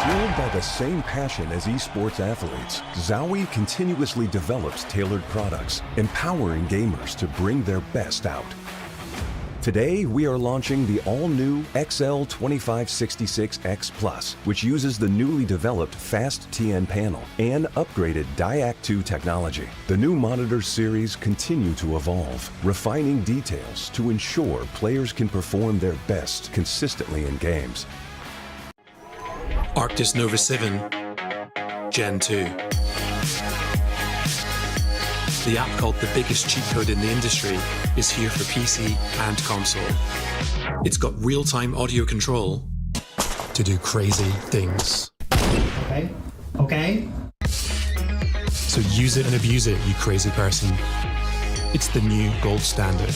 Fueled by the same passion as esports athletes, Zowie continuously develops tailored products, empowering gamers to bring their best out. Today, we are launching the all-new XL2566X Plus, which uses the newly developed Fast TN panel and upgraded Diac 2 technology. The new monitor series continue to evolve, refining details to ensure players can perform their best consistently in games. Arctis Nova 7 Gen 2. The app called the biggest cheat code in the industry is here for PC and console. It's got real-time audio control to do crazy things. Okay. So use it and abuse it, you crazy person. It's the new gold standard.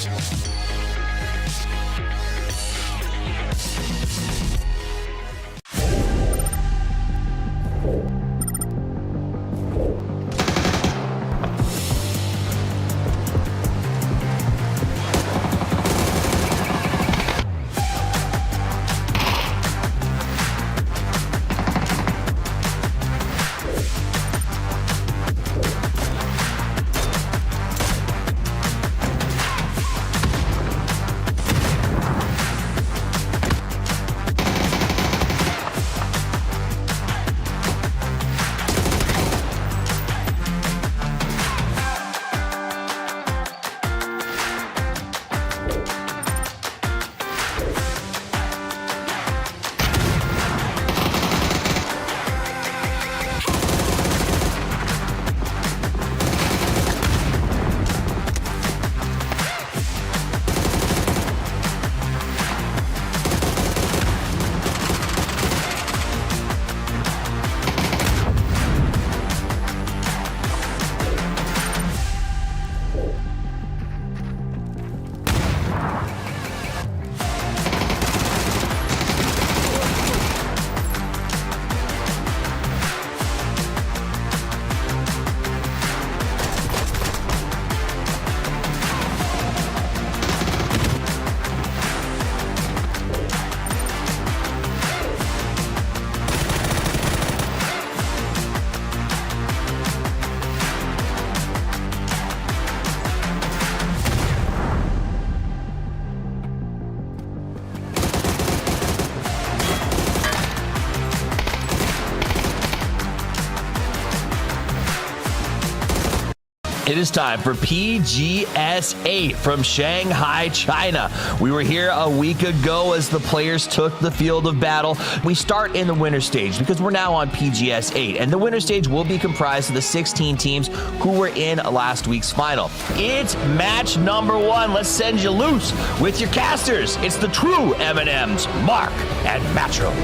It is time for PGS 8 from Shanghai, China. We were here a week ago as the players took the field of battle. We start in the winner stage because we're now on PGS 8, and the winner stage will be comprised of the 16 teams who were in last week's final. It's match number 1. Let's send you loose with your casters. It's the true M&Ms, Mark and Matro.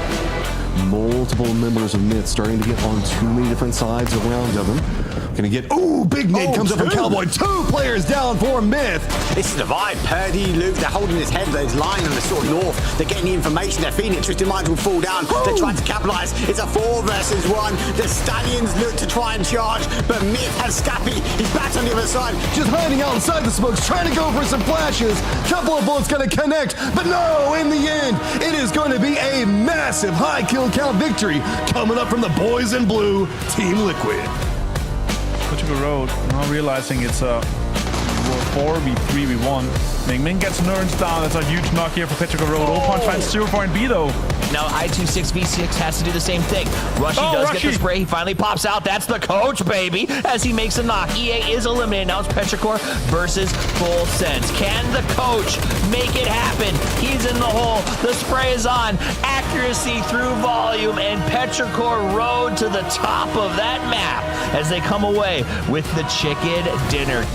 Multiple members of Myth starting to get on too many different sides around of them. Gonna get, big nade comes up from Cowboy. 2 players down for Myth. This is the vibe. Purdy, Luke, they're holding his head. They're lying on the sort of north. They're getting the information. They're feeling it. Tristan Minds will fall down. They're trying to capitalize. It's a 4 versus 1. The Stallions look to try and charge, but Myth has Scappy. He's back on the other side. Just hiding out inside the smokes, trying to go for some flashes. Couple of bullets gonna connect, but no, in the end, it is going to be a massive high kill count victory coming up from the boys in blue, Team Liquid. Portugal Road, now realizing it's a 4v3v1. Ming Ming gets Nerns down. That's a huge knock here for Portugal Road. Punch finds 0 point B though. Now I26V6 has to do the same thing. Rushy does get the spray. He finally pops out. That's the coach, baby, as he makes a knock. EA is eliminated. Now it's Petrichor versus Full Sense. Can the coach make it happen? He's in the hole. The spray is on. Accuracy through volume, and Petrichor Road to the top of that map as they come away with the chicken dinner.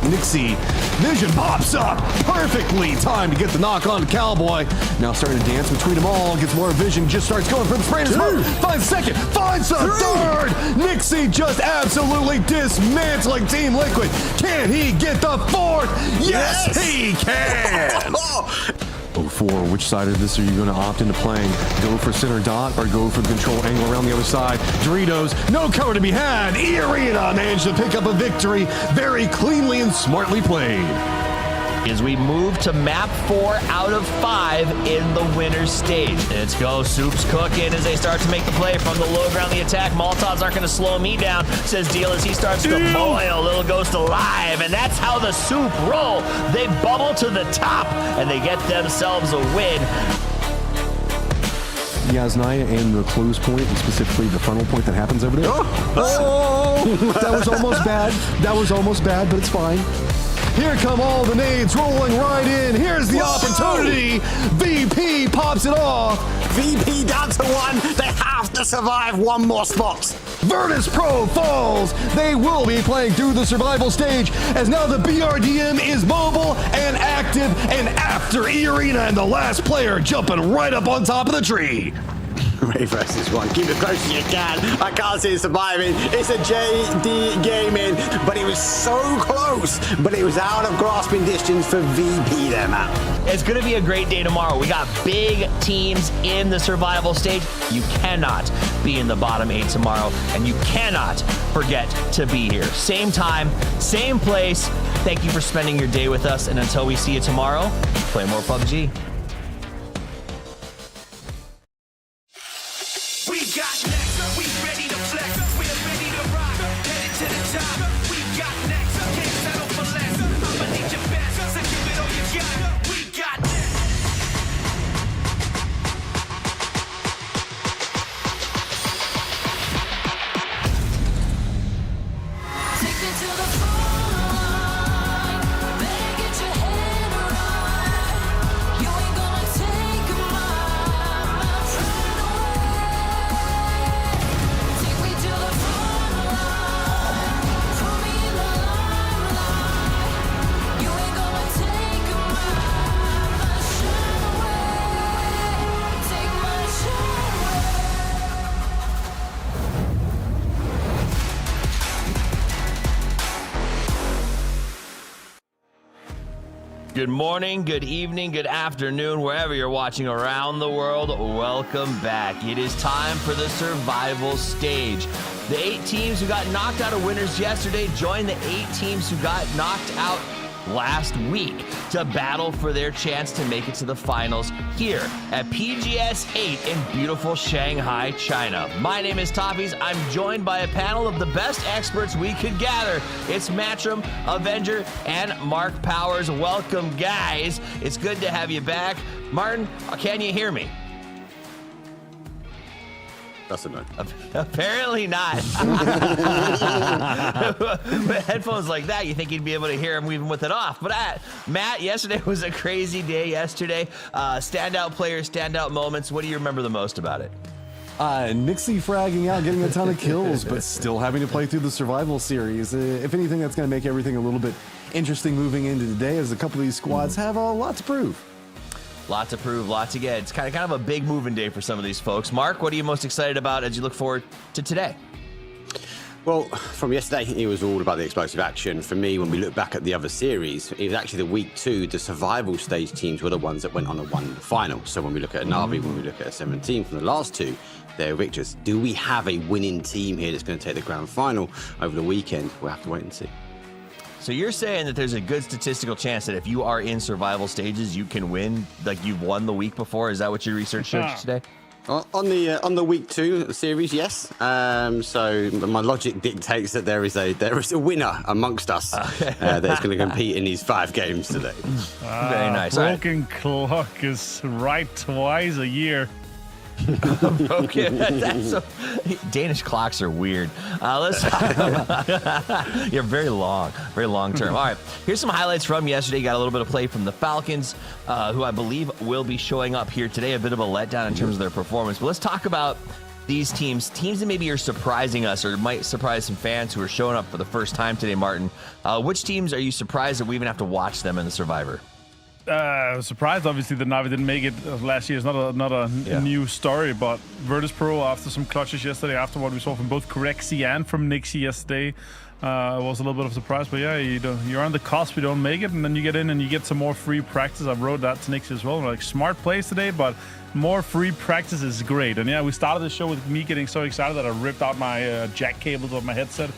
Nixie, Vision pops up, perfectly timed to get the knock on Cowboy. Now starting to dance between them all, gets more vision, just starts going for the spray and smoke. Finds second, finds the third. Nixie just absolutely dismantling Team Liquid. Can he get the fourth? Yes, he can. 04, which side of this are you going to opt into playing? Go for center dot or go for the control angle around the other side? Doritos, no cover to be had. E-Arena managed to pick up a victory. Very cleanly and smartly played. as we move to map 4 out of 5 in the winner's stage. Let's go. Soup's cooking as they start to make the play from the low ground. The attack. Molotovs aren't going to slow me down, says Deal as he starts to boil. Little Ghost alive, and that's how the Soup roll. They bubble to the top, and they get themselves a win. Yasnaya and the close point, and specifically the funnel point that happens over there. Oh! That was almost bad. That was almost bad, but it's fine. Here come all the nades rolling right in. Here's the opportunity. VP pops it off. VP down to 1. They have to survive one more spot. Virtus Pro falls. They will be playing through the survival stage as now the BRDM is mobile and active and after E-Arena and the last player jumping right up on top of the tree. Ray versus 1. Keep it close as you can. I can't see it surviving. It's a JD Gaming, but it was so close. But it was out of grasping distance for VP there, man. It's going to be a great day tomorrow. We got big teams in the survival stage. You cannot be in the bottom 8 tomorrow, and you cannot forget to be here. Same time, same place. Thank you for spending your day with us, and until we see you tomorrow, play more PUBG. Good morning, good evening, good afternoon, wherever you're watching around the world, welcome back. It is time for the survival stage. The 8 teams who got knocked out of winners yesterday join the 8 teams who got knocked out last week to battle for their chance to make it to the finals here at PGS 8 in beautiful Shanghai, China. My name is Toffees. I'm joined by a panel of the best experts we could gather. It's Matchroom, Avenger, and Mark Powers. Welcome, guys. It's good to have you back. Martin, can you hear me? That's a no. Apparently not. With headphones like that, you think you'd be able to hear him even with it off. But Matt, yesterday was a crazy day yesterday. Standout players, standout moments. What do you remember the most about it? Nixie fragging out, getting a ton of kills, but still having to play through the survival series. If anything, that's going to make everything a little bit interesting moving into today, as a couple of these squads have a lot to prove. Lot to prove, lot to get. It's kind of a big moving day for some of these folks. Mark, what are you most excited about as you look forward to today? Well, from yesterday, it was all about the explosive action. For me, when we look back at the other series, it was actually the week 2, the survival stage teams were the ones that went on and won the final. So when we look at Navi, when we look at a 17 from the last 2, they're victors. Do we have a winning team here that's going to take the grand final over the weekend? We'll have to wait and see. So you're saying that there's a good statistical chance that if you are in survival stages, you can win, like you've won the week before? Is that what your research showed you today? On the week 2 series, yes. So my logic dictates that there is a winner amongst us that is going to compete in these 5 games today. Very nice. Broken clock is right twice a year. Broken. Danish clocks are weird. Let's You're very long term. All right, here's some highlights from yesterday. Got a little bit of play from the Falcons, who I believe will be showing up here today. A bit of a letdown in terms of their performance. But let's talk about these teams that maybe are surprising us or might surprise some fans who are showing up for the first time today. Martin, which teams are you surprised that we even have to watch them in the Survivor? Surprised, obviously, that Navi didn't make it last year. It's not a new story, but Virtus Pro, after some clutches yesterday, after what we saw from both Corexi and from Nixie yesterday, was a little bit of a surprise. But yeah, you're on the cusp, you don't make it, and then you get in and you get some more free practice. I wrote that to Nixie as well. Like, smart plays today, but more free practice is great. And yeah, we started the show with me getting so excited that I ripped out my jack cables of my headset.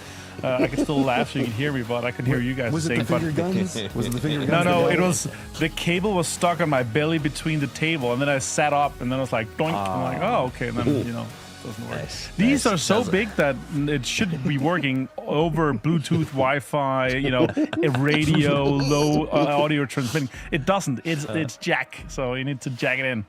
I could still laugh so you could hear me, but I could hear you guys Was it saying. the finger guns? Was it the finger guns? No, it was the cable was stuck on my belly between the table, and then I sat up, and then I was like, doink. I'm like, oh, okay, and then doesn't work. These are so big that it should be working over Bluetooth, Wi-Fi, a radio, low audio transmitting. It doesn't. It's jack, so you need to jack it in.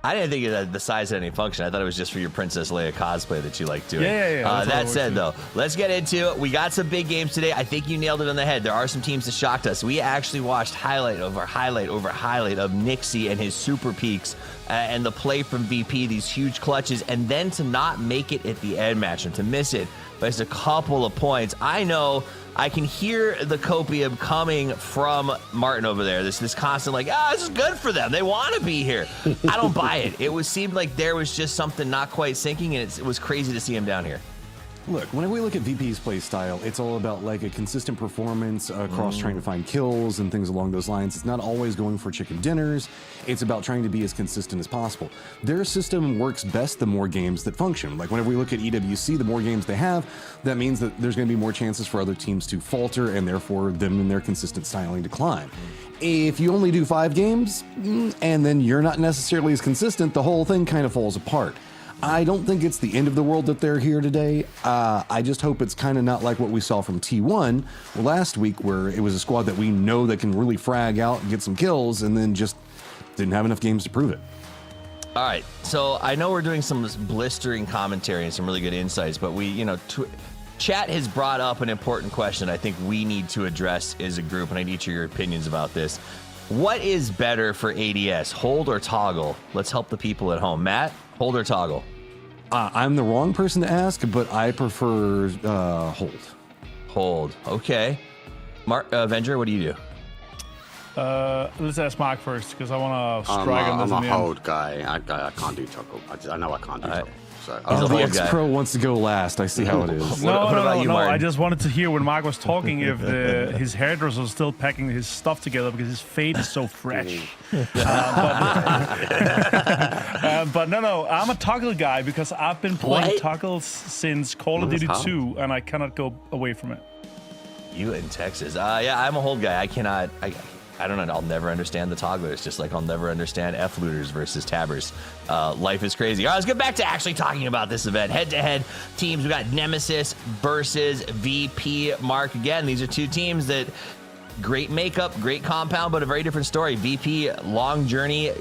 I didn't think that the size had any function. I thought it was just for your Princess Leia cosplay that you like doing. Yeah. That said, though, let's get into it. We got some big games today. I think you nailed it on the head. There are some teams that shocked us. We actually watched highlight over highlight over highlight of Nixie and his super peaks and the play from VP, these huge clutches, and then to not make it at the end match and to miss it by just a couple of points. I know I can hear the copium coming from Martin over there. This constant this is good for them. They want to be here. I don't buy it. It seemed like there was just something not quite sinking, and it was crazy to see him down here. Look, whenever we look at VP's play style, it's all about a consistent performance across trying to find kills and things along those lines. It's not always going for chicken dinners. It's about trying to be as consistent as possible. Their system works best the more games that function. Like whenever we look at EWC, the more games they have, that means that there's going to be more chances for other teams to falter and therefore them and their consistent styling decline. If you only do 5 games and then you're not necessarily as consistent, the whole thing kind of falls apart. I don't think it's the end of the world that they're here today. I just hope it's kind of not like what we saw from T1 last week, where it was a squad that we know that can really frag out and get some kills and then just didn't have enough games to prove it. All right, so I know we're doing some blistering commentary and some really good insights, but chat has brought up an important question I think we need to address as a group, and I need your opinions about this. What is better for ADS, hold or toggle? Let's help the people at home. Matt, hold or toggle? I'm the wrong person to ask, but I prefer hold. Hold, okay. Mark, Avenger, what do you do? Let's ask Mark first, because I want to strike on this. I'm a hold guy. I can't do toggle. I know I can't do toggle. So the ex-pro wants to go last. I see how it is. No. I just wanted to hear when Mark was talking if his hairdresser was still packing his stuff together because his fade is so fresh. But no, I'm a toggle guy because I've been playing toggles since Call of Duty 2, and I cannot go away from it. You in Texas? I'm a hold guy. I don't know. I'll never understand the togglers, just like I'll never understand F-looters versus tabbers. Life is crazy. All right, let's get back to actually talking about this event. Head-to-head teams. We got Nemesis versus VP. Mark, again, these are two teams that great makeup, great compound, but a very different story. VP, long journey,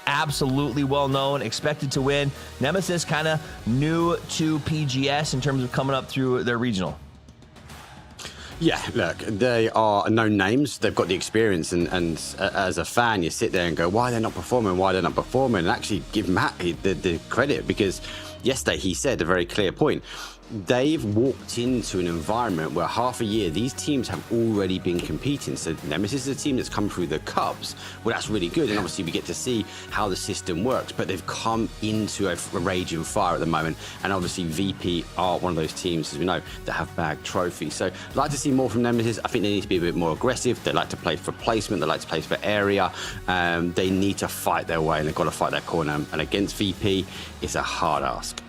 absolutely well-known, expected to win. Nemesis kind of new to PGS in terms of coming up through their regional. Yeah, look, they are known names. They've got the experience, and as a fan, you sit there and go, why are they not performing? Why are they not performing? And actually give Matt the credit, because yesterday he said a very clear point. They've walked into an environment where half a year these teams have already been competing. So Nemesis is a team that's come through the Cubs. Well, that's really good, and obviously we get to see how the system works. But they've come into a raging fire at the moment, and obviously VP are one of those teams, as we know, that have bagged trophies. So I'd like to see more from Nemesis. I think they need to be a bit more aggressive. They like to play for placement. They like to play for area. They need to fight their way, and they've got to fight their corner. And against VP, it's a hard ask.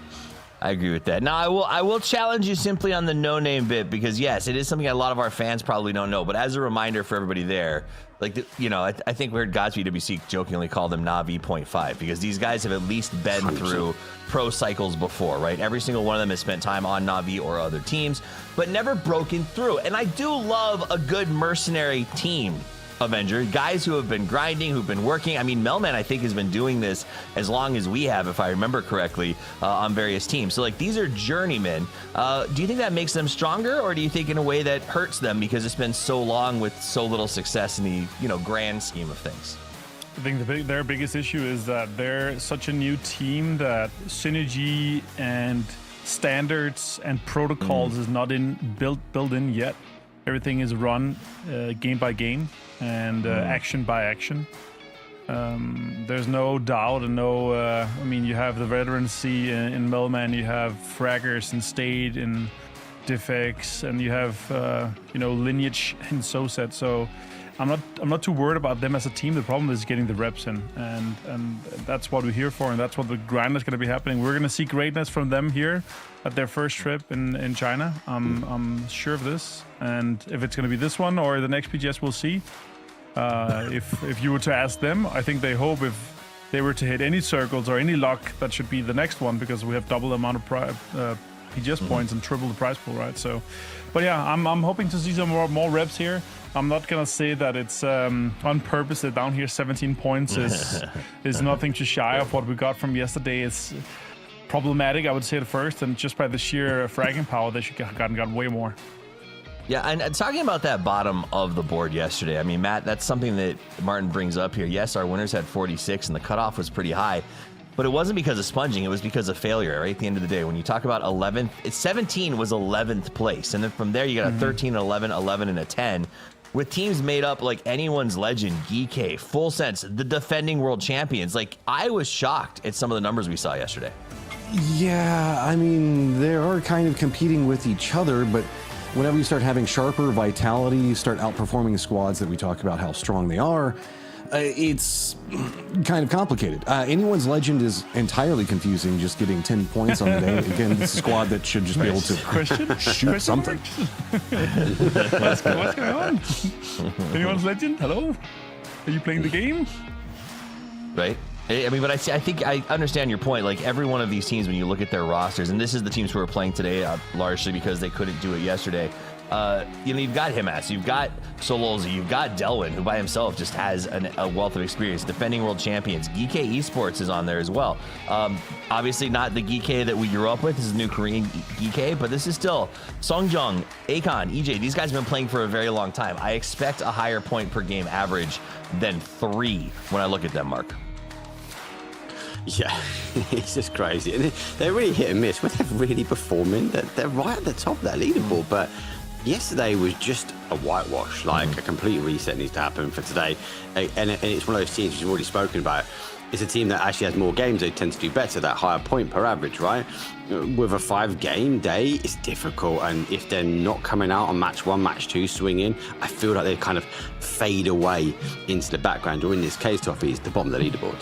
I agree with that. Now, I will challenge you simply on the no-name bit, because, yes, it is something a lot of our fans probably don't know. But as a reminder for everybody there, I think we heard Godspeed WC jokingly call them Navi 0.5, because these guys have at least been 100%. Through pro cycles before, right? Every single one of them has spent time on Navi or other teams, but never broken through. And I do love a good mercenary team, Avenger, guys who have been grinding, who've been working. I mean, Melman, I think, has been doing this as long as we have, if I remember correctly, on various teams. So, these are journeymen. Do you think that makes them stronger, or do you think in a way that hurts them because it's been so long with so little success in the, grand scheme of things? I think their biggest issue is that they're such a new team that synergy and standards and protocols is not built in yet. Everything is run game by game and action by action. There's no doubt and no... you have the veterancy in Melman, you have Fraggers and Stade and Diffex, and you have, Lineage in SOSET. So I'm not too worried about them as a team. The problem is getting the reps in, and that's what we're here for, and that's what the grind is going to be happening. We're going to see greatness from them here at their first trip in China. I'm sure of this, and if it's going to be this one or the next PGS, we'll see. If you were to ask them, I think they hope if they were to hit any circles or any luck, that should be the next one, because we have double the amount of PGS points and triple the prize pool, right? So, but yeah, I'm hoping to see some more reps here. I'm not gonna say that it's on purpose. That down here 17 points is nothing too shy of what we got from yesterday. It's problematic, I would say, at first, and just by the sheer fragging power, they should have gotten way more. Yeah, and talking about that bottom of the board yesterday, I mean, Matt, that's something that Martin brings up here. Yes, our winners had 46, and the cutoff was pretty high, but it wasn't because of sponging. It was because of failure, right? At the end of the day, when you talk about 11th, 17 was 11th place, and then from there you got a 13, 11, 11, and a 10. With teams made up like anyone's legend, GK, Full Sense, the defending world champions. Like, I was shocked at some of the numbers we saw yesterday. Yeah, I mean, they are kind of competing with each other, but whenever you start having sharper vitality, you start outperforming squads that we talk about how strong they are, it's kind of complicated. Anyone's legend is entirely confusing, just getting 10 points on the day. Again, it's a squad that should just be able to shoot something. What's going on? Anyone's legend? Hello? Are you playing the game? Right? I mean, but I think I understand your point. Like, every one of these teams, when you look at their rosters, and this is the teams who are playing today, largely because they couldn't do it yesterday. You've got Himas, you've got Sololza, you've got Delwyn, who by himself just has a wealth of experience. Defending world champions. Geek Esports is on there as well. Obviously not the Geek that we grew up with. This is new Korean Geek, but this is still Songjong, Akon, EJ. These guys have been playing for a very long time. I expect a higher point per game average than 3 when I look at them, Mark. Yeah, it's just crazy. And they're really hit and miss. When they're really performing, they're right at the top of that leaderboard. But yesterday was just a whitewash. Like, a complete reset needs to happen for today. And it's one of those teams we've already spoken about. It's a team that actually has more games. They tend to do better, that higher point per average, right? With a 5-game day, it's difficult. And if they're not coming out on match 1, match 2, swinging, I feel like they kind of fade away into the background. Or in this case, Toffee, it's the bottom of the leaderboard.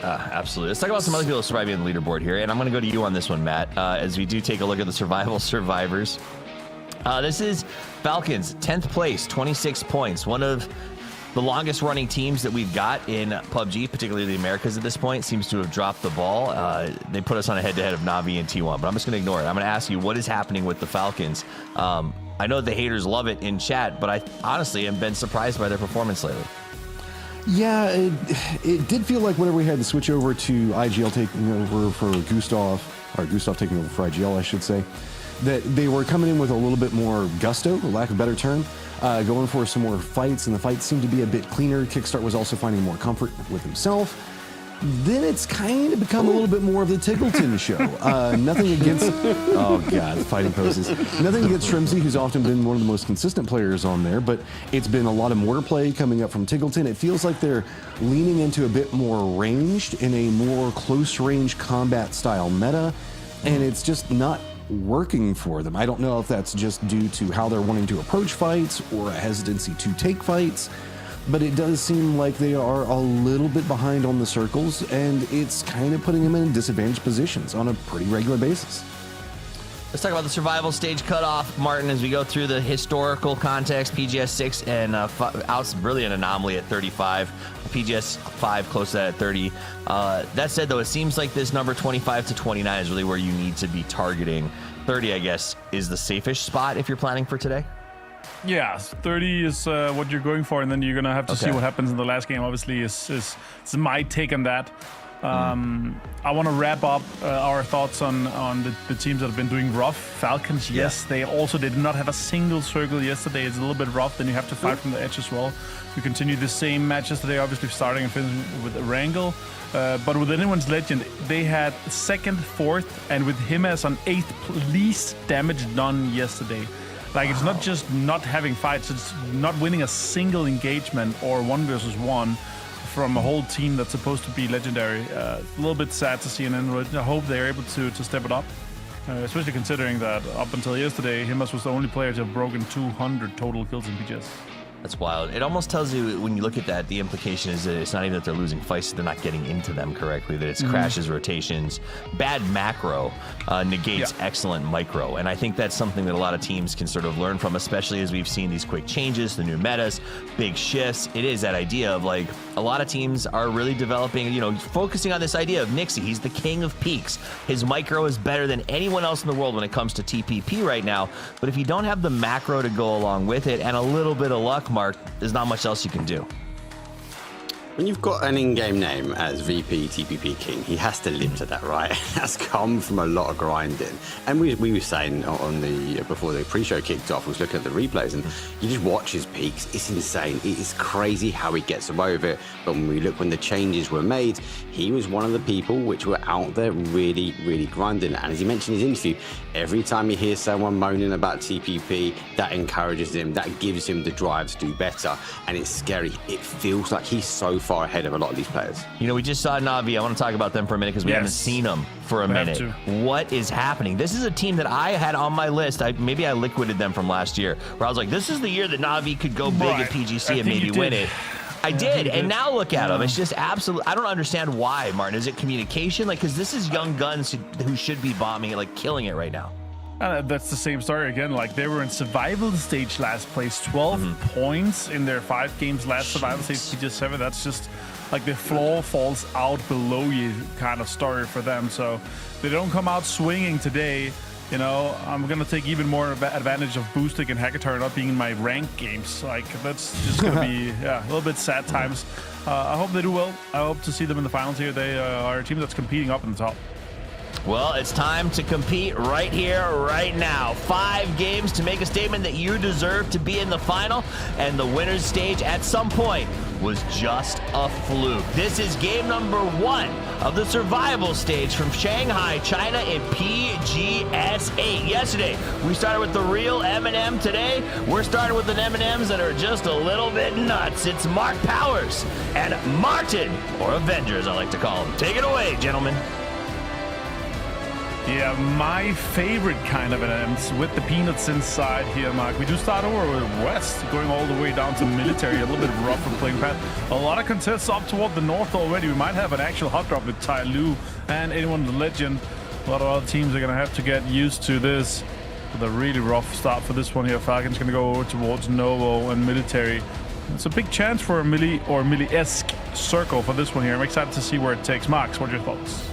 Absolutely. Let's talk about some other people surviving on the leaderboard here. And I'm going to go to you on this one, Matt, as we do take a look at the survival survivors. This is Falcons, 10th place, 26 points. One of the longest running teams that we've got in PUBG, particularly the Americas at this point, seems to have dropped the ball. They put us on a head-to-head of Navi and T1, but I'm just going to ignore it. I'm going to ask you, what is happening with the Falcons? I know the haters love it in chat, but I honestly have been surprised by their performance lately. Yeah, it did feel like whenever we had to switch over to IGL taking over for Gustav, or Gustav taking over for IGL, I should say, that they were coming in with a little bit more gusto, for lack of a better term, going for some more fights, and the fights seemed to be a bit cleaner. Kickstart was also finding more comfort with himself. Then it's kind of become a little bit more of the Tiggleton show. Nothing against, oh God, fighting poses. Nothing against Shrimsy, who's often been one of the most consistent players on there, but it's been a lot of mortar play coming up from Tiggleton. It feels like they're leaning into a bit more ranged in a more close range combat style meta, and it's just not working for them. I don't know if that's just due to how they're wanting to approach fights or a hesitancy to take fights, but it does seem like they are a little bit behind on the circles, and it's kind of putting them in disadvantaged positions on a pretty regular basis. Let's talk about the survival stage cutoff, Martin, as we go through the historical context. PGS 6 and out's really an anomaly at 35. PGS 5 close to that at 30. That said, though, it seems like this number 25 to 29 is really where you need to be targeting. 30, I guess, is the safest spot if you're planning for today? Yeah, 30 is what you're going for, and then you're going to have to see what happens in the last game. Obviously, is my take on that. I want to wrap up our thoughts on the teams that have been doing rough. Falcons, yes, they also did not have a single circle yesterday. It's a little bit rough. Then you have to fight from the edge as well. We continue the same match yesterday, obviously starting and finishing with Wrangle. But with anyone's legend, they had 2nd, 4th, and with him as on 8th least damage done yesterday. Like, it's not just not having fights, it's not winning a single engagement or 1 versus 1 from a whole team that's supposed to be legendary. A little bit sad to see, and I hope they're able to step it up, especially considering that up until yesterday, Himas was the only player to have broken 200 total kills in PGS. That's wild. It almost tells you, when you look at that, the implication is that it's not even that they're losing fights, they're not getting into them correctly, that it's crashes, rotations. Bad macro negates excellent micro. And I think that's something that a lot of teams can sort of learn from, especially as we've seen these quick changes, the new metas, big shifts. It is that idea of like, a lot of teams are really developing, you know, focusing on this idea of Nixie. He's the king of peaks. His micro is better than anyone else in the world when it comes to TPP right now. But if you don't have the macro to go along with it and a little bit of luck, Mark, there's not much else you can do. When you've got an in-game name as VP TPP King, he has to live to that, right? That's come from a lot of grinding. And we were saying on the before the pre-show kicked off, I was looking at the replays, and you just watch his peaks. It's insane. It is crazy how he gets away with it. But when we look when the changes were made, he was one of the people which were out there really, really grinding. And as he mentioned in his interview, every time he hears someone moaning about TPP, that encourages him, that gives him the drive to do better. And it's scary. It feels like he's so far ahead of a lot of these players. You know, we just saw Na'Vi. I want to talk about them for a minute because we haven't seen them for a minute. What is happening? This is a team that I had on my list. Maybe I liquidated them from last year, where I was like, this is the year that Na'Vi could go big at PGC and maybe win it. I did, and now look at them. It's just absolute. I don't understand why, Martin. Is it communication? Like, because this is young guns who should be bombing it, like killing it right now. That's the same story again. Like, they were in survival stage last place, 12 points in their 5 games last survival stage PG7. That's just like the floor falls out below you kind of story for them. So they don't come out swinging today. You know, I'm going to take even more advantage of Boostic and Hackatar not being in my ranked games. Like, that's just going to be, a little bit sad times. I hope they do well. I hope to see them in the finals here. They are a team that's competing up in the top. Well, it's time to compete right here, right now. 5 games to make a statement that you deserve to be in the final, and the winner's stage at some point was just a fluke. This is game number 1 of the survival stage from Shanghai, China in PGS 8. Yesterday, we started with the real M&M. Today, we're starting with an M&Ms that are just a little bit nuts. It's Mark Powers and Martin, or Avengers, I like to call them. Take it away, gentlemen. Yeah, my favorite kind of M&Ms with the peanuts inside here, Mark. We do start over with West, going all the way down to military, a little bit rougher playing path. A lot of contests up toward the north already. We might have an actual hot drop with Tai Lu and anyone the legend. A lot of other teams are going to have to get used to this. With a really rough start for this one here. Falcon's going to go over towards Novo and military. It's a big chance for a melee or melee-esque circle for this one here. I'm excited to see where it takes. Max, what are your thoughts?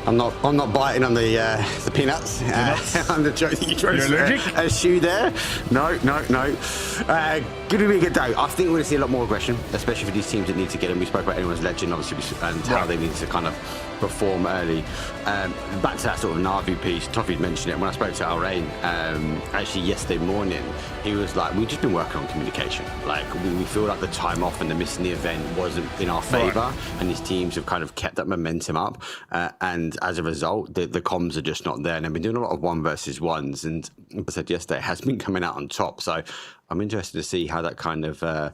I'm not biting on the peanuts. I'm the joke that you tried to eschew there. No. Going to be a good day. I think we're going to see a lot more aggression, especially for these teams that need to get in. We spoke about anyone's legend, obviously, and how they need to kind of perform early. Back to that sort of Na'Vi piece, Toffee'd mentioned it. When I spoke to Alrain, actually yesterday morning, he was like, we've just been working on communication. Like, we feel like the time off and the missing the event wasn't in our favour, and these teams have kind of kept that momentum up. And as a result, the comms are just not there. And they've been doing a lot of 1 versus 1s. And like I said yesterday, it has been coming out on top. So I'm interested to see how that kind of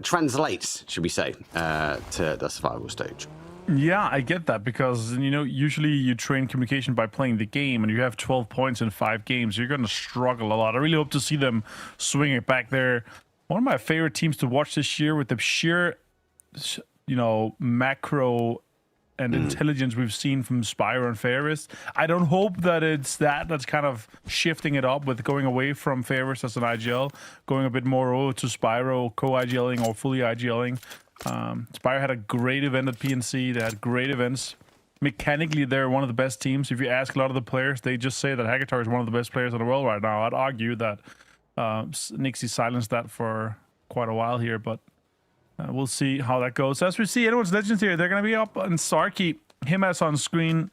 translates, should we say, to the survival stage. Yeah, I get that because, you know, usually you train communication by playing the game, and you have 12 points in 5 games. You're going to struggle a lot. I really hope to see them swing it back there. One of my favorite teams to watch this year with the sheer, you know, macro and intelligence we've seen from Spyro and Ferris. I don't hope that it's that's kind of shifting it up with going away from Ferris as an IGL, going a bit more over to Spyro co-IGLing or fully IGLing. Spyro had a great event at PNC. They had great events. Mechanically, they're one of the best teams. If you ask a lot of the players, they just say that Hackatar is one of the best players in the world right now. I'd argue that Nixie silenced that for quite a while here, but we'll see how that goes. As we see, anyone's legends here, they're going to be up on Sarky. Him as on screen.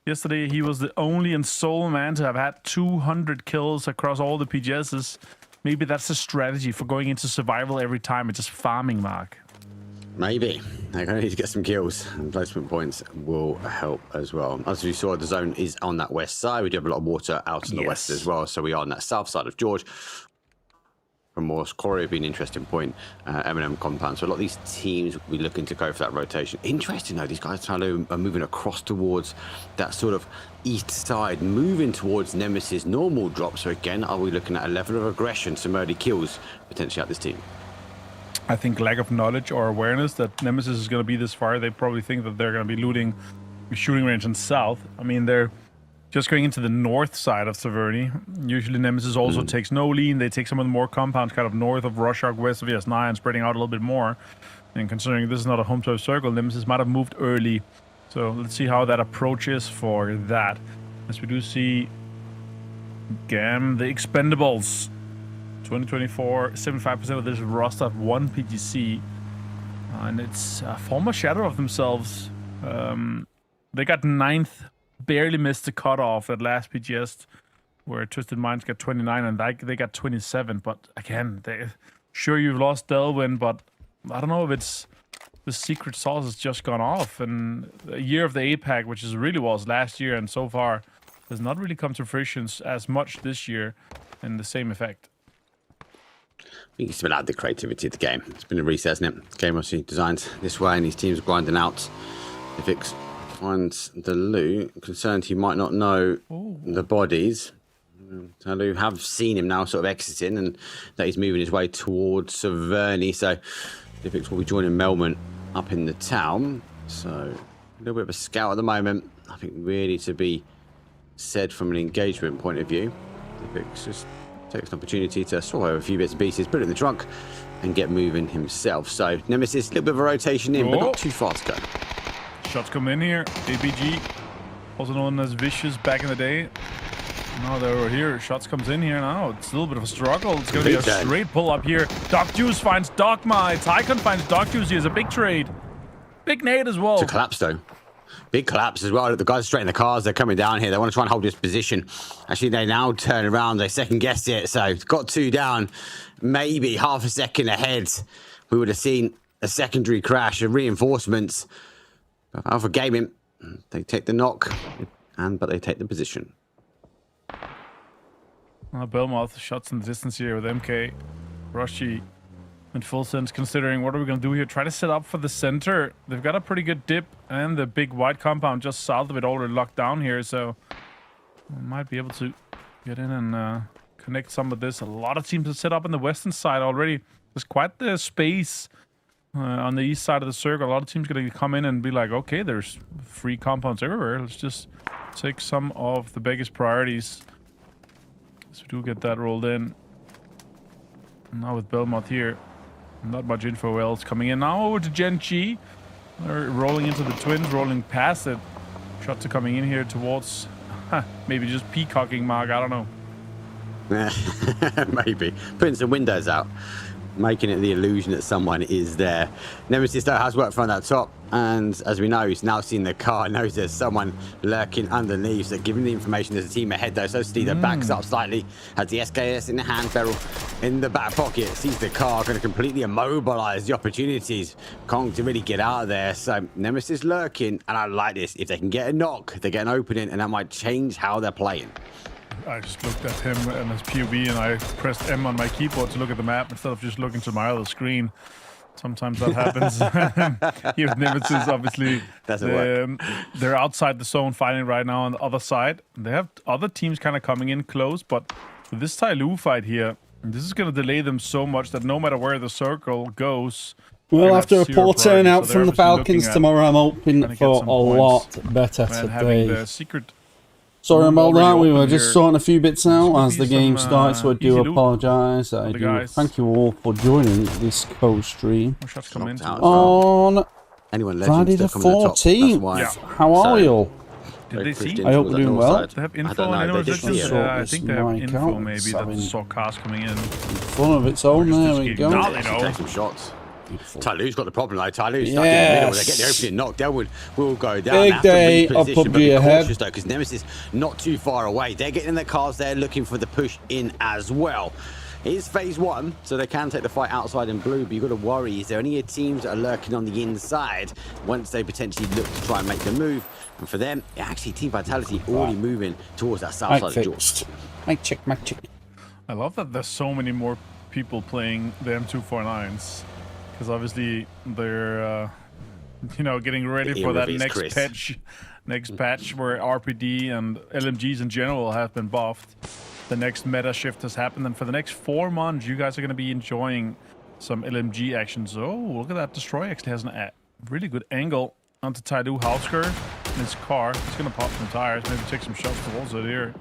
Yesterday, he was the only and sole man to have had 200 kills across all the PGSs. Maybe that's the strategy for going into survival every time. It's just farming, Mark. Maybe. They're going to need to get some kills, and placement points will help as well. As you saw, the zone is on that west side. We do have a lot of water out in the west as well, so we are on that south side of George. from Morse. Corey would be an interesting point. M&M compound. So a lot of these teams will be looking to go for that rotation. Interesting though, these guys are moving across towards that sort of east side, moving towards Nemesis normal drop. So again, are we looking at a level of aggression, some early kills potentially at this team? I think lack of knowledge or awareness that Nemesis is going to be this far. They probably think that they're going to be looting the shooting range in south. I mean, they're just going into the north side of Severny. Usually Nemesis also takes no lean. They take some of the more compounds kind of north of Rorschach, west of ES9, spreading out a little bit more. And considering this is not a home turf circle, Nemesis might have moved early. So let's see how that approach is for that. As we do see, again, the Expendables. 2024, 75% of this roster have one PGC. And it's a former shadow of themselves. They got 9th, barely missed the cutoff at last PGS, where Twisted Minds got 29 and they got 27. But again, sure you've lost Delvin, but I don't know if it's the secret sauce has just gone off. And a year of the APAC, which is really was last year and so far, has not really come to fruition as much this year in the same effect. I think it's been out the creativity of the game. It's been a reset, hasn't it? The game obviously designed this way, and these teams grinding out. If X finds the loot, concerned he might not know the bodies. Talu have seen him now sort of exiting, and that he's moving his way towards Severny. So Diffix will be joining Melman up in the town. So a little bit of a scout at the moment. I think really to be said from an engagement point of view. Diffix just takes an opportunity to swallow a few bits and pieces, put it in the trunk, and get moving himself. So Nemesis, a little bit of a rotation in, but not too far to go. Shots come in here. ABG, also known as Vicious back in the day. Now they're over here. Shots comes in here now. It's a little bit of a struggle. It's going to be a straight pull up here. Doc Juice finds Dogma. Tycon finds Doc Juice. He has a big trade. Big nade as well. It's a collapse though. Big collapse as well. The guys are straight in the cars. They're coming down here. They want to try and hold this position. Actually, they now turn around. They second guess it. So got 2 down. Maybe half a second ahead. We would have seen a secondary crash of reinforcements. But Alpha Gaming, they take the knock, but they take the position. Belmoth shots in the distance here with MK. Rushy in full sense, considering what are we going to do here? Try to set up for the center. They've got a pretty good dip, and the big white compound just south of it already locked down here, so we might be able to get in and connect some of this. A lot of teams have set up on the western side already. There's quite the space on the east side of the circle. A lot of teams going to come in and be like, okay, there's free compounds everywhere. Let's just take some of the biggest priorities. So we do get that rolled in. Now with Belmont here, not much info else coming in. Now over to Gen G. They're rolling into the twins, rolling past it. Shots are coming in here towards, maybe just peacocking Mark, I don't know. Maybe. Putting some windows out, making it the illusion that someone is there. Nemesis though has worked from that top, and as we know, he's now seen the car, knows there's someone lurking underneath, so giving the information there's a team ahead though. So Steeder backs up slightly, has the SKS in the hand barrel in the back pocket, sees the car, going to completely immobilize the opportunities. Kong to really get out of there. So Nemesis lurking, and I like this. If they can get a knock, they get an opening, and that might change how they're playing. I just looked at him and his POV, and I pressed M on my keyboard to look at the map instead of just looking to my other screen. Sometimes that happens. Here with Nemesis, obviously, they're outside the zone fighting right now on the other side. They have other teams kind of coming in close, but with this Tai Lu fight here, this is going to delay them so much that no matter where the circle goes... Well, after a poor turnout from the Falcons tomorrow, I'm hoping for a lot better today. The secret... Sorry about that, we were just sorting a few bits out as the game starts, so I do apologise. I do thank you all for joining this co-stream on Friday the 14th. How are you all? Did they see? I hope you're doing well. They have info on anyone legends? I think they have info maybe that saw cars coming in. Fun of its own, there we go. Now they know. Take some shots. Tai Lu's got the problem though. Tai Lu's stuck in the middle. They get the opening knocked. Delwood will go down. Big day of PUBG ahead. Because Nemesis not too far away. They're getting in their cars. They're looking for the push in as well. It is phase 1, so they can take the fight outside in blue, but you've got to worry, is there any teams that are lurking on the inside once they potentially look to try and make the move? And for them, actually, Team Vitality already moving towards that south side of the door. Mic check, mic check. I love that there's so many more people playing the M249s, because obviously they're you know, getting ready for that next patch where RPD and LMGs in general have been buffed. The next meta shift has happened, and for the next 4 months you guys are going to be enjoying some LMG action. So look at that, Destroy actually has a really good angle onto Taidu Hausker in his car. He's going to pop some tires, maybe take some shots towards it here.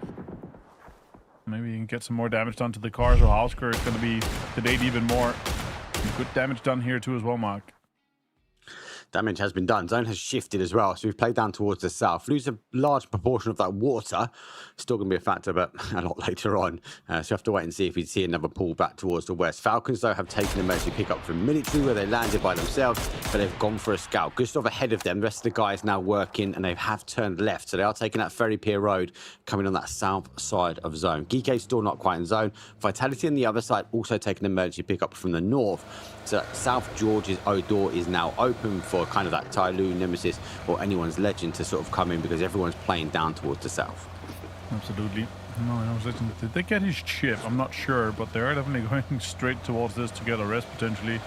Maybe you can get some more damage done to the car, so Hausker is going to be delayed even more. Good damage done here too as well, Mark. Damage has been done. Zone has shifted as well, so we've played down towards the south. Lose a large proportion of that water. Still going to be a factor, but a lot later on. So you have to wait and see if we see another pull back towards the west. Falcons, though, have taken an emergency pickup from military, where they landed by themselves, but they've gone for a scout. Gustav ahead of them. The rest of the guys now working, and they have turned left. So they are taking that Ferry Pier Road, coming on that south side of zone. Geeke's still not quite in zone. Vitality on the other side also taking an emergency pickup from the north. So South George's door is now open for kind of that Tyloo, Nemesis, or anyone's legend to sort of come in, because everyone's playing down towards the south. Absolutely. No, I was listening. Did they get his chip? I'm not sure, but they are definitely going straight towards this to get a rest potentially.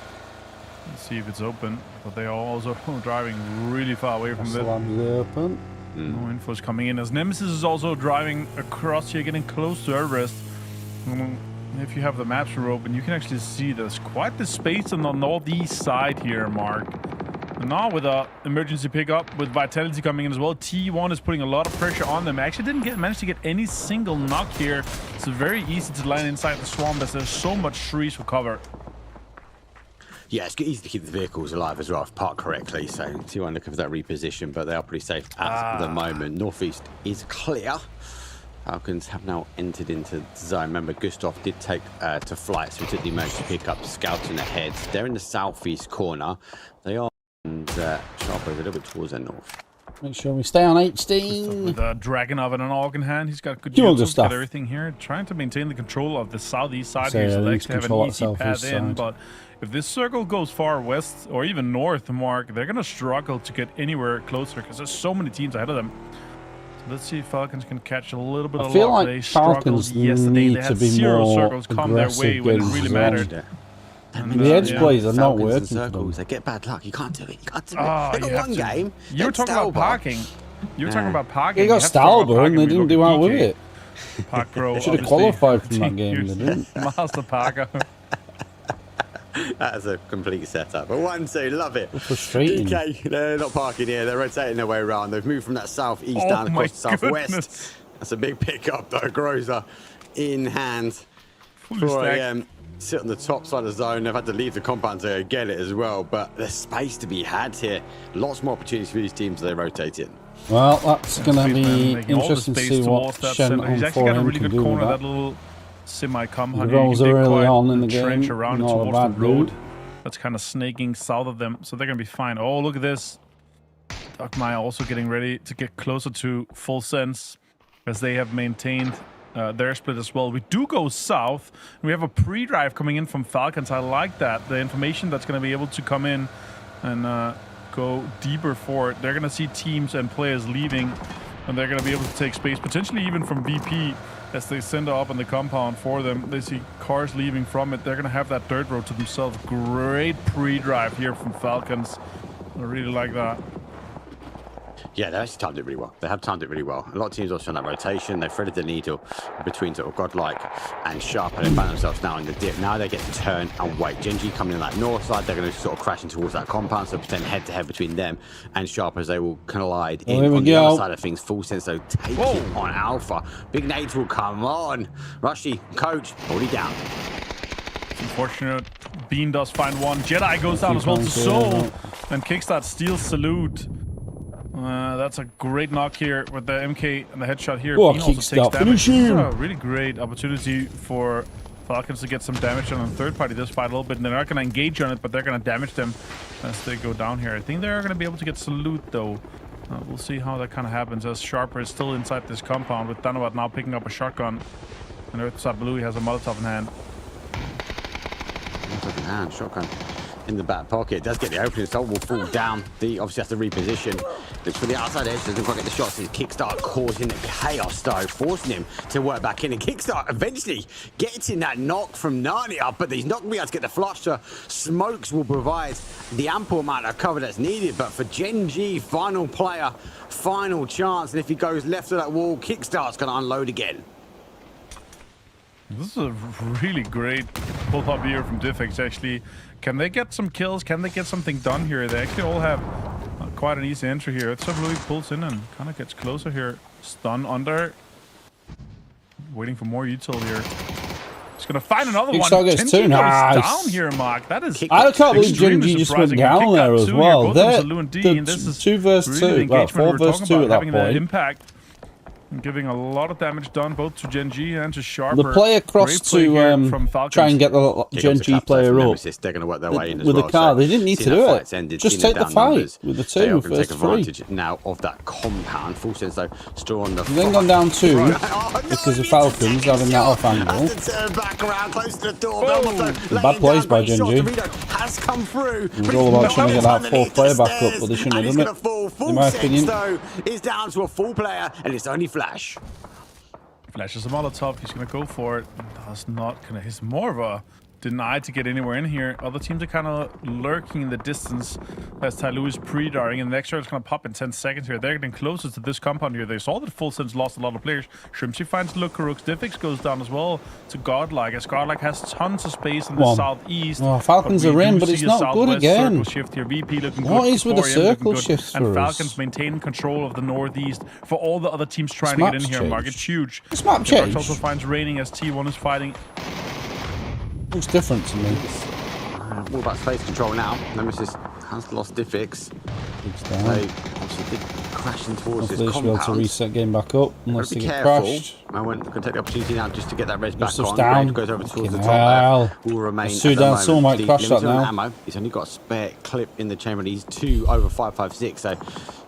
Let's see if it's open. But they are also driving really far away from it. Open. No info is coming in, as Nemesis is also driving across here, getting close to Everest. If you have the maps open, you can actually see there's quite the space on the northeast side here, Mark. And now with an emergency pickup, with Vitality coming in as well, T1 is putting a lot of pressure on them. Actually didn't manage to get any single knock here. It's very easy to line inside the swamp as there's so much trees for cover. Yeah, it's easy to keep the vehicles alive as well, if parked correctly. So T1 looking for that reposition, but they are pretty safe at the moment. Northeast is clear. Falcons have now entered into the zone. Remember, Gustav did take to flight, so we took the emergency pickup, scouting ahead. They're in the southeast corner. They are, and Sharper is a little bit towards the north. Make sure we stay on HD. With a dragon oven and an organ hand, he's got good got everything here. Trying to maintain the control of the southeast side here, so they actually have an easy path in. But if this circle goes far west or even north, Mark, they're going to struggle to get anywhere closer because there's so many teams ahead of them. Let's see if Falcons can catch a little bit of luck. I feel like they Falcons yesterday. They had to be 0 more circles come their way when it really mattered. And, the edge plays are not working. Circles, they get bad luck. You can't do it. You can't do it. They got one game. You were talking about parking. You were talking about parking. They got Stalber and they didn't do well with it. Park Pro. They should have qualified from that game. They didn't. Master Parker. That's a complete setup. But 1-2, love it. Frustrating. DK, they're not parking here. They're rotating their way around. They've moved from that southeast down across the southwest. That's a big pickup, though. Groza in hand. 4 AM. Sit on the top side of the zone. They've had to leave the compound to get it as well. But there's space to be had here. Lots more opportunities for these teams as they rotate in. Well, that's going to be interesting to see what Shen on 4M can do with that. He's actually got a really good corner, that little semi-compound. The rolls are early on in the game. Around not towards a bad the road. route. That's kind of snaking south of them, so they're going to be fine. Oh, look at this. Dogmire also getting ready to get closer to full sense as they have maintained their split as well. We do go south. We have a pre-drive coming in from Falcons. I like that. The information that's going to be able to come in and go deeper for it. They're going to see teams and players leaving, and they're going to be able to take space, potentially even from VP, as they send up in the compound for them. They see cars leaving from it. They're going to have that dirt road to themselves. Great pre-drive here from Falcons. I really like that. Yeah, they actually timed it really well. They have timed it really well. A lot of teams also on that rotation. They've threaded the needle between sort of Godlike and Sharp, and they find themselves now in the dip. Now they get to turn and wait. Genji coming in that north side. They're going to sort of crash in towards that compound, so pretend head-to-head between them and Sharp as they will collide in on the other side of things. Full sense, so take it on Alpha. Big Nate will come on. Rushy, coach, already down. It's unfortunate. Bean does find one. Jedi goes down as well to Soul, and Kickstart steals Salute. That's a great knock here with the MK and the headshot here. Oh, Bean also takes damage. A really great opportunity for Falcons to get some damage on the third party this fight a little bit. And they're not going to engage on it, but they're going to damage them as they go down here. I think they're going to be able to get Salute, though. We'll see how that kind of happens, as Sharper is still inside this compound, with Danobat now picking up a shotgun. And Earthside Blue has a Molotov in hand. Molotov in hand, shotgun in the back pocket. Does get the opening, so will fall down. The obviously has to reposition. Looks for the outside edge, doesn't quite get the shots. His Kickstart causing chaos though, forcing him to work back in. And Kickstart eventually gets in that knock from Narnia, but he's not going to be able to get the flush. So Smokes will provide the ample amount of cover that's needed. But for Gen G, final player, final chance. And if he goes left of that wall, Kickstart's going to unload again. This is a really great pull-up here from Diffix, actually. Can they get some kills? Can they get something done here? They actually all have quite an easy entry here. It's Louis pulls in and kind of gets closer here. Stun under. Waiting for more util here. He's going to find another one. Gets two. Nice. Down here, Mark. That is I can't believe Gen G just went down there as well. They're 2 versus 2. Well, 4 versus 2 at that point. Impact. And giving a lot of damage done both to Gen G and to Sharper. The player crossed to try and get the Gen G player up they're going to work their way in as with well. the car. They didn't need to do it. Ended, just take the fight with the 2 take first 3. advantage now of that compound. Full sense though, still on the then gone down 2 because of Falcons having that off angle. Back around close to the door. Bad plays by Gen G. Has come through. It was all about trying to get that 4th player back up, but they shouldn't have done it. In my opinion, though, is down to a full player, and it's only Flash. Flashes a Molotov. He's going to go for it. Does not kind of. He's more of a deny to get anywhere in here. Other teams are kind of lurking in the distance as Ty Lewis pre-darting, and the next is going to pop in 10 seconds here. They're getting closer to this compound here. They saw that Full Sense lost a lot of players. Shrimpsy finds Lukarux. Diffix goes down as well to Godlike, as Godlike has tons of space in the southeast. Oh, Falcons are in, but it's not good again. Shift here. VP looking what good. Is with the circle shifts and for Falcons us? maintain control of the northeast for all the other teams trying to get in here. Mark, it's huge. This map changed. also finds Raining as T1 is fighting. Looks different to me. All about space control now. Nemesis has lost Diffix. They obviously did crashing towards this compound. Be able to reset game back up unless they get crashed. I went to take the opportunity now just to get that res back on. Down. Goes over towards the top. Will remain. Down. Someone might crash that now. Ammo. He's only got a spare clip in the chamber. He's 2 over 556. So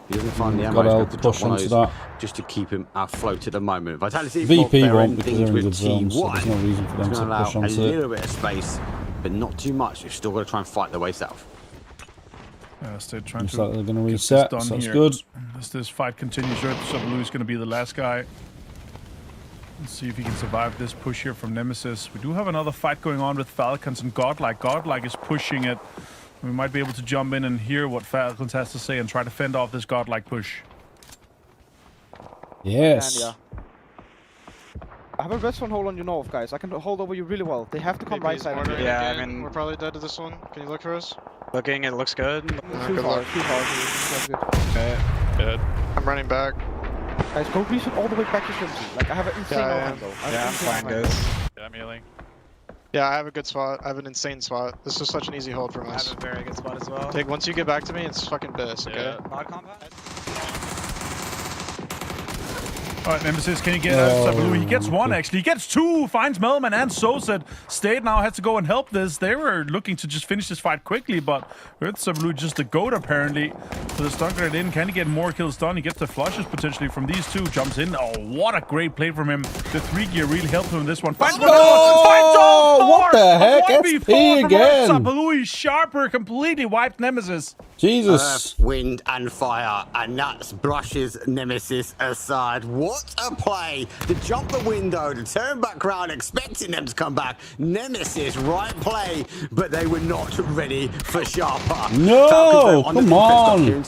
he doesn't find the ammo. Got to push into that just to keep him afloat at the moment. Vitality VP won't because they're in with good zone, T1. so there's no reason for them to push onto it. A little bit of space, but not too much. They've still got to try and fight their way south. Still trying looks to like they're going to reset, so that's good. As this fight continues, Louis is going to be the last guy. Let's see if he can survive this push here from Nemesis. We do have another fight going on with Falcons and Godlike. Godlike is pushing it. We might be able to jump in and hear what Falcons has to say and try to fend off this Godlike push. Yes. I have a red one hold on you north, guys. I can hold over you really well. They have to come right side. Yeah, I mean, we're probably dead to this one. Can you look for us? Looking, it looks good. Too far. Okay, good. I'm running back. Guys, go reset all the way back to Shrimpsy. Like, I have an insane angle. Yeah, I'm fine, guys. Yeah, I'm healing. Yeah, I have a good spot. I have an insane spot. This is such an easy hold from us. I have a very good spot as well. Once you get back to me, it's fucking piss, okay? Mod compound? Alright, Nemesis, can you get Sabaloo? He gets 1 actually. He gets 2, finds Melman and Soset. Stade now has to go and help this. They were looking to just finish this fight quickly, but with Sabaloo just the goat apparently. So the stun grenade in. Can he get more kills done? He gets the flushes potentially from these 2. Jumps in. Oh, what a great play from him. The 3 gear really helped him in this one. Finds what the heck? SP again. Sabaloo Sharper completely wiped Nemesis. Jesus. Earth, wind, and fire, and Nuts brushes Nemesis aside. What a play to jump the window, to turn back around, expecting them to come back. Nemesis, right play, but they were not ready for Sharper. No, come on.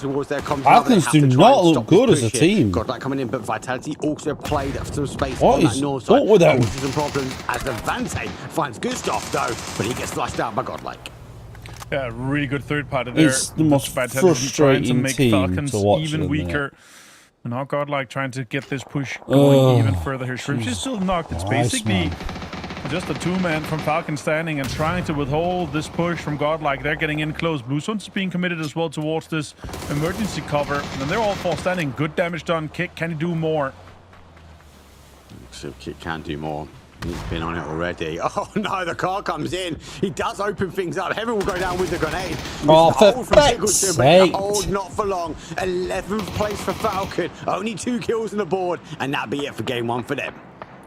Falcons do not look good as a team. Godlike coming in, but Vitality also played some space what on that north side. With them? Some problems as the Vante finds Gustav though, but he gets flushed out by Godlike. Yeah, really good third party there. It's the most frustrating to make team Falcons to watch even weaker. And now Godlike trying to get this push going even further here. Shrimps is still knocked. It's basically just a 2-man from Falcon standing and trying to withhold this push from Godlike. They're getting in close. Blue Suns is being committed as well towards this emergency cover. And they're all 4 standing. Good damage done. Kick, can he do more? So Kick can do more. He's been on it already. Oh no, the car comes in. He does open things up. Heaven will go down with the grenade. Oh, for fuck's sake. Hold not for long. 11th place for Falcon. Only 2 kills on the board. And that'll be it for game 1 for them.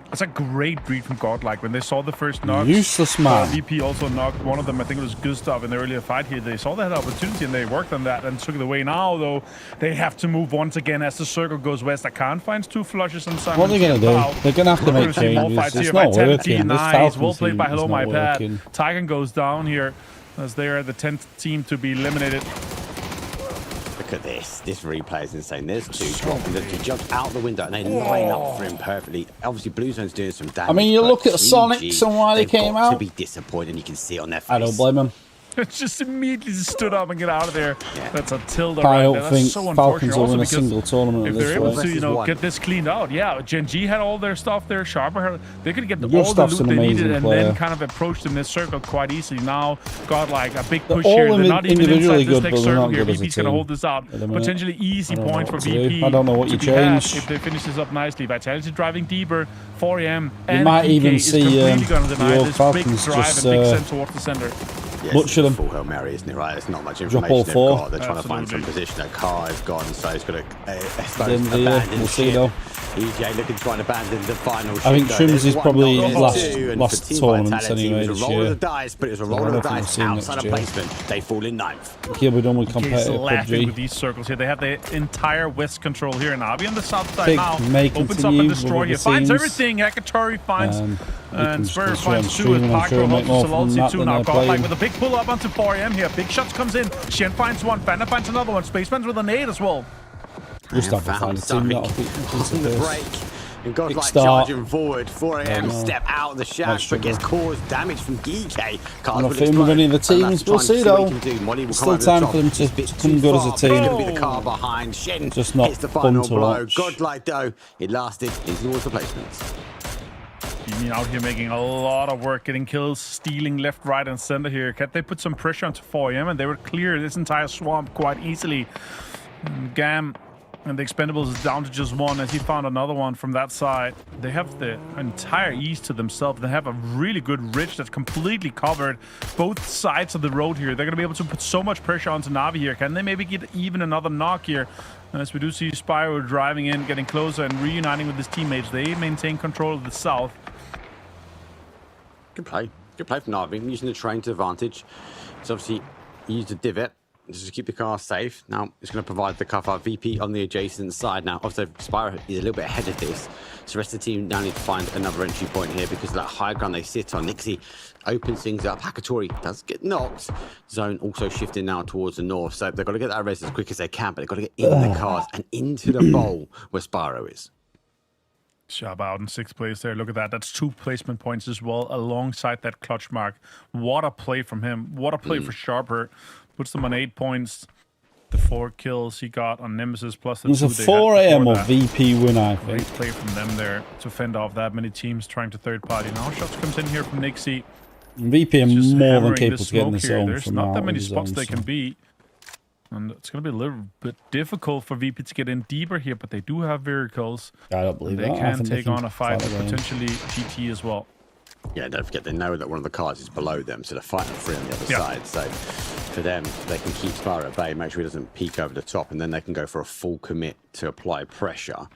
That's a great read from Godlike. When they saw the first knock, useless man. VP also knocked one of them. I think it was Gustav in the earlier fight here. They saw that opportunity and they worked on that and took it away. Now, though, they have to move once again as the circle goes west. I can't find 2 flushes on Simon. What are they going to do? They're going to have to make changes. It's not working. Nice. Well played by Hello My Pad. Working. Tygan goes down here as they are the 10th team to be eliminated. Look at this. This replay is insane. There's 2 dropping. He jumps out the window and they line up for him perfectly. Obviously, Blue Zone's doing some damage. I mean, you look at Sonics and why they came out. To be disappointed, and you can see it on their face. I don't blame them. Just immediately stood up and get out of there. Yeah. That's a tilde I don't right there. think so Falcons will win a single tournament if this they're able way. to, get this cleaned out. Yeah, Gen G had all their stuff there. Sharper, they could get all the loot they needed and then kind of approached in this circle quite easily. Now got like a big push here. They're not even inside this next circle here. VP's going to hold this out. Potentially easy point for VP. I don't know what you change. If they finish this up nicely. Vitality driving deeper. 4am and you might PK even see your Falcons just towards the center. Yes, much of them. Full Hail Mary, isn't it, right? There's not much Drop information all 4. they've got. They're trying to find some position. That car is gone, so it's got to abandon we'll see though. EJ looking to try and abandon the final ship. I think Trims is probably last tournaments anyway this year. It was a roll of the dice, but it was a roll of the dice outside of placement. They fall in 9th. Here we're done with competitive PUBG. With these circles here. They have the entire west control here, and Navi on the south side now opens up and destroy here. Finds everything. Hekatori finds and Spur finds 2 with Pakro, hopes to Salotzi 2 now. Godlike with a big pull up onto 4am here. Big shots comes in. Shen finds 1. Banner finds another one. Spaceman's with a nade as well. Just have to find a team on the break. And Godlike charging forward. 4am step out of the shaft, but gets caused damage from DK. Not fitting with any of the teams. We'll see though. Still time for them to come good as a team. Going to be the car behind. Shen just not hits the final fun to blow. watch. Godlike though, it lasted into towards the placements. Yumi out here making a lot of work, getting kills, stealing left, right, and center here. Can they put some pressure onto 4am? And they would clear this entire swamp quite easily. Gam and the Expendables is down to just 1 as he found another one from that side. They have the entire east to themselves. They have a really good ridge that's completely covered both sides of the road here. They're going to be able to put so much pressure onto Navi here. Can they maybe get even another knock here? As we do see Spyro driving in, getting closer and reuniting with his teammates. They maintain control of the south. Good play. Good play from Navi, using the train to advantage. It's obviously used a divot just to keep the car safe. Now it's going to provide the cover. VP on the adjacent side now. Obviously, Spyro is a little bit ahead of this. So the rest of the team now need to find another entry point here because of that high ground they sit on. Nixie opens things up. Hakatori does get knocked. Zone also shifting now towards the north. So they've got to get that res as quick as they can, but they've got to get in the cars and into the bowl where Spyro is. Sharp out in 6th place there. Look at that. That's 2 placement points as well alongside that clutch mark. What a play from him. What a play for Sharper. Puts them on 8 points. The 4 kills he got on Nemesis plus the 2 they had. It was a 4am or VP win, I think. Great play from them there to fend off that many teams trying to third party. Now shots comes in here from Nixie. VP are more than capable of getting this zone. There's not that many spots they can beat. And it's going to be a little bit difficult for VP to get in deeper here, but they do have vehicles. I don't believe they can take on a fight with potentially GT as well. Yeah, don't forget, they know that one of the cars is below them, so they're fighting free on the other side. So for them, they can keep Spyro at bay, make sure he doesn't peek over the top, and then they can go for a full commit to apply pressure.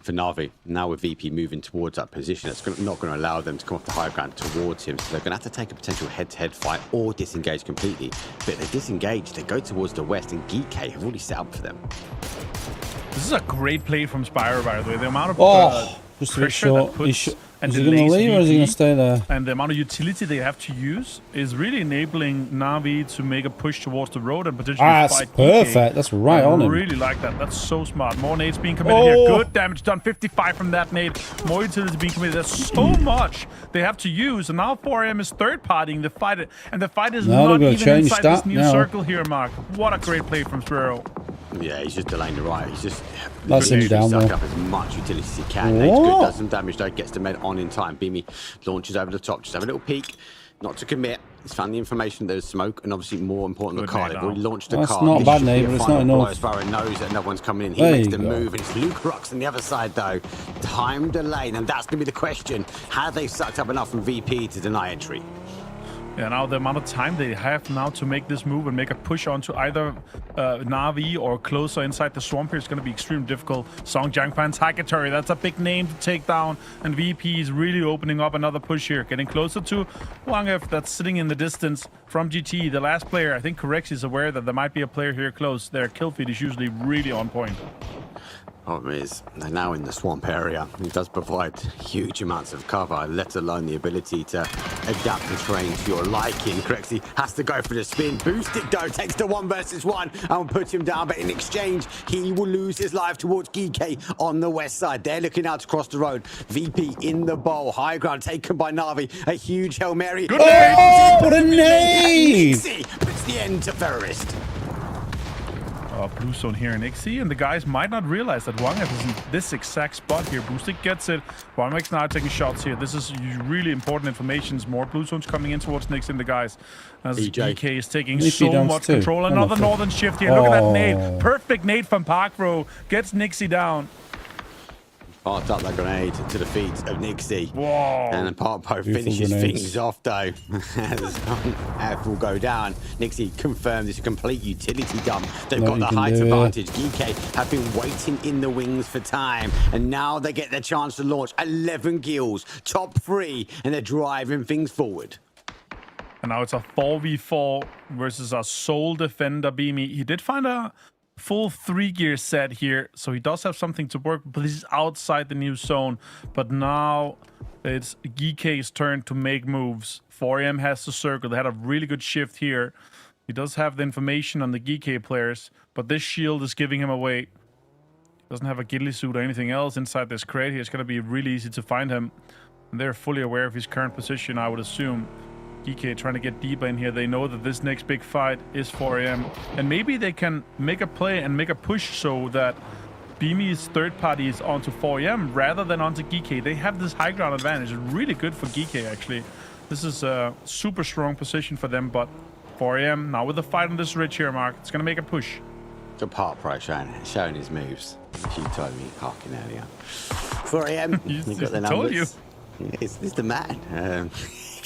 For Navi, now with VP moving towards that position, it's not going to allow them to come off the high ground towards him, so they're going to have to take a potential head-to-head fight or disengage completely. But if they disengage, they go towards the west, and Geek have already set up for them. This is a great play from Spyro, by the way. The amount of just a bit short. Is he going to leave or is he going to stay there? And the amount of utility they have to use is really enabling Navi to make a push towards the road and potentially fight perfect. PK. That's right on him. I really like that. That's so smart. More nades being committed here. Good damage done. 55 from that nade. More utility being committed. There's so much they have to use. And now 4am is third partying the fight. And the fight is not even inside this new circle here, Mark. What a great play from Spyro. Yeah, he's just delaying the right. He's just that's him down there. Up as much utility as he can. Nade's good, does some damage though, gets the med on in time. Beamy launches over the top, just have a little peek, not to commit. He's found the information there's smoke, and obviously more important, the car. They've already launched the car. Not a bad name, but it's not enough. Sparrow knows that another one's coming in. He makes the move, and it's Luke Rocks on the other side though. Time delayed, and that's going to be the question. Have they sucked up enough from VP to deny entry? Yeah, now the amount of time they have now to make this move and make a push onto either Na'Vi or closer inside the swamp here is going to be extremely difficult. Song Jiangfan's Hackatory, that's a big name to take down, and VP is really opening up another push here, getting closer to Wangef that's sitting in the distance from GT. The last player, I think Correx is aware that there might be a player here close. Their kill feed is usually really on point. Problem is, they're now in the swamp area. It does provide huge amounts of cover, let alone the ability to adapt the terrain to your liking. Crexy has to go for the spin. Boost it though, takes the 1 versus 1 and will put him down, but in exchange, he will lose his life towards Geekay on the west side. They're looking out to cross the road. VP in the bowl, high ground taken by Na'Vi. A huge Hail Mary. Good nade! What a nade! Nixie puts the end to Terrorist. Blue zone here in Ixie, and the guys might not realize that Wangef is in this exact spot here. Boostic gets it. Wangef's now taking shots here. This is really important information. More blue zones coming in towards Nix and the guys. As EK is taking so much control. Another northern shift here. Look at that nade. Perfect nade from Parkro. Gets Nixie down. Parked up that grenade to the feet of Nixie. Whoa. And then Parkpo finishes things off though. As F will go down. Nixie confirms it's a complete utility dump. They've got the height advantage. Geekay have been waiting in the wings for time. And now they get their chance to launch 11 kills, top 3, and they're driving things forward. And now it's a 4v4 versus a sole defender, Beamy. He did find a full 3-gear set here, so he does have something to work with, but he's outside the new zone. But now it's GK's turn to make moves. 4AM has to circle. They had a really good shift here. He does have the information on the GK players, but this shield is giving him away. He doesn't have a ghillie suit or anything else inside this crate here. It's going to be really easy to find him. And they're fully aware of his current position, I would assume. GK trying to get deeper in here. They know that this next big fight is 4AM, and maybe they can make a play and make a push so that Beamy's third party is onto 4AM rather than onto GK. They have this high ground advantage. It's really good for GK actually. This is a super strong position for them, but 4AM now with the fight on this ridge here, Mark, it's going to make a push. The Parkpo showing his moves. She told me parking earlier. 4AM, you've got the numbers. Told you. It's the man.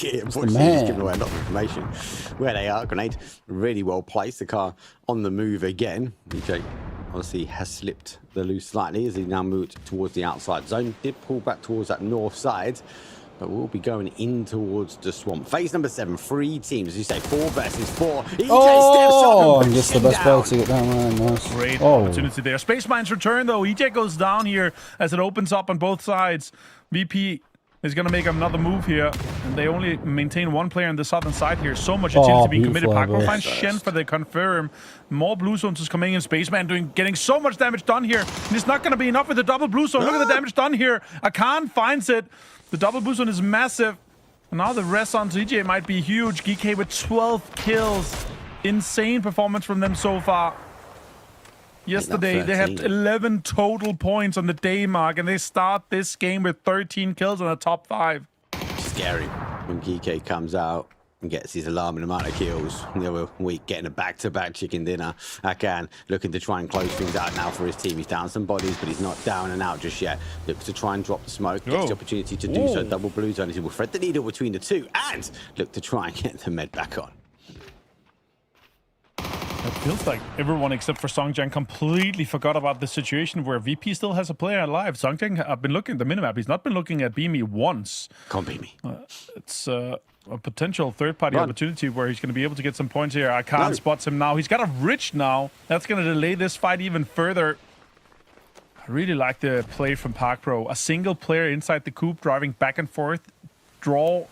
Unfortunately, he's giving away a lot of information. Where they are, grenade really well placed. The car on the move again. DJ obviously has slipped the loose slightly as he now moved towards the outside zone. Did pull back towards that north side, but we'll be going in towards the swamp. Phase number 7, 3 teams. As you say, 4 versus 4. EJ steps up and just the best player to get down there. Nice. Great opportunity there. Space Mine's return though. EJ goes down here as it opens up on both sides. VP is going to make another move here, and they only maintain 1 player on the southern side here. So much utility being committed. Parkro finds Shen for the confirm. More blue zones is coming in. Spaceman getting so much damage done here, and it's not going to be enough with the double blue zone. Look at the damage done here. Akan finds it. The double blue zone is massive, and now the rest on TJ might be huge. GK with 12 kills. Insane performance from them so far. Yesterday, they had 11 total points on the day mark, and they start this game with 13 kills on the top 5. Scary when GK comes out and gets his alarming amount of kills. The other week, getting a back-to-back chicken dinner. Akan looking to try and close things out now for his team. He's down some bodies, but he's not down and out just yet. Looks to try and drop the smoke. Gets the opportunity to do so. Double blue zone. He will thread the needle between the two and look to try and get the med back on. It feels like everyone except for Songjiang completely forgot about the situation where VP still has a player alive. Songjiang, I've been looking at the minimap. He's not been looking at Beamy once. Can't beat me. It's a potential third-party opportunity where he's going to be able to get some points here. I can't spot him now. He's got a Rich now. That's going to delay this fight even further. I really like the play from Parkro. A single player inside the coop driving back and forth. Draw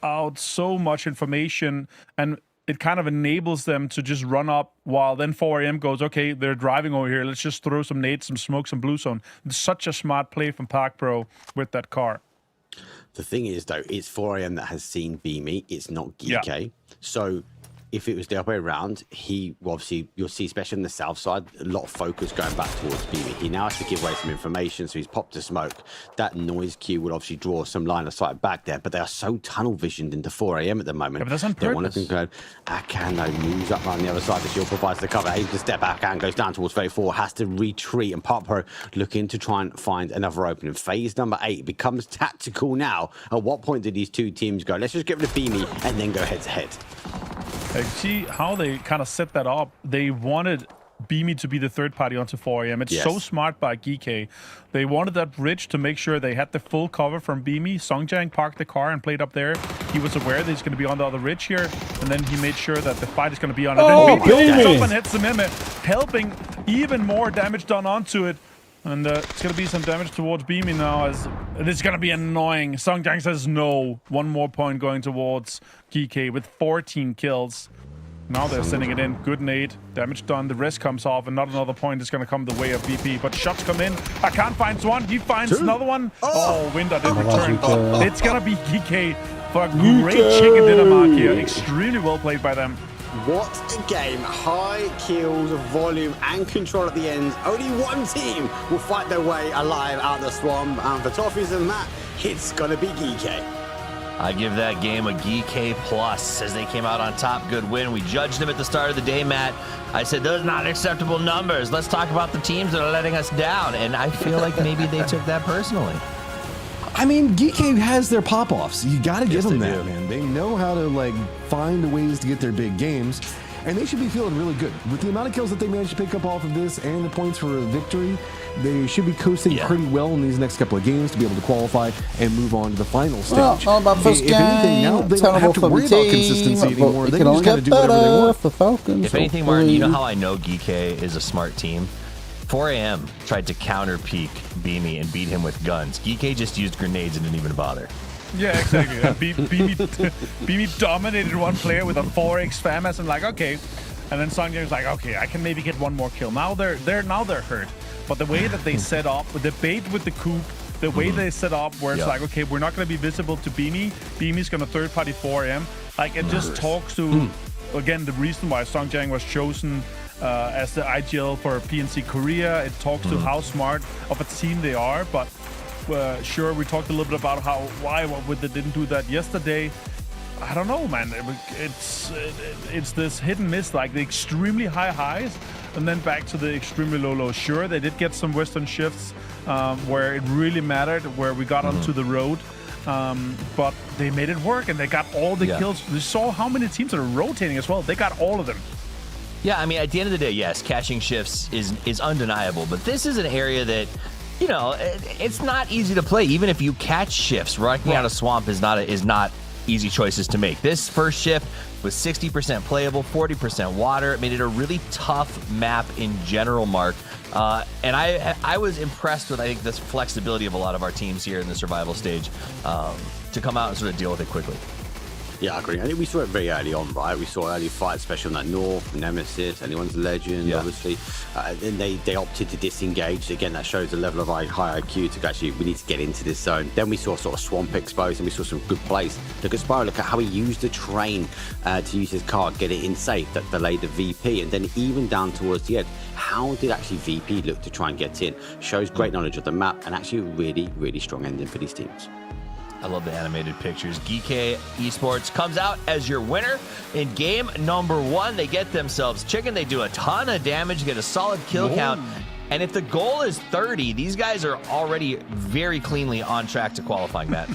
out so much information, and it kind of enables them to just run up while then 4AM goes, okay, they're driving over here. Let's just throw some nades, some smoke, some blue zone. It's such a smart play from Parkro with that car. The thing is, though, it's 4AM that has seen Beamy. It's not GK. So if it was the other way around, he obviously, you'll see, especially on the south side, a lot of focus going back towards Beamy. He now has to give away some information, so he's popped a smoke. That noise cue would obviously draw some line of sight back there, but they are so tunnel visioned into 4 a.m. at the moment. Yeah, but that's on they want purpose. to conclude. Akano moves up around the other side. The shield provides the cover. Aims to step back and goes down towards 34. Has to retreat, and PUBG looking to try and find another opening. Phase number 8 becomes tactical now. At what point did these two teams go, let's just get rid of Beamy and then go head to head? See how they kind of set that up. They wanted Beamy to be the third party onto 4 a.m. It's so smart by GK. They wanted that bridge to make sure they had the full cover from Beamy. Songjang parked the car and played up there. He was aware that he's going to be on the other ridge here, and then he made sure that the fight is going to be on it. Oh, then Beamy opens up and hits the Mimic, helping even more damage done onto it. And it's going to be some damage towards Beamy now, as this is going to be annoying. Songjang says no. One more point going towards GK with 14 kills. Now they're sending it in. Good nade. Damage done. The rest comes off, and not another point is going to come the way of VP. But shots come in. Akan finds one. He finds another one. Oh, Winder didn't return. It's going to be GK for a great chicken dinner mark here. Extremely well played by them. What a game. High kills, volume, and control at the end. Only one team will fight their way alive out of the swamp. And for Toffees and Matt, it's going to be GK. I give that game a GK plus as they came out on top. Good win. We judged them at the start of the day, Matt. I said, those are not acceptable numbers. Let's talk about the teams that are letting us down. And I feel like maybe they took that personally. I mean, GK has their pop-offs. You got to give them that, man. They know how to, like, find the ways to get their big games, and they should be feeling really good. With the amount of kills that they managed to pick up off of this and the points for a victory, they should be coasting pretty well in these next couple of games to be able to qualify and move on to the final stage. Well, all about first If anything, now they don't have to worry about consistency anymore. They can just kind of do whatever they want. For Falcons, if anything, Martin, you know how I know GK is a smart team? 4 a.m. tried to counter-peek Beamy and beat him with guns. GK just used grenades and didn't even bother. Yeah, exactly. Beamy dominated one player with a 4x FAMAS and like, okay. And then Songjang was like, okay, I can maybe get one more kill. Now they're hurt. But the way that they set up, the bait with the coup, the way they set up where it's like, okay, we're not going to be visible to Beamy. Beamy's going to third party 4 a.m. Like, it just talks to, again, the reason why Songjang was chosen as the IGL for PNC Korea. It talks to how smart of a team they are, but sure, we talked a little bit about why they didn't do that yesterday. I don't know, man. It's this hit and miss, like the extremely high highs and then back to the extremely low lows. Sure, they did get some Western shifts where it really mattered, where we got onto the road. But they made it work, and they got all the kills. You saw how many teams that are rotating as well. They got all of them. Yeah, I mean, at the end of the day, yes, catching shifts is undeniable, but this is an area that, you know, it's not easy to play. Even if you catch shifts, running out of swamp is not easy choices to make. This first shift was 60% playable, 40% water. It made it a really tough map in general, Mark. And I was impressed with, I think, this flexibility of a lot of our teams here in the survival stage to come out and sort of deal with it quickly. Yeah, I agree. I think we saw it very early on, right? We saw early fights, especially on that North, Nemesis, Anyone's Legend, obviously. Then they opted to disengage. Again, that shows the level of high IQ to actually, we need to get into this zone. Then we saw sort of Swamp exposed, and we saw some good plays. Look at Spyro, look at how he used the train to use his car, get it in safe, that delayed the VP. And then even down towards the end, how did actually VP look to try and get in? Shows great knowledge of the map, and actually a really, really strong ending for these teams. I love the animated pictures. GK Esports comes out as your winner in game number 1. They get themselves chicken. They do a ton of damage, get a solid kill count. And if the goal is 30, these guys are already very cleanly on track to qualifying, Matt.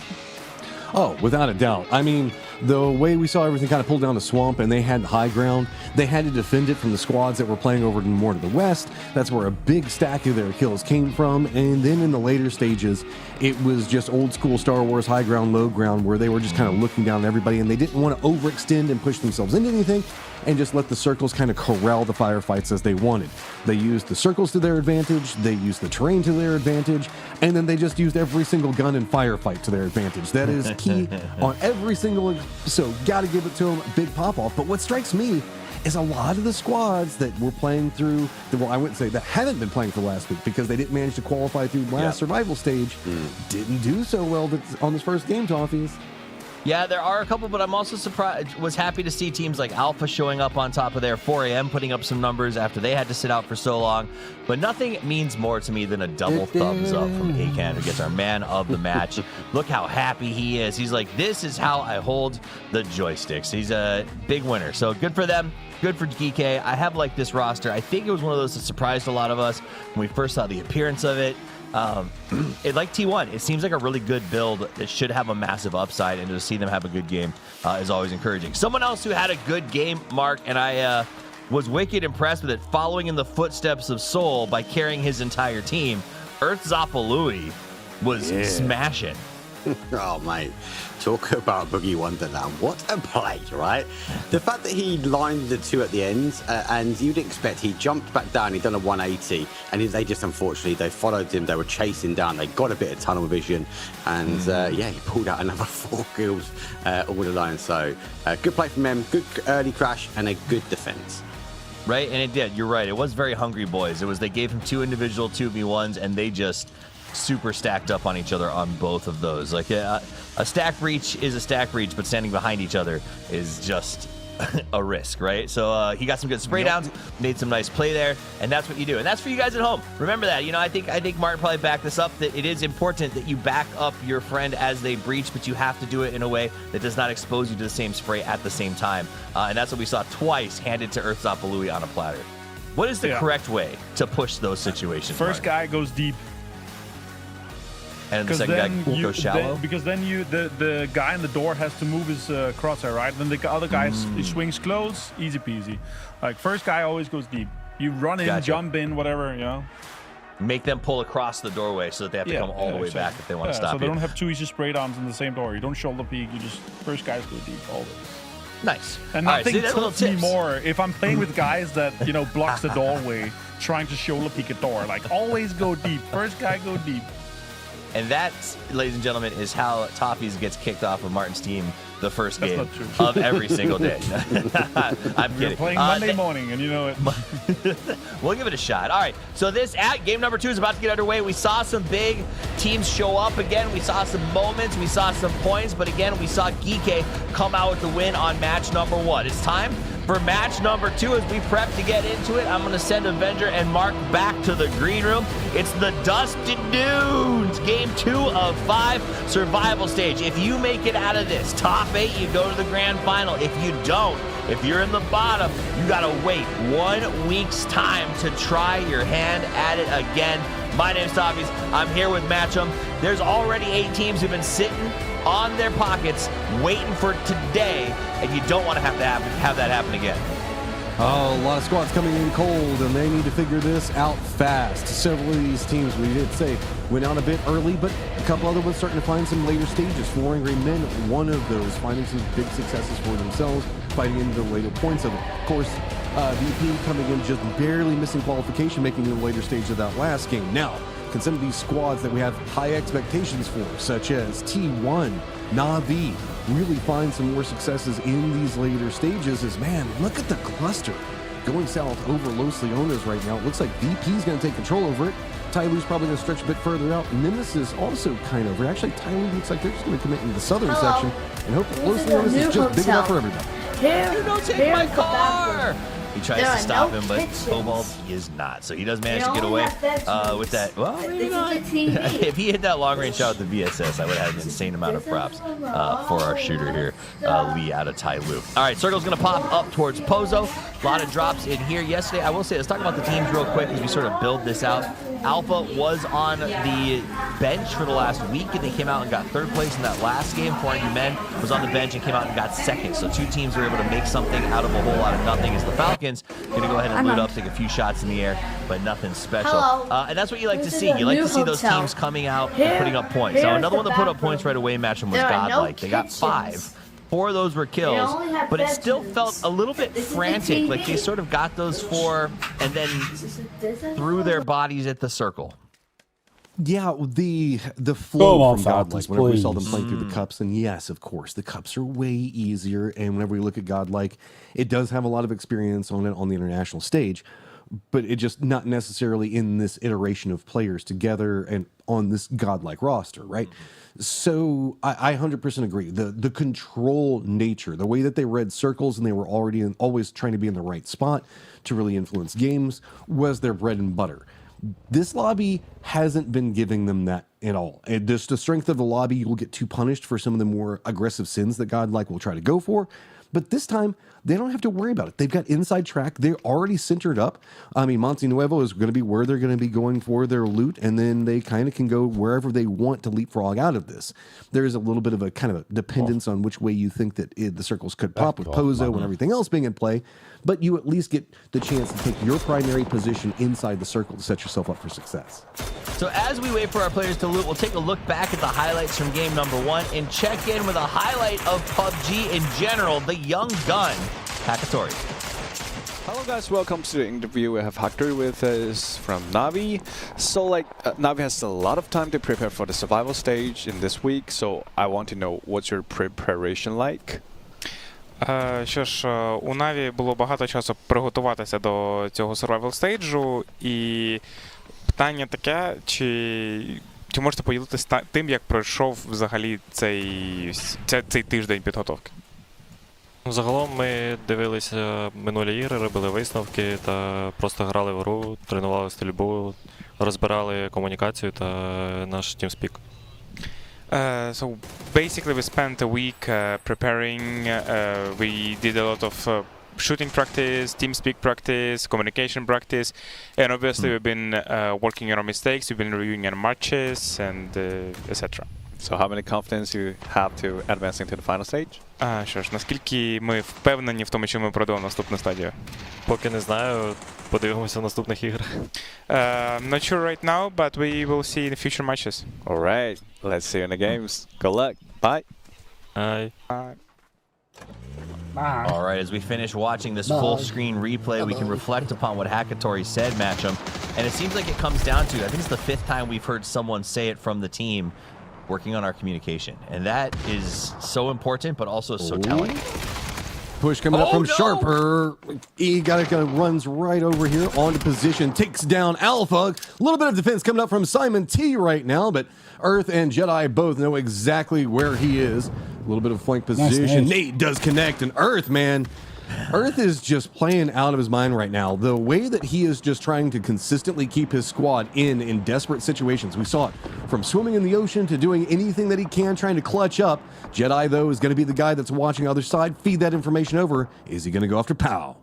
Oh, without a doubt. I mean, the way we saw everything kind of pull down the swamp and they had the high ground, they had to defend it from the squads that were playing over more to the west. That's where a big stack of their kills came from. And then in the later stages, it was just old school Star Wars high ground, low ground, where they were just kind of looking down at everybody and they didn't want to overextend and push themselves into anything and just let the circles kind of corral the firefights as they wanted. They used the circles to their advantage, they used the terrain to their advantage, and then they just used every single gun and firefight to their advantage. That is key on every single episode. Got to give it to them, big pop-off. But what strikes me is a lot of the squads that were playing through, well, I wouldn't say that haven't been playing for last week because they didn't manage to qualify through last survival stage, didn't do so well on this first game, Toffees. Yeah, there are a couple, but I'm also was happy to see teams like Alpha showing up on top of their 4AM, putting up some numbers after they had to sit out for so long. But nothing means more to me than a double thumbs up from Akan, who gets our man of the match. Look how happy he is. He's like, this is how I hold the joysticks. He's a big winner. So good for them. Good for GK. I have liked this roster. I think it was one of those that surprised a lot of us when we first saw the appearance of it. Like T1, it seems like a really good build that should have a massive upside, and to see them have a good game is always encouraging. Someone else who had a good game, Mark, and I was wicked impressed with it, following in the footsteps of Soul by carrying his entire team. Earth Zapalui was smashing. Oh, mate. Talk about Boogie Wonderland. What a play, right? The fact that he lined the two at the end, and you'd expect he jumped back down, he'd done a 180, and they just, unfortunately, they followed him, they were chasing down, they got a bit of tunnel vision, and yeah, he pulled out another 4 kills all alone. So, good play from him, good early crash, and a good defense. Right, and it did. You're right. It was very hungry boys. It was, they gave him 2 individual 2v1s, and they just super stacked up on each other on both of those. Like a stack breach is a stack breach, but standing behind each other is just a risk, right? So he got some good spray downs, made some nice play there, and that's what you do. And that's for you guys at home. Remember that. You know, I think Martin probably backed this up, that it is important that you back up your friend as they breach, but you have to do it in a way that does not expose you to the same spray at the same time. And that's what we saw twice handed to Earth Zapalui on a platter. What is the correct way to push those situations? First guy goes deep. And the second guy goes shallow? Because then the guy in the door has to move his crosshair, right? Then the other guy swings close, easy peasy. Like, first guy always goes deep. You run in, jump in, whatever, you know? Make them pull across the doorway so that they have to come all the way back if they want to stop so they don't have 2 easy spray downs in the same door. You don't shoulder peek, you just, first guys go deep always. Nice. And nothing tilts me more if I'm playing with guys that, you know, blocks the doorway, trying to shoulder peek a door. Like, always go deep. First guy go deep. And that, ladies and gentlemen, is how Toffees gets kicked off of Martin's team the first game of every single day. I'm kidding. You're playing Monday morning, and you know it. We'll give it a shot. All right, so this game number 2 is about to get underway. We saw some big teams show up again. We saw some moments. We saw some points. But again, we saw Geeke come out with the win on match number 1. It's time for match number 2 as we prep to get into it. I'm going to send Avenger and Mark back to the green room. It's the Dusted Dunes, game 2 of 5, survival stage. If you make it out of this top 8, you go to the grand final. If you don't, if you're in the bottom, you got to wait 1 week's time to try your hand at it again. My name's Toffees. I'm here with Match'em. There's already 8 teams who've been sitting on their pockets waiting for today, and you don't want to have that happen again. Oh, a lot of squads coming in cold, and they need to figure this out fast. Several of these teams, we did say, went out a bit early, but a couple other ones starting to find some later stages. 4 Angry Men, one of those, finding some big successes for themselves, fighting into the later points of it. Of course, VP coming in just barely missing qualification, making it in the later stage of that last game. Now, can some of these squads that we have high expectations for, such as T1, Na'Vi, really find some more successes in these later stages? Is, man, look at the cluster going south over Los Leones right now. It looks like VP's going to take control over it. Tyloo's probably going to stretch a bit further out. Nemesis also kind of, actually Tyloo looks like they're just going to commit in the southern section and hope that Los Leones is just big enough for everybody. You don't take my car! He tries to stop him, but Cobalt, he is not. So he does manage to get away with that. Well, maybe not. If he hit that long-range shot with the VSS, I would have an insane amount of props for our shooter here, Lee out of Tyloo. All right, Circle's going to pop up towards Pozo. A lot of drops in here yesterday. I will say, let's talk about the teams real quick as we sort of build this out. Alpha was on the bench for the last week, and they came out and got 3rd place in that last game. 4 Angry Men was on the bench and came out and got 2nd. So 2 teams were able to make something out of a whole lot of nothing. As the Falcons going to go ahead and loot up, take a few shots in the air, but nothing special. And that's what you like to see. You like to see those teams coming out and putting up points. Now, another one that put up points right away, Match'em, was Godlike. They got 5. 4 of those were kills, but it still felt a little bit frantic. Like they sort of got those 4 and then threw their bodies at the circle. Yeah, the flow from Godlike, whenever we saw them playing through the cups, and yes, of course, the cups are way easier, and whenever we look at Godlike, it does have a lot of experience on it on the international stage, but it just not necessarily in this iteration of players together and on this godlike roster, right? So I 100% agree. The control nature, the way that they read circles and they were always trying to be in the right spot to really influence games was their bread and butter. This lobby hasn't been giving them that at all. And just the strength of the lobby, you'll get too punished for some of the more aggressive sins that godlike will try to go for. But this time, they don't have to worry about it. They've got inside track. They're already centered up. I mean, Monte Nuevo is going to be where they're going to be going for their loot, and then they kind of can go wherever they want to leapfrog out of this. There's a little bit of a kind of a dependence on which way you think that the circles could pop with Pozo and everything else being in play, but you at least get the chance to take your primary position inside the circle to set yourself up for success. So as we wait for our players to loot, we'll take a look back at the highlights from game number 1 and check in with a highlight of PUBG in general, the young gun, Hakatori. Hello guys, welcome to the interview. We have Hakatori with us from Navi. So Navi has a lot of time to prepare for the survival stage in this week, so I want to know what's your preparation like? Що ж, у Na'Vi було багато часу приготуватися до цього survival стейджу, і питання таке, чи можете поділитися тим, як пройшов взагалі цей тиждень підготовки? Загалом ми дивилися минулі ігри, робили висновки та просто грали в гру, тренували стрільбу, розбирали комунікацію та наш TeamSpeak. So basically we spent a week preparing, we did a lot of shooting practice, TeamSpeak practice, communication practice, and obviously we've been working on our mistakes, we've been reviewing our matches, and etc. So how many confidence you have to advancing to the final stage? Що ж, наскільки ми впевнені в тому, що ми пройдемо наступну стадію? Поки не знаю, подивимося в наступних іграх. Not sure right now, but we will see in the future matches. Alright, let's see you in the games. Good luck. Bye. Bye. Bye. All right, as we finish watching this full-screen replay, we can reflect upon what Hakatori said, Match'em. And it seems like it comes down to, I think it's the 5th time we've heard someone say it from the team, working on our communication. And that is so important, but also so telling. Push coming up from Sharper. He runs right over here onto position, takes down Alpha. A little bit of defense coming up from Simon T right now, but Earth and Jedi both know exactly where he is. A little bit of flank position. Nice. Nate does connect, and Earth, man, Earth is just playing out of his mind right now. The way that he is just trying to consistently keep his squad in desperate situations. We saw it from swimming in the ocean to doing anything that he can, trying to clutch up. Jedi, though, is going to be the guy that's watching the other side. Feed that information over. Is he going to go after Pow?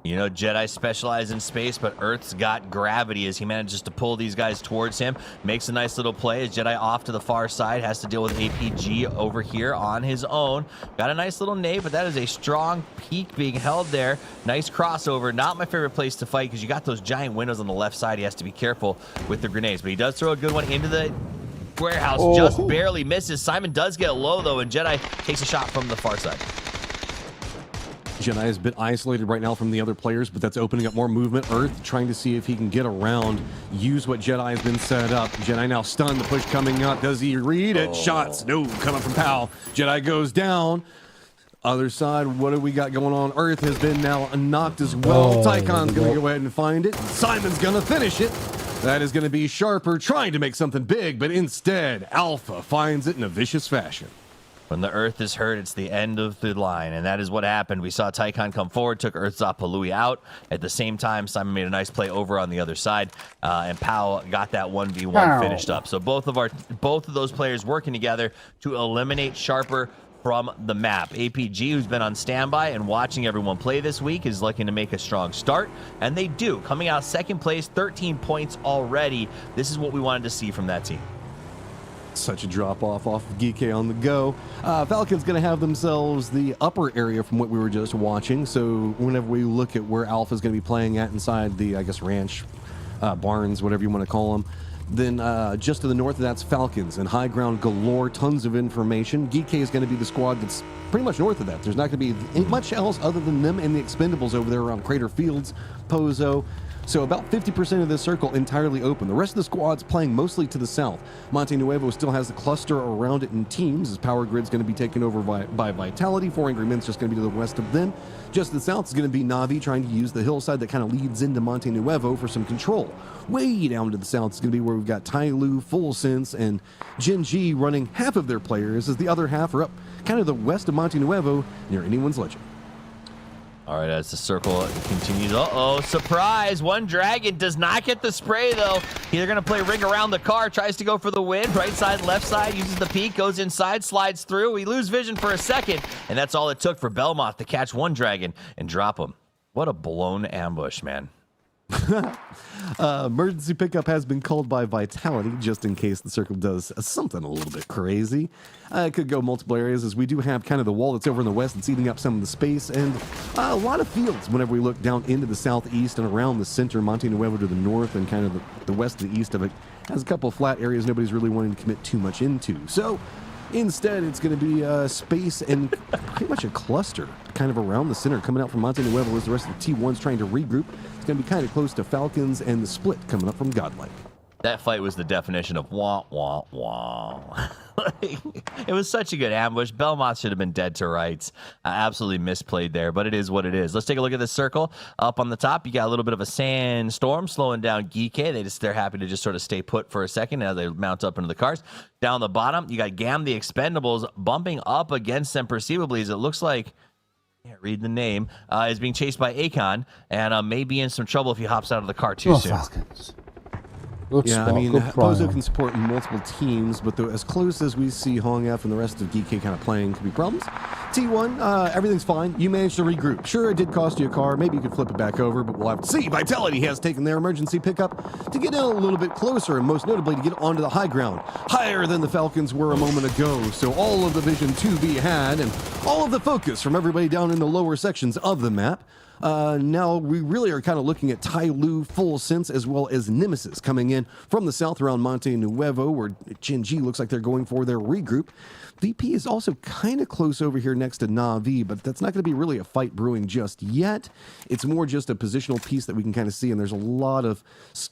You know, Jedi specialize in space, but Earth's got gravity as he manages to pull these guys towards him. Makes a nice little play as Jedi off to the far side, has to deal with APG over here on his own. Got a nice little nade, but that is a strong peek being held there. Nice crossover. Not my favorite place to fight because you got those giant windows on the left side. He has to be careful with the grenades, but he does throw a good one into the warehouse. Just barely misses. Simon does get low, though, and Jedi takes a shot from the far side. Jedi is a bit isolated right now from the other players, but that's opening up more movement. Earth trying to see if he can get around, use what Jedi has been set up. Jedi now stunned, the push coming up. Does he read it? Shots, no, coming from Powell. Jedi goes down. Other side, what do we got going on? Earth has been now knocked as well. Tycon's going to go ahead and find it. Simon's going to finish it. That is going to be Sharper trying to make something big, but instead, Alpha finds it in a vicious fashion. When the Earth is hurt, it's the end of the line, and that is what happened. We saw Tycon come forward, took Earth's Zapalui out. At the same time, Simon made a nice play over on the other side, and Powell got that 1v1 finished up. So both of those players working together to eliminate Sharper from the map. APG, who's been on standby and watching everyone play this week, is looking to make a strong start, and they do. Coming out second place, 13 points already. This is what we wanted to see from that team. Such a drop-off of Geeky on the go. Falcon's going to have themselves the upper area from what we were just watching. So whenever we look at where Alpha's going to be playing at inside the, I guess, ranch, barns, whatever you want to call them, then just to the north of that's Falcons and high ground galore, tons of information. Geeky is going to be the squad that's pretty much north of that. There's not going to be much else other than them and the Expendables over there around Crater Fields, Pozo. So about 50% of this circle entirely open. The rest of the squad's playing mostly to the south. Monte Nuevo still has a cluster around it in teams, as Power Grid's going to be taken over by Vitality. 4 Angry Men's just going to be to the west of them. Just to the south is going to be Na'Vi trying to use the hillside that kind of leads into Monte Nuevo for some control. Way down to the south is going to be where we've got Tyloo, Full Sense, and Gen G running half of their players, as the other half are up kind of the west of Monte Nuevo near anyone's legend. All right, as the circle continues. Uh-oh, surprise. One Dragon does not get the spray, though. They're going to play ring around the car, tries to go for the win. Right side, left side, uses the peek, goes inside, slides through. We lose vision for a second, and that's all it took for Belmoth to catch one Dragon and drop him. What a blown ambush, man. Emergency pickup has been called by Vitality, just in case the circle does something a little bit crazy. It could go multiple areas, as we do have kind of the wall that's over in the west that's eating up some of the space, and a lot of fields whenever we look down into the southeast and around the center. Monte Nuevo to the north and kind of the west to the east of it has a couple of flat areas nobody's really wanting to commit too much into. So instead, it's going to be space and pretty much a cluster kind of around the center coming out from Monte Nuevo as the rest of the T1's trying to regroup. It's going to be kind of close to Falcons and the split coming up from Godlike. That fight was the definition of wah, wah, wah. It was such a good ambush. Belmont should have been dead to rights. Absolutely misplayed there, but it is what it is. Let's take a look at this circle. Up on the top, you got a little bit of a sandstorm slowing down Geeky. They're happy to just sort of stay put for a second as they mount up into the cars. Down the bottom, you got Gam the Expendables bumping up against them perceivably, as it looks like, can't read the name, is being chased by Akon, and may be in some trouble if he hops out of the car too soon. Falcons. Good yeah, spot, I mean, good Pozo prior. can support multiple teams, but as close as we see Hong F and the rest of GK kind of playing could be problems. T1, everything's fine. You managed to regroup. Sure, it did cost you a car. Maybe you could flip it back over, but we'll have to see. Vitality has taken their emergency pickup to get in a little bit closer, and most notably to get onto the high ground, higher than the Falcons were a moment ago. So all of the vision to be had, and all of the focus from everybody down in the lower sections of the map. Now we really are kind of looking at Tyloo, Full Sense, as well as Nemesis coming in from the south around Monte Nuevo, where Gen G looks like they're going for their regroup. VP is also kind of close over here next to Na'Vi, but that's not going to be really a fight brewing just yet. It's more just a positional piece that we can kind of see, and there's a lot of,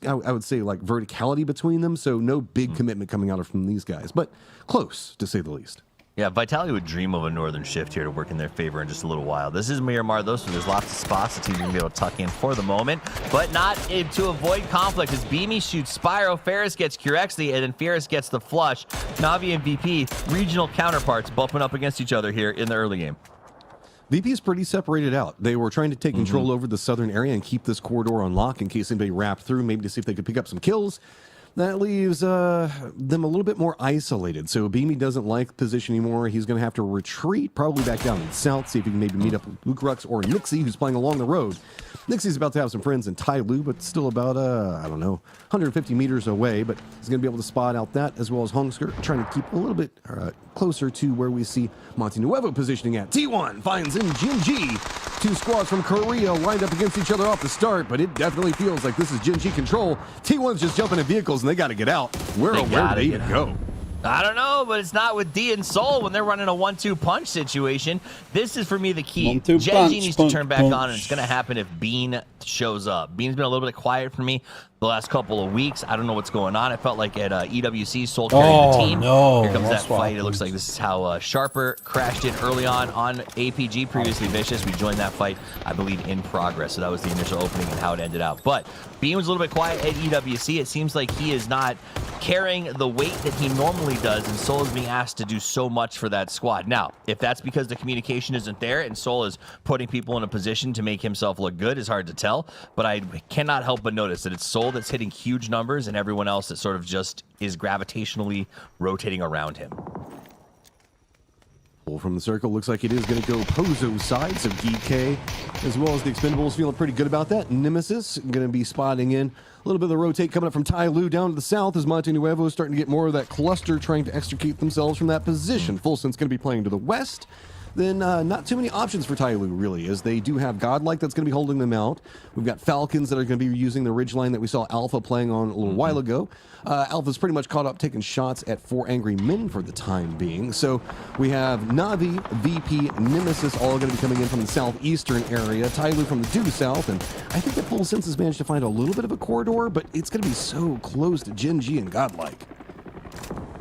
I would say, like verticality between them, so no big commitment coming out from these guys, but close, to say the least. Yeah, Vitality would dream of a northern shift here to work in their favor in just a little while. This is Miramar, though, so there's lots of spots the team's going to be able to tuck in for the moment, but not to avoid conflict, as Beamy shoots Spyro, Ferris gets Curexley, and then Ferris gets the flush. Na'Vi and VP, regional counterparts, bumping up against each other here in the early game. VP is pretty separated out. They were trying to take control over the southern area and keep this corridor on lock in case anybody wrapped through, maybe to see if they could pick up some kills. That leaves them a little bit more isolated. So Beamy doesn't like position anymore. He's going to have to retreat, probably back down to the south, see if he can maybe meet up with Lukrux or Nixie, who's playing along the road. Nixie's about to have some friends in Tyloo, but still about, I don't know, 150 meters away. But he's going to be able to spot out that, as well as Hongsker, trying to keep a little bit closer to where we see Monte Nuevo positioning at. T1 finds in Gen G. Two squads from Korea lined up against each other off the start, but it definitely feels like this is Gen G control. T1's just jumping in vehicles, and they got to get out. Where do they even go? I don't know, but it's not with D and Soul when they're running a 1-2 punch situation. This is, for me, the key. Gen G needs to turn back on, and it's going to happen if Bean shows up. Bean's been a little bit quiet for me the last couple of weeks. I don't know what's going on. It felt like at EWC, Soul carried the team. No, here comes that fight. It looks like this is how Sharper crashed in early on APG, previously Vicious. We joined that fight, I believe, in progress. So that was the initial opening and how it ended out. But Bean was a little bit quiet at EWC. It seems like he is not carrying the weight that he normally does, and Soul is being asked to do so much for that squad. Now, if that's because the communication isn't there and Soul is putting people in a position to make himself look good, is hard to tell, but I cannot help but notice that it's Soul that's hitting huge numbers and everyone else that sort of just is gravitationally rotating around him. From the circle, looks like it is going to go Pozo's side, so DK, as well as the Expendables, feeling pretty good about that. Nemesis going to be spotting in a little bit of the rotate coming up from Tyloo down to the south as Monte Nuevo is starting to get more of that cluster, trying to extricate themselves from that position. Full Sense going to be playing to the west. then not too many options for Tyloo, really, as they do have Godlike that's going to be holding them out. We've got Falcons that are going to be using the ridgeline that we saw Alpha playing on a little while ago. Alpha's pretty much caught up taking shots at 4 Angry Men for the time being. So we have Na'Vi, VP, Nemesis all going to be coming in from the southeastern area, Tyloo from the due south, and I think that Full Sense has managed to find a little bit of a corridor, but it's going to be so close to Gen G and Godlike.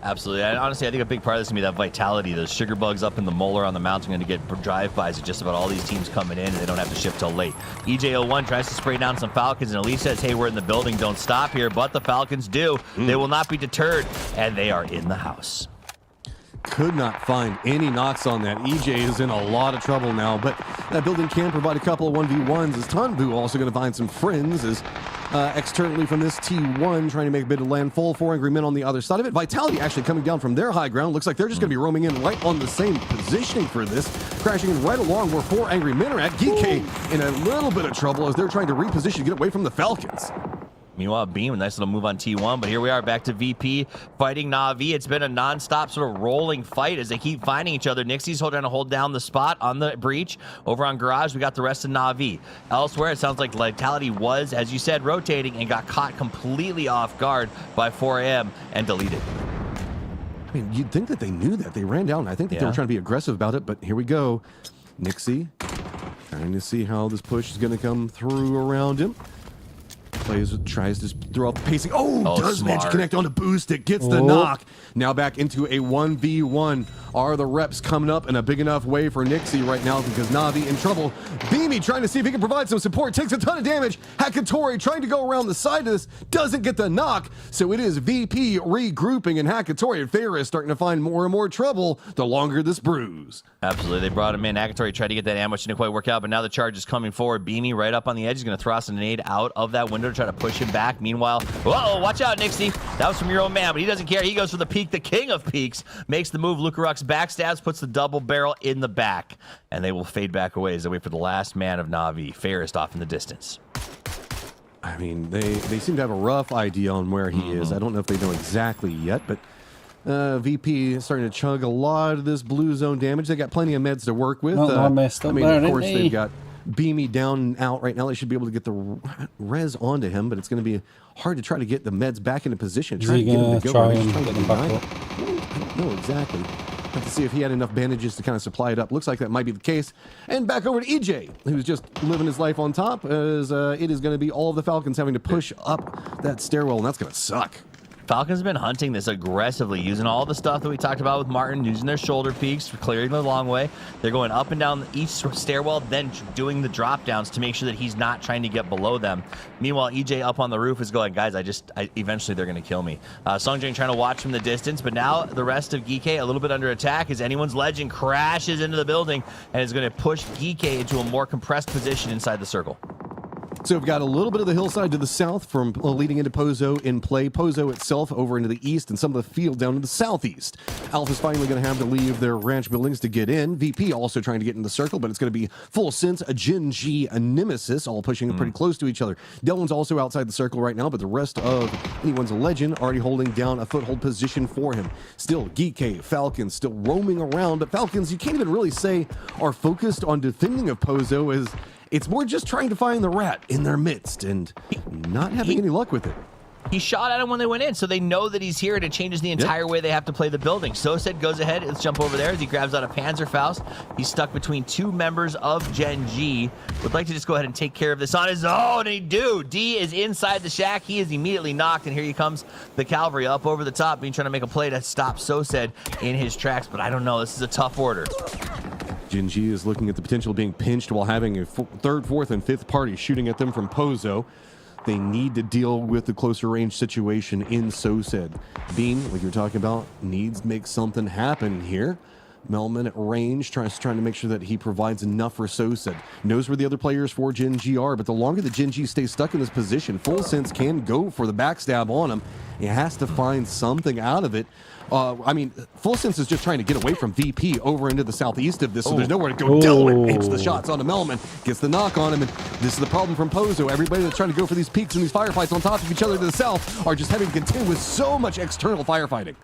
Absolutely. And honestly, I think a big part of this is going to be that vitality. Those sugar bugs up in the molar on the mountain are going to get drive-bys of just about all these teams coming in, and they don't have to ship till late. EJ01 tries to spray down some Falcons, and Elise says, hey, we're in the building, don't stop here. But the Falcons do. They will not be deterred, and they are in the house. Could not find any knocks on that. EJ is in a lot of trouble now, but that building can provide a couple of 1v1s, as Tunbu also going to find some friends as externally from this T1 trying to make a bit of landfall. 4 Angry Men on the other side of it. Vitality actually coming down from their high ground. Looks like they're just going to be roaming in right on the same positioning for this, crashing in right along where 4 Angry Men are at. GK in a little bit of trouble as they're trying to reposition to get away from the Falcons. Meanwhile, Beam, a nice little move on T1, but here we are back to VP fighting Na'Vi. It's been a non-stop sort of rolling fight as they keep finding each other. Nixie's trying to hold down the spot on the breach. Over on Garage, we got the rest of Na'Vi. Elsewhere, it sounds like Vitality was, as you said, rotating and got caught completely off guard by 4AM and deleted. I mean, you'd think that they knew that. They ran down. I think that they were trying to be aggressive about it, but here we go. Nixie trying to see how this push is going to come through around him. Tries to throw out the pacing. Does manage to connect on the boost. It gets the knock. Now back into a 1v1. Are the reps coming up in a big enough way for Nixie right now because Na'Vi in trouble. Beamy trying to see if he can provide some support. Takes a ton of damage. Hakatori trying to go around the side of this. Doesn't get the knock. So it is VP regrouping, and Hakatori and Ferris starting to find more and more trouble the longer this brews. Absolutely. They brought him in. Hakatori tried to get that ambush. Didn't quite work out, but now the charge is coming forward. Beamy right up on the edge. He's going to throw us a nade out of that window to try to push him back. Meanwhile, whoa, watch out, Nixie. That was from your own man, but he doesn't care. He goes for the peak, the king of peaks. Makes the move. Lukaruk's backstabs, puts the double barrel in the back, and they will fade back away as they wait for the last man of Na'Vi. Ferris off in the distance. I mean, they seem to have a rough idea on where he is. I don't know if they know exactly yet, but VP is starting to chug a lot of this blue zone damage. They got plenty of meds to work with. I messed up. I mean, of course, they've got Beamy down and out right now. They should be able to get the res onto him, but it's going to be hard to try to get the meds back into position. Is he going to try and get them back up? I don't know exactly. Have to see if he had enough bandages to kind of supply it up. Looks like that might be the case. And back over to EJ, who's just living his life on top, as it is going to be all of the Falcons having to push up that stairwell, and that's going to suck. Falcons have been hunting this aggressively, using all the stuff that we talked about with Martin, using their shoulder peaks, clearing the long way. They're going up and down each stairwell, then doing the drop downs to make sure that he's not trying to get below them. Meanwhile, EJ up on the roof is going, guys, eventually they're going to kill me. Songjing trying to watch from the distance, but now the rest of Geekay a little bit under attack as Anyone's Legend crashes into the building and is going to push Geekay into a more compressed position inside the circle. So we've got a little bit of the hillside to the south from leading into Pozo in play. Pozo itself over into the east and some of the field down to the southeast. Alpha's finally going to have to leave their ranch buildings to get in. VP also trying to get in the circle, but it's going to be Full Sense, a Gen G, a Nemesis, all pushing pretty close to each other. Delvin's also outside the circle right now, but the rest of Anyone's Legend already holding down a foothold position for him. Still, Geekay, Falcons still roaming around, but Falcons, you can't even really say are focused on defending of Pozo as it's more just trying to find the rat in their midst and not having any luck with it. He shot at him when they went in, so they know that he's here, and it changes the entire way they have to play the building. Sosed goes ahead. Let's jump over there as he grabs out a Panzerfaust. He's stuck between two members of Gen G. Would like to just go ahead and take care of this on his own, and he do. D is inside the shack. He is immediately knocked, and here he comes the cavalry up over the top, being trying to make a play to stop Sosed in his tracks, but I don't know. This is a tough order. Gen G is looking at the potential of being pinched while having a third, fourth, and fifth party shooting at them from Pozo. They need to deal with the closer range situation in Sosed. Bean, like you were talking about, needs to make something happen here. Melman at range, trying to make sure that he provides enough for Sosed. Knows where the other players for Gen G are, but the longer the Gen G stays stuck in this position, Full Sense can go for the backstab on him. He has to find something out of it. I mean, Full Sense is just trying to get away from VP over into the southeast of this, so there's nowhere to go. Delaware hits the shots onto Melman, gets the knock on him, and this is the problem from Pozo. Everybody that's trying to go for these peaks and these firefights on top of each other to the south are just having to contend with so much external firefighting.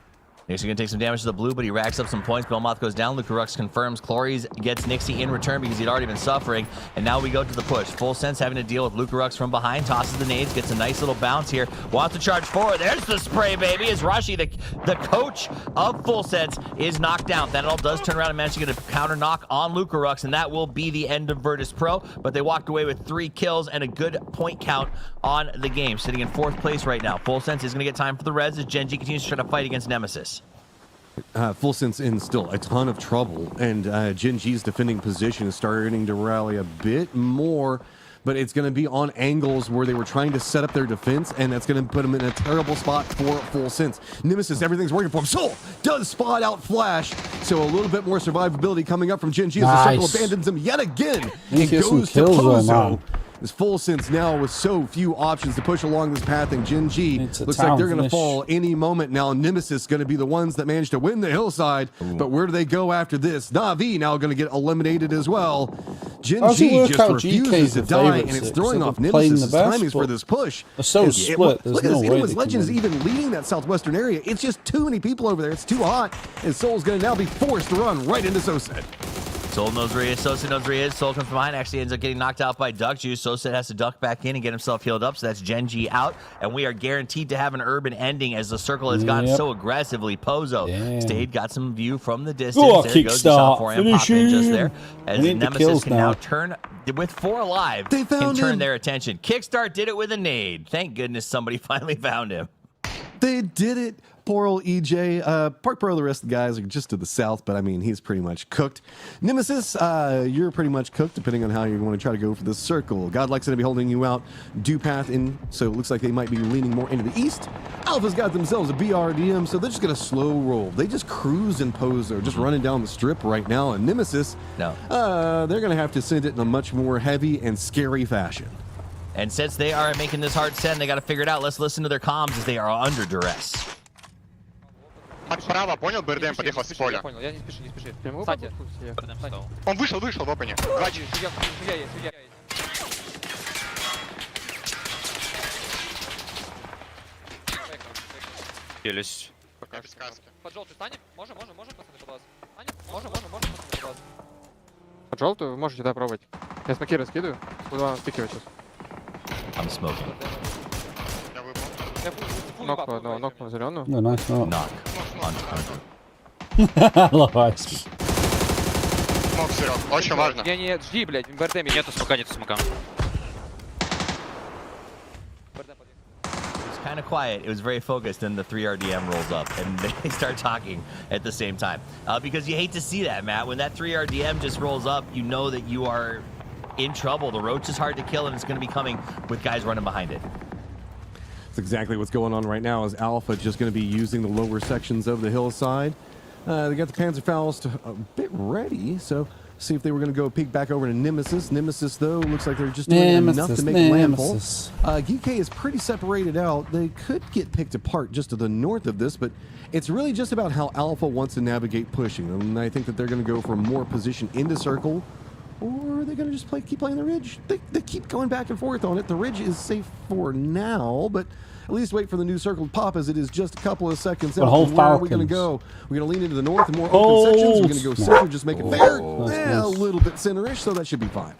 Nixie going to take some damage to the blue, but he racks up some points. Belmoth goes down. Lucarux confirms. Clories gets Nixie in return because he'd already been suffering. And now we go to the push. Full Sense having to deal with Lucarux from behind. Tosses the nades. Gets a nice little bounce here. Wants to charge forward. There's the spray, baby. As Rashi, the coach of Full Sense, is knocked down. Thanadol does turn around and manage to get a counter knock on Lucarux. And that will be the end of Virtus Pro. But they walked away with 3 kills and a good point count on the game. Sitting in 4th place right now. Full Sense is going to get time for the res as Gen G continues to try to fight against Nemesis. Full Sense in still a ton of trouble, and Gen G's defending position is starting to rally a bit more, but it's going to be on angles where they were trying to set up their defense, and that's going to put them in a terrible spot for Full Sense. Nemesis, everything's working for him. Soul does spot out Flash, so a little bit more survivability coming up from Gen G as the circle abandons him yet again. It goes to Pozo. As Full Sense now with so few options to push along this path, and Gen G looks like they're going to fall any moment now. Nemesis going to be the ones that manage to win the hillside, but where do they go after this? Na'Vi now going to get eliminated as well. Gen G just refuses to die, and it's throwing off Nemesis' timings for this push. So split. Look at this. Anyone's Legend is even leading that southwestern area. It's just too many people over there. It's too hot, and Soul's going to now be forced to run right into Soset. Soul knows where he is. Soset knows where he is. Soul comes from behind. Actually ends up getting knocked out by Duck Juice. Soset has to duck back in and get himself healed up. So that's Gen G out. And we are guaranteed to have an urban ending as the circle has gotten so aggressively. Pozo Stayed, got some view from the distance. There goes the shot for him. Pop in just there. As Nemesis can now turn with 4 alive. They can turn their attention. Kickstart did it with a nade. Thank goodness somebody finally found him. They did it. Poor old EJ. Park Pro, the rest of the guys are just to the south, but I mean, he's pretty much cooked. Nemesis, you're pretty much cooked, depending on how you want to try to go for the circle. Godlike's going to be holding you out. Dewpath in, so it looks like they might be leaning more into the east. Alpha's got themselves a BRDM, so they're just going to slow roll. They just cruise and pose. They're just running down the strip right now, and Nemesis, they're going to have to send it in a much more heavy and scary fashion. And since they are making this hard send, they got to figure it out. Let's listen to their comms as they are under duress. Право, понял? БРДМ подъехал с поля. Понял, я не спеши. Кстати. Он вышел в опене. Есть. Под желтую станем? Можем, пацаны, под вас. Можем, пацаны, под вас. Под желтую? Можете, да, пробовать. Я смоки раскидываю. Буду вам стыкивать сейчас. I'm smoking. Нок на зеленую. No, nice knock. Knock. I love ice. Смог, Серег, очень важно. Я не... Жди, блядь, в БРДМе. Нету смока. It's kind of quiet. It was very focused, and the 3RDM rolls up, and they start talking at the same time. Because you hate to see that, Matt. When that 3RDM just rolls up, you know that you are in trouble. The Roach is hard to kill, and it's going to be coming with guys running behind it. That's exactly what's going on right now. Is Alpha just going to be using the lower sections of the hillside? They got the Panzerfaust a bit ready, so see if they were going to go peek back over to Nemesis. Nemesis, though, looks like they're just doing enough to make landfall. GK is pretty separated out. They could get picked apart just to the north of this, but it's really just about how Alpha wants to navigate pushing. And I think that they're going to go for more position into circle, or are they going to just keep playing the ridge? They keep going back and forth on it. The ridge is safe for now, but at least wait for the new circle to pop, as it is just a couple of seconds out. Where are we going to go? We're going to lean into the north and more open sections. We're going to go center, just make it fair. A little bit center-ish, so that should be fine.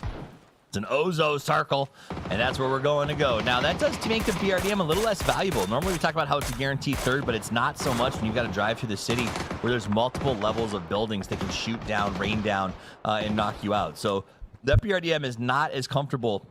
It's an Ozo circle, and that's where we're going to go. Now, that does make the BRDM a little less valuable. Normally, we talk about how it's a guaranteed third, but it's not so much when you've got to drive through the city where there's multiple levels of buildings that can shoot down, rain down, and knock you out. So that BRDM is not as comfortable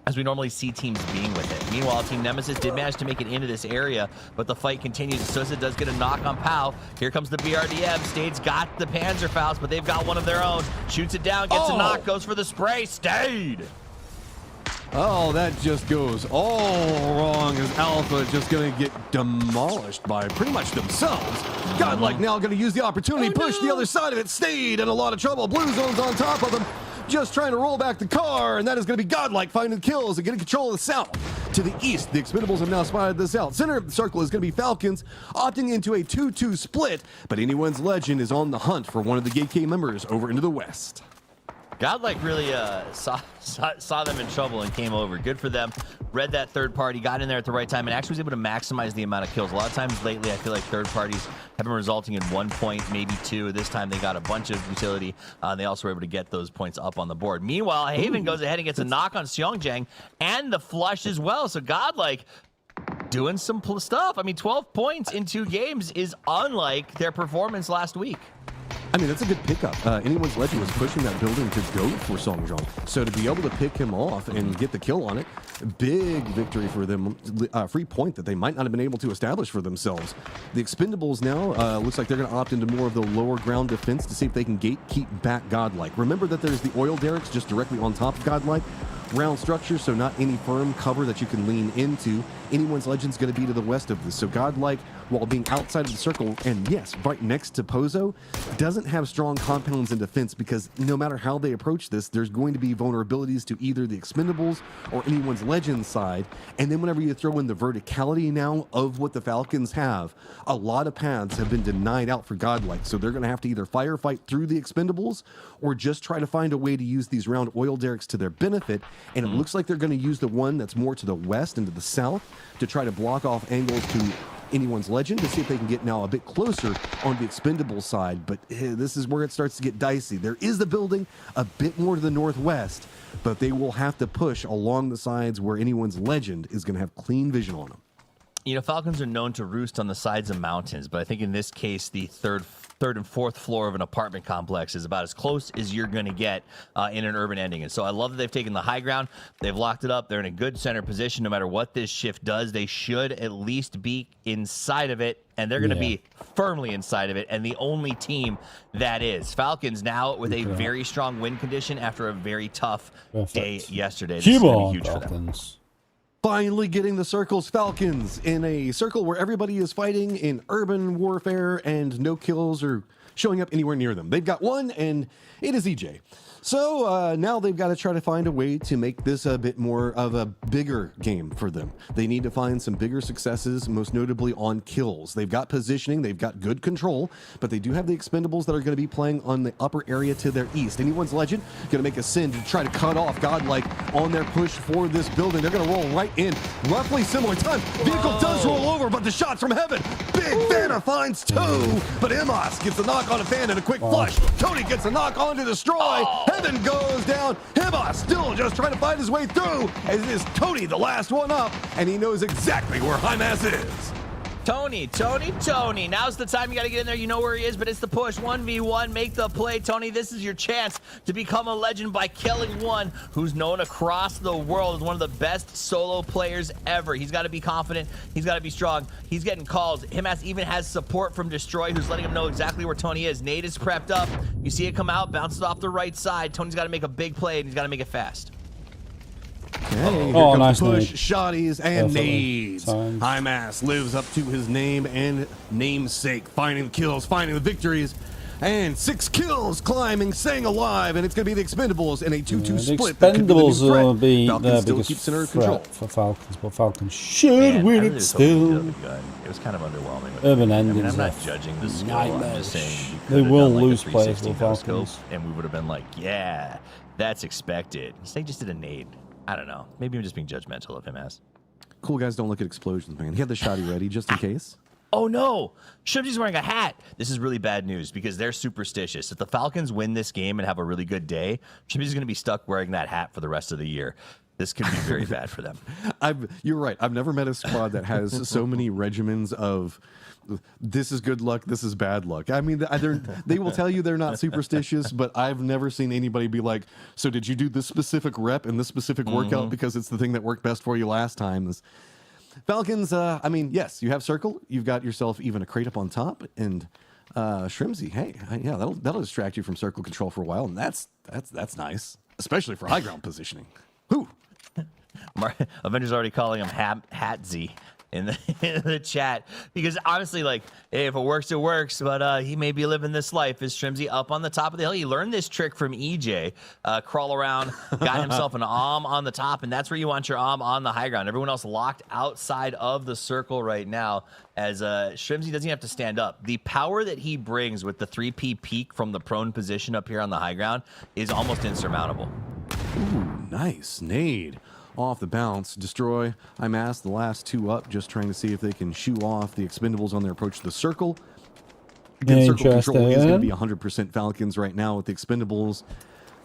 as we normally see teams being with it. Meanwhile, Team Nemesis did manage to make it into this area, but the fight continues. Sosa does get a knock on Pow. Here comes the BRDM. Stade's got the Panzerfaust, but they've got one of their own. Shoots it down, gets a knock, goes for the spray. Stade! Oh, that just goes all wrong, as Alpha just going to get demolished by pretty much themselves. Godlike now going to use the opportunity, push the other side of it. Stayed in a lot of trouble. Blue Zone's on top of them, just trying to roll back the car, and that is going to be Godlike finding kills and getting control of the south. To the east, the Expendables have now spotted this out. Center of the circle is going to be Falcons, opting into a 2-2 split, but anyone's Legend is on the hunt for one of the GK members over into the west. Godlike really saw them in trouble and came over. Good for them. Read that third party, got in there at the right time, and actually was able to maximize the amount of kills. A lot of times lately, I feel like third parties have been resulting in 1 point, maybe 2. This time they got a bunch of utility. They also were able to get those points up on the board. Meanwhile, Haven goes ahead and gets a knock on Seongjang and the flush as well. So Godlike doing some stuff. I mean, 12 points in 2 games is unlike their performance last week. I mean, that's a good pickup. Anyone's Legend was pushing that building to go for Seongjang. So to be able to pick him off and get the kill on it, big victory for them. Free point that they might not have been able to establish for themselves. The Expendables now looks like they're going to opt into more of the lower ground defense to see if they can keep back Godlike. Remember that there's the oil derricks just directly on top of Godlike. Round structure, so not any firm cover that you can lean into. Anyone's Legend's going to be to the west of this. So Godlike, while being outside of the circle, and yes, right next to Pozo, doesn't have strong compounds in defense because no matter how they approach this, there's going to be vulnerabilities to either the Expendables or Anyone's Legend side. And then whenever you throw in the verticality now of what the Falcons have, a lot of paths have been denied out for Godlike. So they're going to have to either firefight through the Expendables or just try to find a way to use these round oil derricks to their benefit. And it looks like they're going to use the one that's more to the west and to the south to try to block off angles to Anyone's Legend to see if they can get now a bit closer on the Expendable side. But this is where it starts to get dicey. There is the building a bit more to the northwest, but they will have to push along the sides where Anyone's Legend is going to have clean vision on them. You know, Falcons are known to roost on the sides of mountains, but I think in this case, the third and fourth floor of an apartment complex is about as close as you're going to get in an urban ending. And so I love that they've taken the high ground. They've locked it up. They're in a good center position. No matter what this shift does, they should at least be inside of it, and they're going to be firmly inside of it, and the only team that is. Falcons now with a very strong win condition after a very tough day yesterday. This is going to be huge for them. Finally getting the circles, Falcons, in a circle where everybody is fighting in urban warfare and no kills are showing up anywhere near them. They've got one, and it is EJ. So now they've got to try to find a way to make this a bit more of a bigger game for them. They need to find some bigger successes, most notably on kills. They've got positioning, they've got good control, but they do have the Expendables that are going to be playing on the upper area to their east. Anyone's Legend going to make a sin to try to cut off Godlike on their push for this building. They're going to roll right in, roughly similar time. Vehicle does roll over, but the shots from Heaven. Big Fanta finds 2, but Emos gets the knock on a fan and a quick flush. Tony gets a knock on to destroy. Heaven goes down. Hibas still just trying to find his way through. As it is Tony the last one up, and he knows exactly where Hymas is. Tony. Now's the time you got to get in there. You know where he is, but it's the push. 1v1. Make the play, Tony. This is your chance to become a legend by killing one who's known across the world as one of the best solo players ever. He's got to be confident. He's got to be strong. He's getting calls. Himas even has support from Destroy, who's letting him know exactly where Tony is. Nade is prepped up. You see it come out, bounces off the right side. Tony's got to make a big play, and he's got to make it fast. Okay, nice push, nade. shotties, and nades. Hymas lives up to his name and namesake, finding the kills, finding the victories, and 6 kills, climbing, staying alive, and it's going to be the Expendables in a 2-2 split. The Expendables will be Falcons the biggest threat for Falcons, but Falcons should win it still. It was kind of underwhelming. Urban endings. I'm not judging the skill. I'm just saying they will lose players with Falcons, and we would have been like, yeah, that's expected. They just did a nade. I don't know. Maybe I'm just being judgmental of him as. Cool guys don't look at explosions, man. He had the shotty ready just in case. Oh no! Shubji's wearing a hat. This is really bad news because they're superstitious. If the Falcons win this game and have a really good day, Shubji's going to be stuck wearing that hat for the rest of the year. This could be very bad for them. You're right. I've never met a squad that has so many regimens of this is good luck, this is bad luck. I mean, they will tell you they're not superstitious, but I've never seen anybody be like, so did you do this specific rep and this specific workout because it's the thing that worked best for you last time? This Falcons, I mean, yes, you have Circle. You've got yourself even a crate up on top. And Shrimsy, hey, yeah, that'll distract you from Circle control for a while. And that's nice, especially for high ground positioning. Whew. Avengers already calling him Hatsy. in the chat, because honestly, like, hey, if it works, it works. But he may be living this life. Is Shrimzy up on the top of the hill? He learned this trick from EJ. Crawl around, got himself an on the top, and that's where you want your on the high ground. Everyone else locked outside of the circle right now, as Shrimzy doesn't have to stand up. The power that he brings with the 3P peak from the prone position up here on the high ground is almost insurmountable. Ooh, nice nade. Off the bounce. Destroy. I'm asked the last two up, just trying to see if they can shoo off the expendables on their approach to the circle. Again, circle control is going to be 100% Falcons right now with the expendables.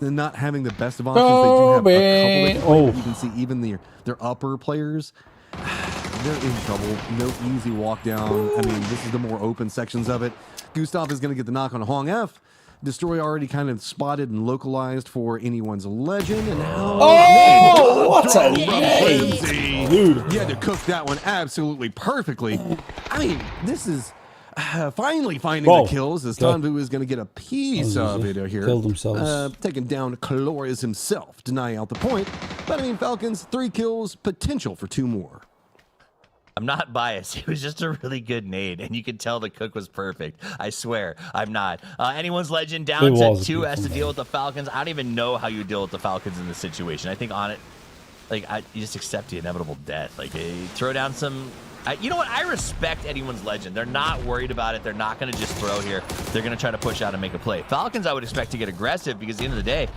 They're not having the best of options. They do have a couple that you can see even their upper players. They're in trouble. No easy walk down. I mean, this is the more open sections of it. Gustav is going to get the knock on Hong F. Destroy already kind of spotted and localized for anyone's legend. And now, what a nade! Dude, you had to cook that one absolutely perfectly. I mean, this is finally finding the kills, as Tanvu is going to get a piece of it here. Killed themselves. Taking down Calorius himself, denying out the point. But I mean, Falcons, 3 kills, potential for 2 more. I'm not biased. It was just a really good nade, and you could tell the cook was perfect. I swear, I'm not. Anyone's legend down to 2 has to deal with the Falcons. I don't even know how you deal with the Falcons in this situation. I think on it, like, you just accept the inevitable death. Like, throw down some. You know what? I respect anyone's legend. They're not worried about it. They're not going to just throw here. They're going to try to push out and make a play. Falcons, I would expect to get aggressive, because at the end of the day,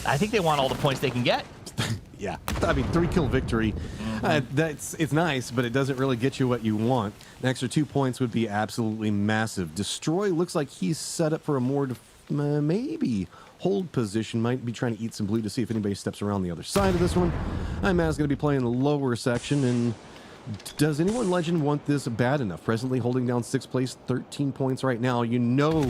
I think they want all the points they can get. Yeah, I mean, 3-kill victory. It's nice, but it doesn't really get you what you want. An extra 2 points would be absolutely massive. Destroy looks like he's set up for a more maybe hold position. Might be trying to eat some blue to see if anybody steps around the other side of this one. Imaz going to be playing the lower section, and does anyone legend want this bad enough? Presently holding down 6th place, 13 points right now. You know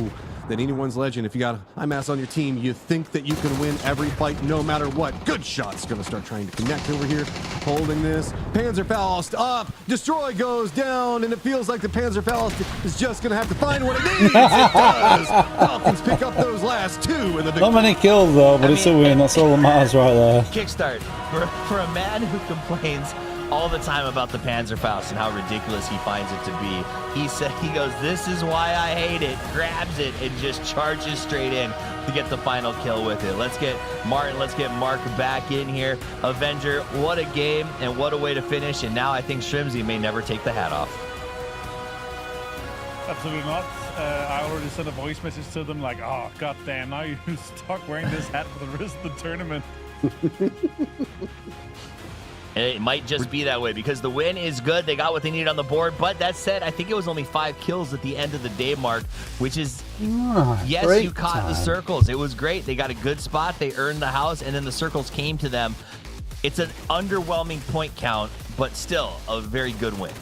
that anyone's legend, if you got IMAS on your team, you think that you can win every fight no matter what. Good shots. Going to start trying to connect over here. Holding this. Panzerfaust up. Destroy goes down, and it feels like the Panzerfaust is just going to have to find what it needs. It does. Falcons pick up those last 2 in the victory. Not many kills though, but it's a win. That's all that matters right there. Kickstart. For a man who complains all the time about the Panzerfaust and how ridiculous he finds it to be, he goes, this is why I hate it, grabs it, and just charges straight in to get the final kill with it. Let's get Martin, let's get Mark back in here. Avenger, what a game and what a way to finish, and now I think Shrimzy may never take the hat off. Absolutely not. I already sent a voice message to them like, oh, goddamn, now you're stuck wearing this hat for the rest of the tournament. It might just be that way, because the win is good. They got what they needed on the board. But that said, I think it was only 5 kills at the end of the day, Mark, which is, yes, you caught the circles. It was great. They got a good spot. They earned the house, and then the circles came to them. It's an underwhelming point count, but still a very good win.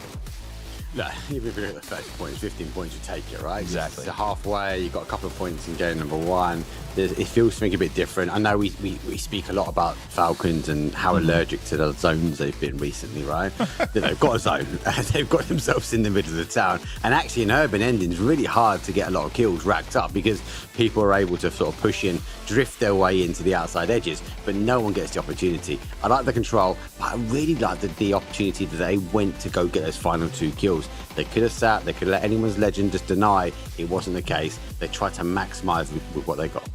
No, even if you look at the 30 points, 15 points, you take it, right? Exactly. It's halfway, you got a couple of points in game number 1. It feels something a bit different. I know we speak a lot about Falcons and how allergic to the zones they've been recently, right? They've got a zone. They've got themselves in the middle of the town. And actually, in urban ending, it's really hard to get a lot of kills racked up, because people are able to sort of push in, drift their way into the outside edges, but no one gets the opportunity. I like the control, but I really like the opportunity that they went to go get those final 2 kills. They could have sat, they could let anyone's legend just deny it wasn't the case. They tried to maximize with what they got.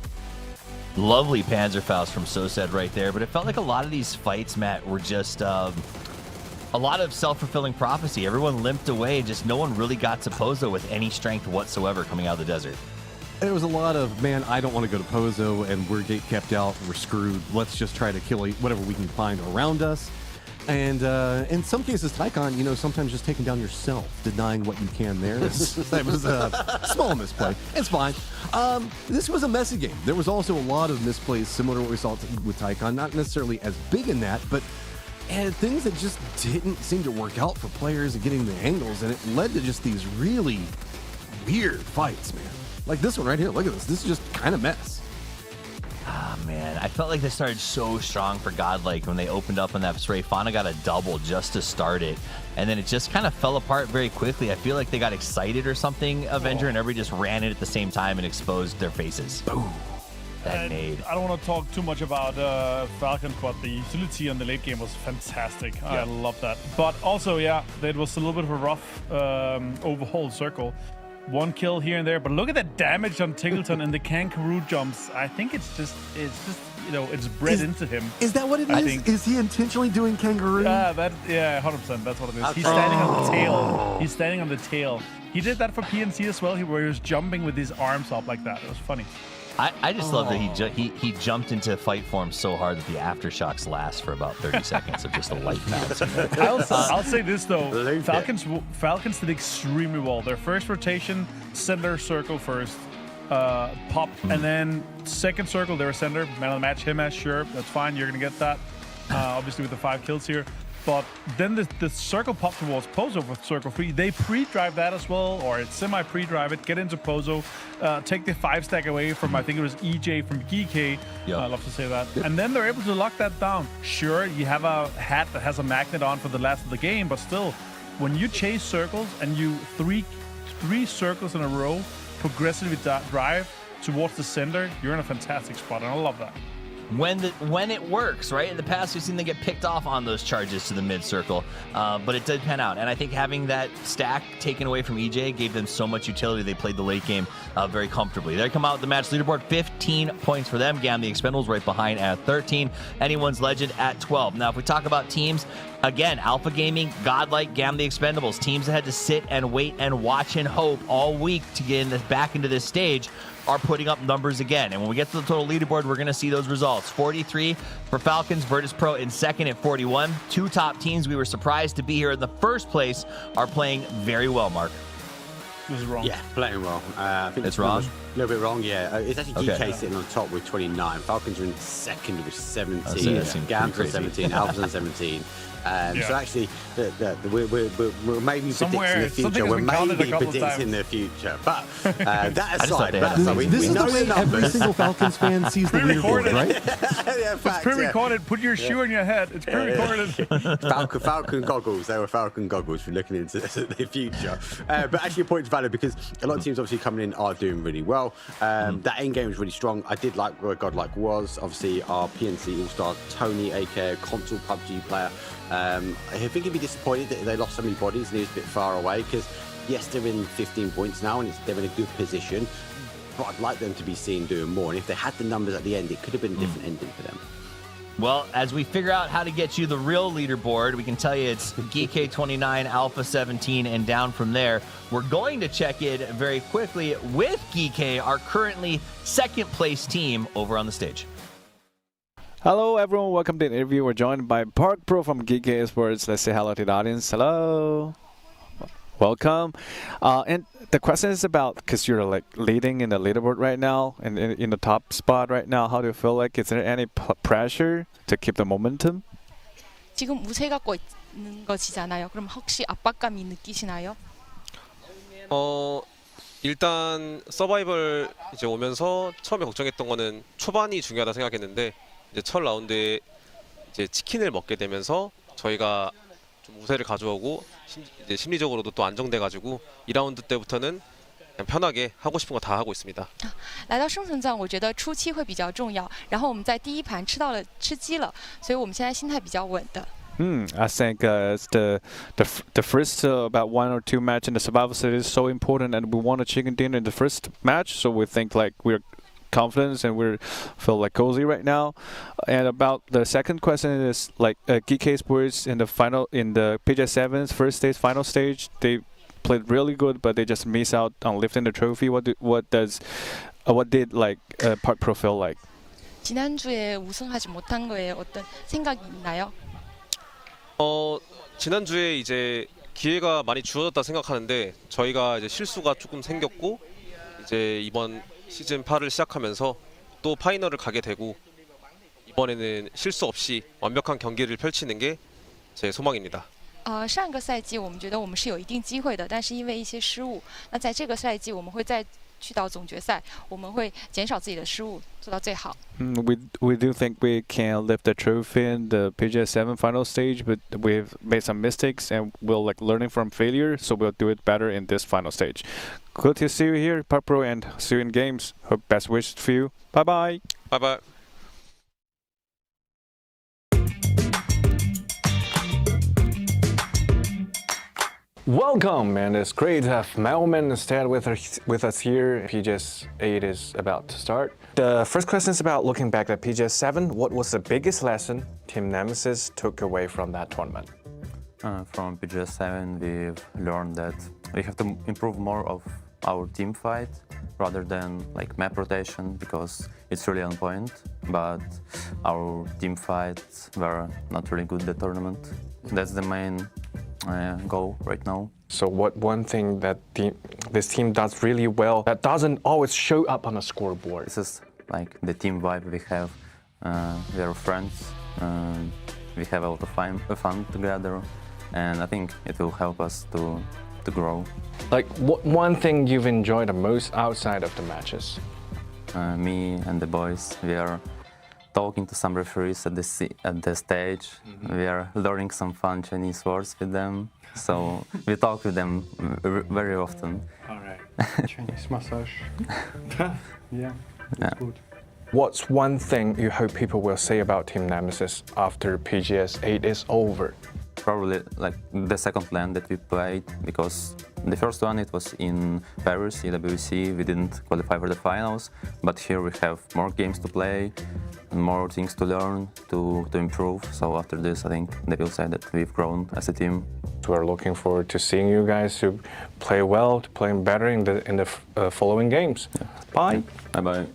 Lovely Panzerfaust from Sosed right there, but it felt like a lot of these fights, Matt, were just a lot of self-fulfilling prophecy. Everyone limped away, just no one really got to Pozo with any strength whatsoever coming out of the desert. It was a lot of, man, I don't want to go to Pozo, and we're gate kept out, we're screwed. Let's just try to kill whatever we can find around us. And in some cases, Tycon, sometimes just taking down yourself, denying what you can there. That was a small misplay. It's fine. This was a messy game. There was also a lot of misplays similar to what we saw with Tycon. Not necessarily as big in that, but things that just didn't seem to work out for players and getting the angles. And it led to just these really weird fights, man. Like this one right here. Look at this. This is just kind of mess. Ah, man, I felt like they started so strong for Godlike when they opened up on that spray. Fauna got a double just to start it, and then it just kind of fell apart very quickly. I feel like they got excited or something, Avenger, and everybody just ran it at the same time and exposed their faces. Boom. that nade. I don't want to talk too much about Falcon, but the utility on the late game was fantastic. I love that. But also, yeah, it was a little bit of a rough overhaul circle. One kill here and there, but look at the damage on Tiggleton and the kangaroo jumps. I think it's just it's bred into him. Is that what it is? Is he intentionally doing kangaroo? Yeah, 100%. That's what it is. Okay. He's standing on the tail. He's standing on the tail. He did that for PNC as well, where he was jumping with his arms up like that. It was funny. I just love that he jumped into fight form so hard that the aftershocks last for about 30 seconds of just a light bounce. I'll say this though, Falcons did extremely well. Their first rotation, center circle first, pop, and then second circle they were center. Man of the match, him as sure, that's fine. You're gonna get that, obviously with the 5 kills here. But then the circle pop towards Pozo for circle 3. They pre-drive that as well, or semi-pre-drive it, get into Pozo, take the 5 stack away from, I think it was EJ from GK. I love to say that. And then they're able to lock that down. Sure, you have a hat that has a magnet on for the last of the game, but still, when you chase circles and you three circles in a row, progressively drive towards the center, you're in a fantastic spot, and I love that. When it works, right? In the past, we've seen them get picked off on those charges to the mid circle, but it did pan out. And I think having that stack taken away from EJ gave them so much utility. They played the late game very comfortably. They come out with the match leaderboard, 15 points for them. Gam the Expendables right behind at 13. Anyone's Legend at 12. Now, if we talk about teams, again, Alpha Gaming, Godlike, Gam the Expendables. Teams that had to sit and wait and watch and hope all week to get back into this stage are putting up numbers again. And when we get to the total leaderboard, we're going to see those results. 43 for Falcons, Virtus Pro in second at 41. 2 top teams we were surprised to be here in the first place are playing very well, Mark. This is wrong. Yeah, playing wrong. I think it's wrong? A little bit wrong, yeah. It's actually GK sitting on top with 29. Falcons are in second with 17. Gams on 17. Alpha's on 17. So actually, we're maybe predicting the future. We're maybe predicting the future. But that aside, this is the way every single Falcons fan sees the leaderboard, right? It's pre-recorded. Put your shoe on your head. It's pre-recorded. Falcon goggles. They were Falcon goggles for looking into the future. But actually, your point is valid because a lot of teams obviously coming in are doing really well. That end game was really strong. I did like where Godlike was. Obviously, our PNC All-Star Tony, aka console PUBG player. I think he'd be disappointed that they lost so many bodies and he was a bit far away because, yes, they're in 15 points now and they're in a good position, but I'd like them to be seen doing more. And if they had the numbers at the end, it could have been a different ending for them. Well, as we figure out how to get you the real leaderboard, we can tell you it's GK 29, Alpha 17, and down from there. We're going to check in very quickly with GK, our currently second place team over on the stage. Hello everyone, welcome to the interview. We're joined by Park Pro from GK Sports. Let's say hello to the audience. Hello. Welcome. And the question is about, because you're like leading in the leaderboard right now and in the top spot right now, how do you feel like? Is there any pressure to keep the momentum? 지금 우세 갖고 있는 것이잖아요. 그럼 혹시 압박감이 느끼시나요? 일단 서바이벌 이제 오면서 처음에 걱정했던 거는 초반이 중요하다 생각했는데 이제 첫 라운드에 이제 치킨을 먹게 되면서 저희가 좀 우세를 가져오고 이제 심리적으로도 또 안정돼가지고 2라운드 때부터는 그냥 편하게 하고 싶은 거 다 하고 있습니다. 来到生存战，我觉得初期会比较重要。然后我们在第一盘吃鸡了，所以我们现在心态比较稳的。I think it's the first about 1 or 2 match in the survival series is so important, and we won a chicken dinner in the first match, so we think like we're confident and we feel like cozy right now. And about the second question is like GK Sports in the PJ7's first stage, final stage, they played really good, but they just miss out on lifting the trophy. What did like Park Pro feel like? 지난주에 우승하지 못한 거에 어떤 생각이 있나요? 지난주에 이제 기회가 많이 주어졌다 생각하는데 저희가 이제 실수가 조금 생겼고 이제 이번 시즌 8을 시작하면서 또 파이널을 가게 되고 이번에는 실수 없이 완벽한 경기를 펼치는 게 제 소망입니다. 上个赛季我们觉得我们是有一定机会的，但是因为一些失误，那在这个赛季我们会再去到总决赛，我们会减少自己的失误，做到最好。We do think we can lift the trophy in the PGS 7 final stage, but we've made some mistakes and we'll learning from failure, so we'll do it better in this final stage. Good to see you here, Pup Pro, and see you in games. Hope best wishes for you. Bye bye. Bye bye. Welcome, and it's great to have Melman instead with us here. PGS 8 is about to start. The first question is about looking back at PGS 7. What was the biggest lesson Team Nemesis took away from that tournament? From PGS 7, we've learned that we have to improve more of our team fight rather than like map rotation, because it's really on point, but our team fights were not really good that tournament. That's the main goal right now. So what one thing that this team does really well that doesn't always show up on a scoreboard? This is like the team vibe we have. We are friends, we have a lot of fun together, and I think it will help us to grow. Like, what one thing you've enjoyed the most outside of the matches? Me and the boys, we are talking to some referees at the stage. Mm-hmm. We are learning some fun Chinese words with them. So we talk with them very often. All right. Chinese massage. Yeah, that's good. What's one thing you hope people will say about Team Nemesis after PGS 8 is over? Probably like the second LAN that we played, because the first one it was in Paris, EWC. We didn't qualify for the finals, but here we have more games to play and more things to learn, to improve. So after this, I think they will say that we've grown as a team. So we're looking forward to seeing you guys to play well, to play better in the following games. Yeah. Bye. Bye bye.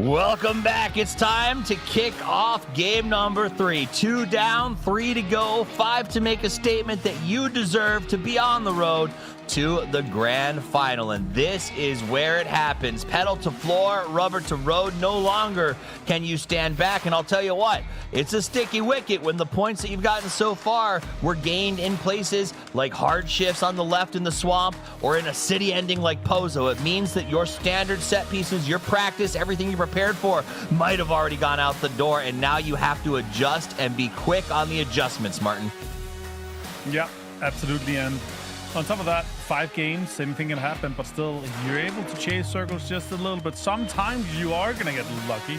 Welcome back. It's time to kick off game number 3. 2 down, 3 to go, 5 to make a statement that you deserve to be on the road to the grand final. And this is where it happens. Pedal to floor, rubber to road. No longer can you stand back. And I'll tell you what, it's a sticky wicket when the points that you've gotten so far were gained in places like hard shifts on the left in the swamp or in a city ending like Pozo. It means that your standard set pieces, your practice, everything you prepared for might have already gone out the door, and now you have to adjust and be quick on the adjustments, Martin. Yeah, absolutely. And on top of that, 5 games, same thing can happen, but still, you're able to chase circles just a little bit. Sometimes you are going to get lucky.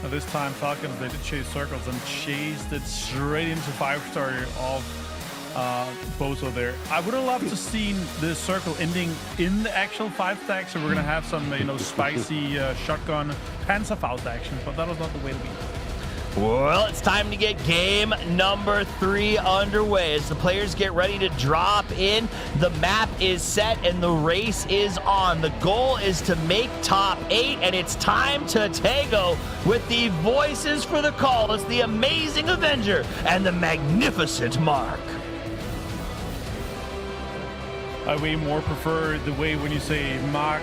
Now, this time, Falcons, they did chase circles and chased it straight into 5-star of Bozo there. I would have loved to seen this circle ending in the actual 5-stack, so we're going to have some, spicy shotgun Panzerfaust action, but that was not the way to be. Well, it's time to get game number 3 underway. As the players get ready to drop in, the map is set and the race is on. The goal is to make top 8, and it's time to tango with the voices for the call. It's the Amazing Avenger and the Magnificent Mark. I way more prefer the way when you say Mark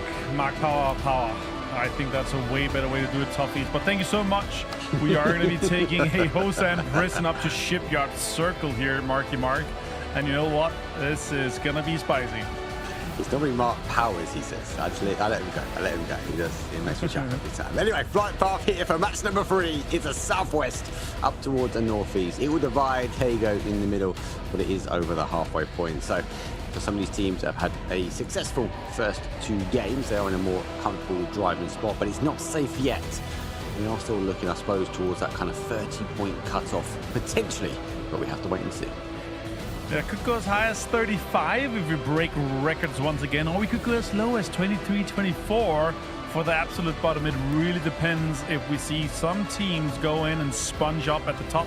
power. I think that's a way better way to do it, toughies. But thank you so much. We are going to be taking a Hosan prison up to Shipyard Circle here, Marky Mark. And you know what? This is going to be spicy. It's normally Mark Powers, he says. Actually, I let him go. He makes me shout every time. Anyway, flight path here for match number 3 is a southwest up towards the northeast. It will divide. There you go, in the middle, but it is over the halfway point. So for some of these teams that have had a successful first 2 games, they are in a more comfortable driving spot, but it's not safe yet. We are still looking, I suppose, towards that kind of 30-point cutoff, potentially, but we have to wait and see. Yeah, could go as high as 35 if we break records once again, or we could go as low as 23, 24 for the absolute bottom. It really depends if we see some teams go in and sponge up at the top,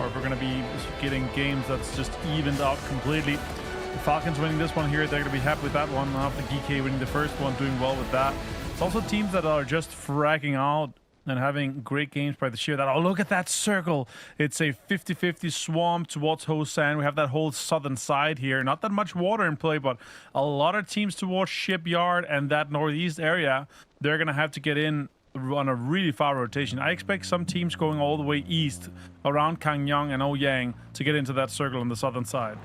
or if we're going to be getting games that's just evened out completely. The Falcons winning this one here, they're going to be happy with that one. After GK winning the first one, doing well with that. It's also teams that are just fragging out and having great games by the sheer that. Oh, look at that circle. It's a 50-50 swamp towards Hosan. We have that whole southern side here. Not that much water in play, but a lot of teams towards Shipyard and that northeast area. They're going to have to get in on a really far rotation. I expect some teams going all the way east around Kangyang and Ouyang to get into that circle on the southern side.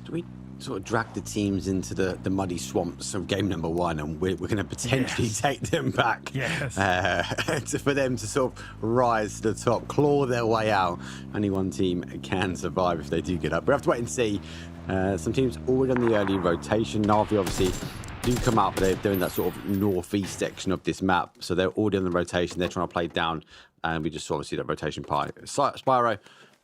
Do we sort of drag the teams into the muddy swamps of game number 1, and we're going to potentially take them back for them to sort of rise to the top, claw their way out? Only one team can survive if they do get up. We have to wait and see. Some teams already on the early rotation. Na'Vi obviously do come up, but they're in that sort of northeast section of this map, so they're already on the rotation. They're trying to play down, and we just sort of see that rotation pie. Spyro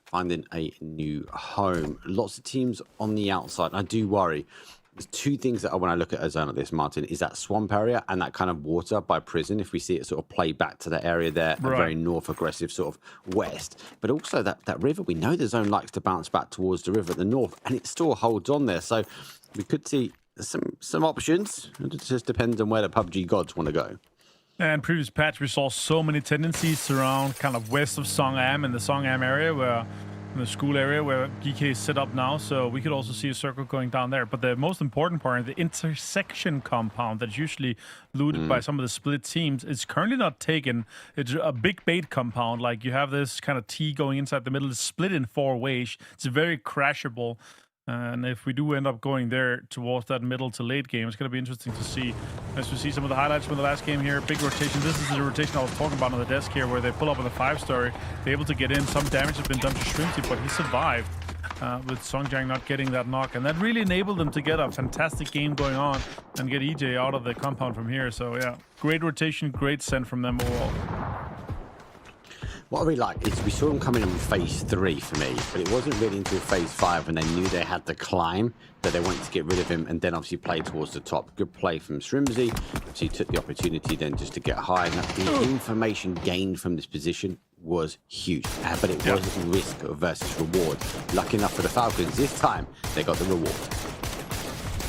finding a new home. Lots of teams on the outside. I do worry. There's 2 things that when I look at a zone like this, Martin, is that swamp area and that kind of water by prison. If we see it sort of play back to that area there, a very north aggressive sort of west. But also that river, we know the zone likes to bounce back towards the river at the north, and it still holds on there. So we could see some options. It just depends on where the PUBG gods want to go. And previous patch, we saw so many tendencies around kind of west of Songam and the Songam area, where in the school area where GK is set up now. So we could also see a circle going down there. But the most important part, the intersection compound that's usually looted by some of the split teams, is currently not taken. It's a big bait compound. Like you have this kind of T going inside the middle. It's split in 4 ways. It's very crashable. And if we do end up going there towards that middle to late game, it's going to be interesting to see. As we see some of the highlights from the last game here, big rotation. This is the rotation I was talking about on the desk here, where they pull up on the 5-story. They're able to get in. Some damage has been done to Shrimpsy, but he survived with Songjang not getting that knock. And that really enabled them to get a fantastic game going on and get EJ out of the compound from here. So yeah, great rotation, great send from them overall. What I really like is we saw them coming in phase 3 for me, but it wasn't really until phase 5 when they knew they had to climb that they wanted to get rid of him and then obviously play towards the top. Good play from Shrimsy. So he took the opportunity then just to get high. And the information gained from this position was huge, but it was risk versus reward. Lucky enough for the Falcons, this time they got the reward.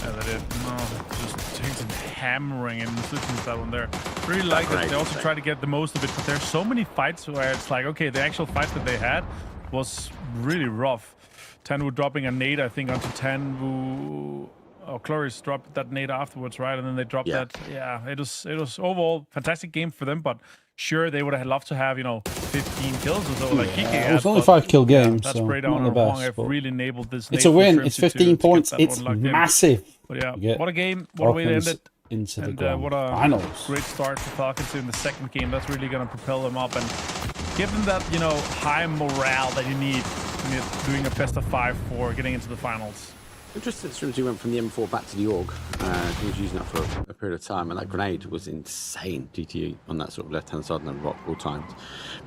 Yeah, they did. No, just takes some hammering and switching to that one there. Really like that. They also try to get the most of it, but there's so many fights where it's like, okay, the actual fight that they had was really rough. Tanwu dropping a nade, I think, onto Tanwu. Oh, Cloris dropped that nade afterwards, right? And then they dropped that. Yeah, it was overall fantastic game for them, but sure, they would have loved to have, 15 kills or so, like Kike had. It was only 5-kill game, that's so great not on the Wong. best. I've really enabled this. It's a win. It's 15 points. It's massive. But yeah, what a game. What a way to end it. Into the and what a finals. Great start for Falcons in the second game. That's really going to propel them up and give them that, high morale that you need when you're doing a best of 5 for getting into the finals. Interesting that Shrimsy went from the M4 back to the AUG. He was using that for a period of time, and that grenade was insane. GTE on that sort of left-hand side and the rock all times.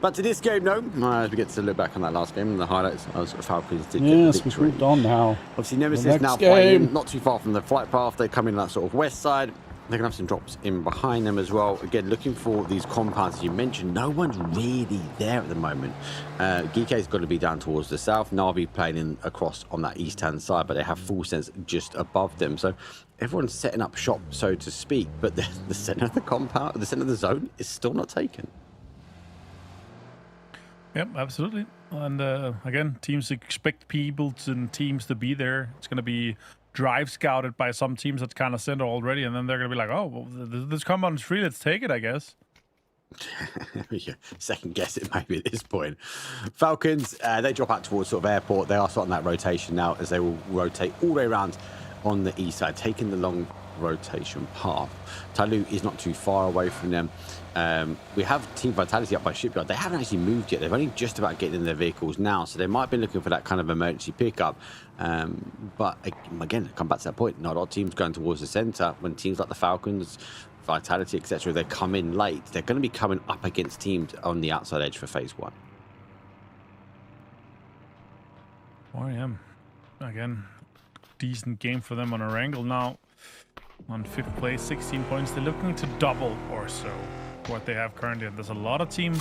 But to this game, no. As we get to look back on that last game and the highlights, Falcons did get the victory. We've moved on now. Obviously, Nemesis now playing not too far from the flight path. They come in that sort of west side. They're going to have some drops in behind them as well. Again, looking for these compounds, as you mentioned. No one's really there at the moment. Gike's got to be down towards the south. Na'Vi playing in across on that east-hand side, but they have full sense just above them. So everyone's setting up shop, so to speak. But the center of the compound, the center of the zone, is still not taken. Yep, absolutely. And again, teams expect people and teams to be there. It's going to be drive scouted by some teams that's kind of center already, and then they're going to be like, oh, well, this compound is free, let's take it, I guess. Yeah, second guess it maybe at this point. Falcons, they drop out towards sort of airport. They are starting that rotation now as they will rotate all the way around on the east side, taking the long rotation path. Talu is not too far away from them. We have Team Vitality up by Shipyard. They haven't actually moved yet. They've only just about getting in their vehicles now, so they might be looking for that kind of emergency pickup. But again, come back to that point. Not all teams going towards the center. When teams like the Falcons, Vitality, etc., they come in late, they're going to be coming up against teams on the outside edge for phase 1. 4 a.m. Again, decent game for them on a angle now. On 5th place, 16 points. They're looking to double or so what they have currently. And there's a lot of team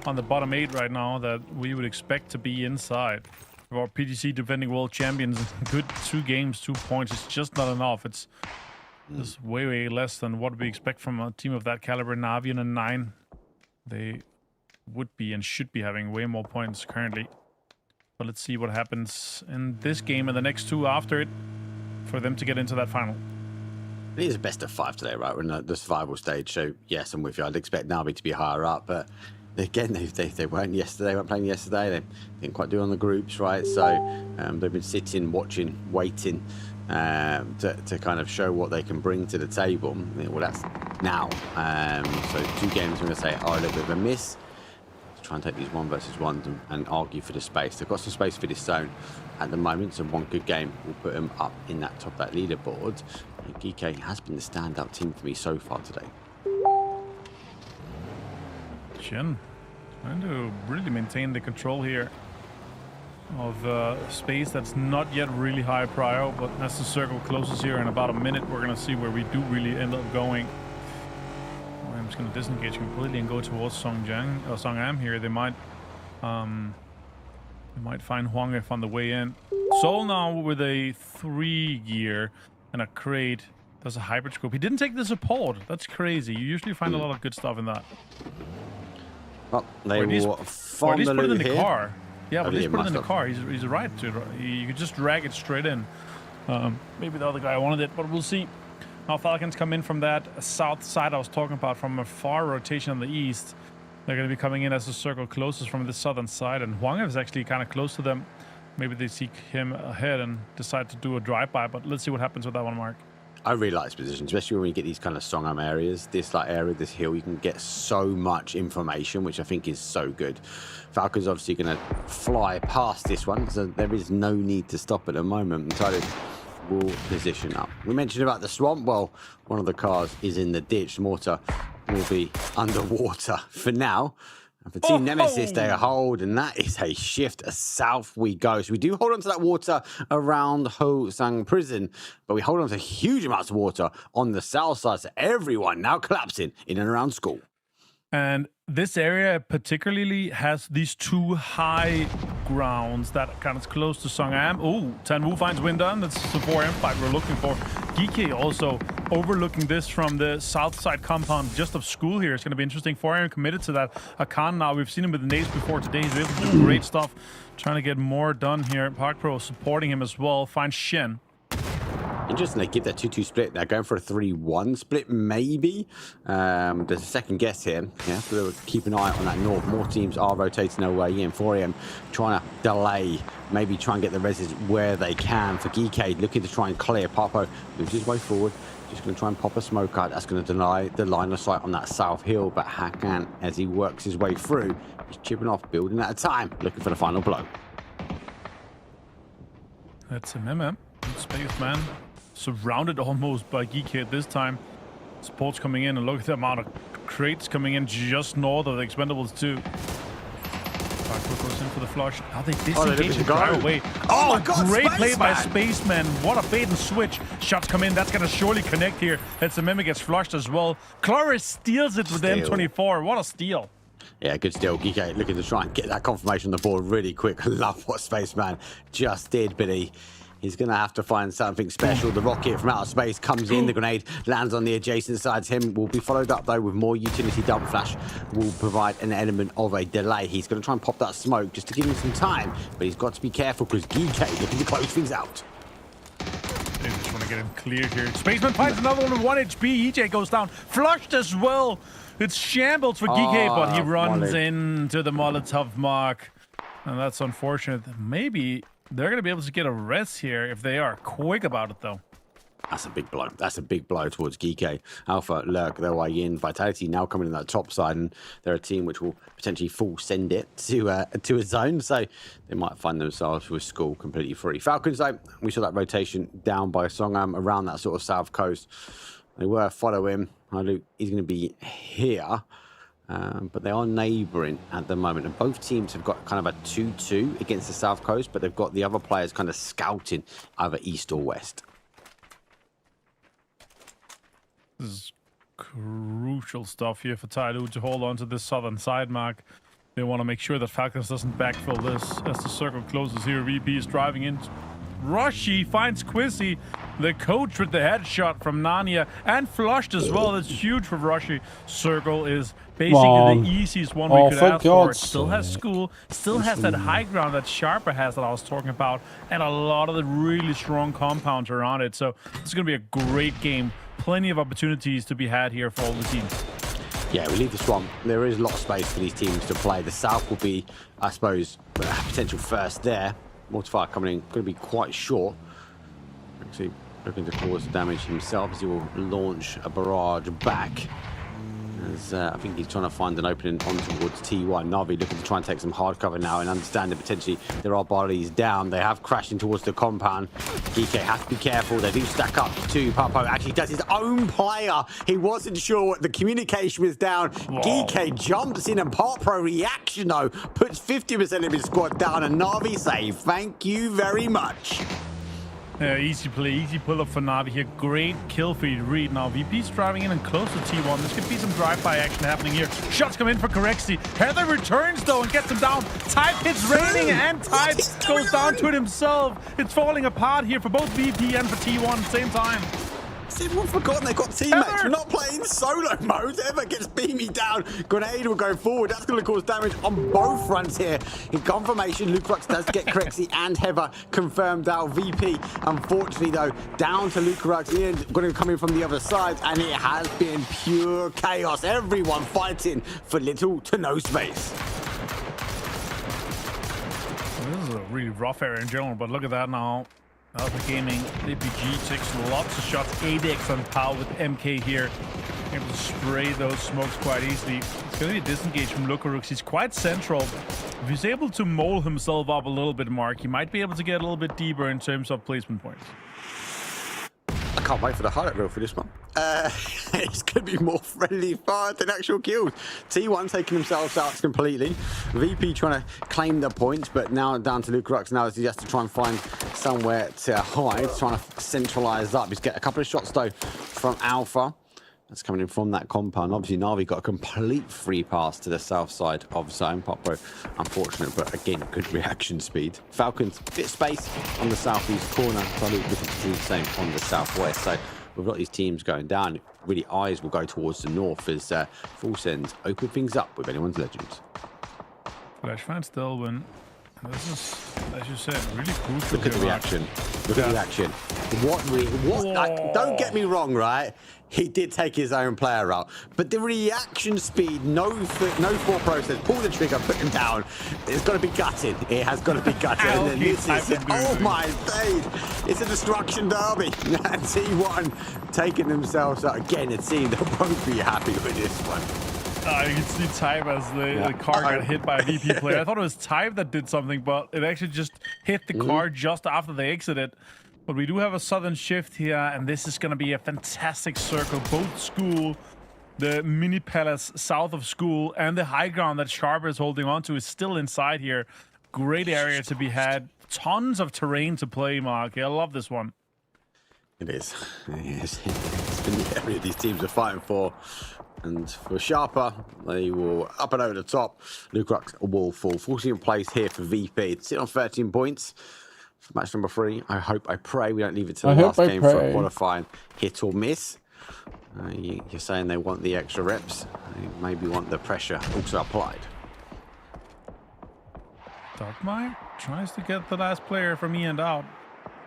on the bottom 8 right now that we would expect to be inside. For our PGC defending world champions, good 2 games, 2 points. It's just not enough. It's just way less than what we expect from a team of that caliber. Na'Vi and 9, they would be and should be having way more points currently. But let's see what happens in this game and the next 2 after it for them to get into that final. It is a best of 5 today, right? We're in the survival stage, so yes, I'm with you. I'd expect Na'Vi to be higher up, but again, they weren't yesterday. They weren't playing yesterday. They didn't quite do it on the groups, right? So they've been sitting, watching, waiting to kind of show what they can bring to the table. Well, that's now. So 2 games, I'm going to say, are a little bit of a miss. Try and take these 1 versus 1s and argue for the space. They've got some space for this zone at the moment, so 1 good game will put them up in that top of that leaderboard. GK has been the standout team for me so far today. Shen trying to really maintain the control here of space that's not yet really high prio, but as the circle closes here in about a minute, we're going to see where we do really end up going. I'm just going to disengage completely and go towards Songam here. They might find Hwangif on the way in. Sol now with a 3 gear and a crate. There's a hybrid scope. He didn't take the support. That's crazy. You usually find a lot of good stuff in that. Well, they will or at least put it in the car. Yeah, but at least put it in the car. Have. He's right to it. You could just drag it straight in. Maybe the other guy wanted it, but we'll see. Now Falcons come in from that south side I was talking about, from a far rotation on the east. They're going to be coming in as the circle closes from the southern side, and Hwangif is actually kind of close to them. Maybe they seek him ahead and decide to do a drive-by, but let's see what happens with that one, Mark. I really like this position, especially when you get these kind of Songam areas. This area, this hill, you can get so much information, which I think is so good. Falcons obviously going to fly past this one, so there is no need to stop at the moment. Entirely will position up. We mentioned about the swamp. Well, one of the cars is in the ditch. Mortar will be underwater for now. And for Team Nemesis, they hold, and that is a shift. South we go. So we do hold on to that water around Ho Sang Prison, but we hold on to huge amounts of water on the south side. So everyone now collapsing in and around school. And this area particularly has these 2 high grounds that kind of close to Songam. Oh, Tanwu finds Windun. That's the 4M fight we're looking for. Geeky also overlooking this from the south side compound just of school here. It's going to be interesting. 4M committed to that. Akan now, we've seen him with the nades before today. He's able to do great stuff. Trying to get more done here. Park Pro supporting him as well. Finds Shen. Interesting, they give that 2-2 split. They're going for a 3-1 split, maybe. There's a second guess here. Yeah, so keep an eye on that north. More teams are rotating their way in. 4am trying to delay, maybe try and get the reses where they can. For Geekade, looking to try and clear. Papo moves his way forward. Just going to try and pop a smoke out. That's going to deny the line of sight on that south hill. But Hakan, as he works his way through, he's chipping off, building at a time, looking for the final blow. That's a meme. Spaceman. Surrounded almost by Geekhead this time. Support's coming in, and look at the amount of crates coming in just north of the Expendables 2. Goes in for the flush. How they disengage and drive away. Oh my God, great play by Spaceman. What a bait and switch. Shots come in. That's going to surely connect here. That's the Mimic gets flushed as well. Cloris steals it with the M24. What a steal. Yeah, good steal. Geekade looking to try and get that confirmation on the board really quick. I love what Spaceman just did, but he's going to have to find something special. The rocket from outer space comes in. The grenade lands on the adjacent sides. Him will be followed up, though, with more utility. Double flash will provide an element of a delay. He's going to try and pop that smoke just to give him some time, but he's got to be careful because Geekade looking to close things out. to get him cleared here. Spaceman finds another one with 1 HP. EJ goes down. Flushed as well. It's shambles for GK, but he runs into the Molotov mark. And that's unfortunate. Maybe they're going to be able to get a rest here if they are quick about it, though. That's a big blow. That's a big blow towards GK. Alpha lurk their way in. Vitality now coming in that top side, and they're a team which will potentially full send it to a zone, so they might find themselves with School completely free. Falcons, though, we saw that rotation down by Songham around that sort of south coast. They were following. Luke is going to be here, but they are neighbouring at the moment, and both teams have got kind of a 2-2 against the south coast, but they've got the other players kind of scouting either east or west. This is crucial stuff here for Taidu to hold on to this southern side mark. They want to make sure that Falcons doesn't backfill this as the circle closes here. VP is driving in. Rushy finds Quizzy, the coach with the headshot from Nanya, and flushed as well. That's huge for Rushy. Circle is basically the easiest one we could ask for. It still has School, still has that high ground that Sharper has that I was talking about, and a lot of the really strong compounds around it. So it's going to be a great game. Plenty of opportunities to be had here for all the teams. Yeah, we leave the swamp. There is a lot of space for these teams to play. The south will be, I suppose, potential first there. Mortifier coming in, going to be quite short. Actually looking to cause damage himself as he will launch a barrage back. As I think he's trying to find an opening on towards T1. Na'Vi looking to try and take some hard cover now and understand that potentially there are bodies down. They have crashed in towards the compound. GK has to be careful. They do stack up to Papo. Actually does his own player. He wasn't sure what the communication was down. GK jumps in and Papo reaction though puts 50% of his squad down, and Na'Vi say thank you very much. Easy play, easy pull up for Na'Vi here. Great kill feed read now. VP's driving in and close to T1. This could be some drive-by action happening here. Shots come in for Corexi. Heather returns though and gets him down. Type hits raining and Type goes down to it himself. It's falling apart here for both VP and for T1 at the same time. Has everyone forgotten they've got teammates? We're not playing solo mode. Ever gets beamy down. Grenade will go forward. That's going to cause damage on both fronts here. In confirmation, Lucarux does get Crexy and Heather confirmed out. VP, unfortunately, though, down to Lucarux. Ian going to come in from the other side, and it has been pure chaos. Everyone fighting for little to no space. This is a really rough area in general, but look at that now. Alpha Gaming, APG takes lots of shots. 8x on POW with MK here. Able to spray those smokes quite easily. It's going to be a disengage from Lucarux. He's quite central. If he's able to mole himself up a little bit, Mark, he might be able to get a little bit deeper in terms of placement points. I can't wait for the highlight reel for this one. It's going to be more friendly fire than actual kills. T1 taking themselves out completely. VP trying to claim the points, but now down to Lucarux. Now he has to try and find somewhere to hide, trying to centralize up. He's get a couple of shots though from Alpha. That's coming in from that compound. Obviously, Na'Vi got a complete free pass to the south side of zone. Popo, unfortunate, but again, good reaction speed. Falcons, bit of space on the southeast corner. Probably looking to do the same on the southwest. So we've got these teams going down. Really, eyes will go towards the north as Full Sends open things up with anyone's legends. Flash Fan still win. This is, as you said, really crucial. Look at the reaction. Look at the reaction. Don't get me wrong, right? He did take his own player out, but the reaction speed, no thought process, pull the trigger, put him down. It's got to be gutted. It has got to be gutted. And then this is, oh my days, it's a destruction derby. And T1 taking themselves out again. It seemed they'll both be happy with this one. You can see Type as the car got hit by a VP player. I thought it was Type that did something, but it actually just hit the car just after they exited. But we do have a southern shift here, and this is going to be a fantastic circle. Both School, the mini palace south of School, and the high ground that Sharper is holding on to is still inside here. Great area to be had. Tons of terrain to play, Mark. I love this one. It is. It's been the area these teams are fighting for. And for Sharper, they will up and over the top. Lucarux will fall. 14 in place here for VP. It's sit on 13 points. Match number 3. I hope, I pray we don't leave it to the last game for a qualifying hit or miss. You're saying they want the extra reps. They maybe want the pressure also applied. Darkmire tries to get the last player from Ian out.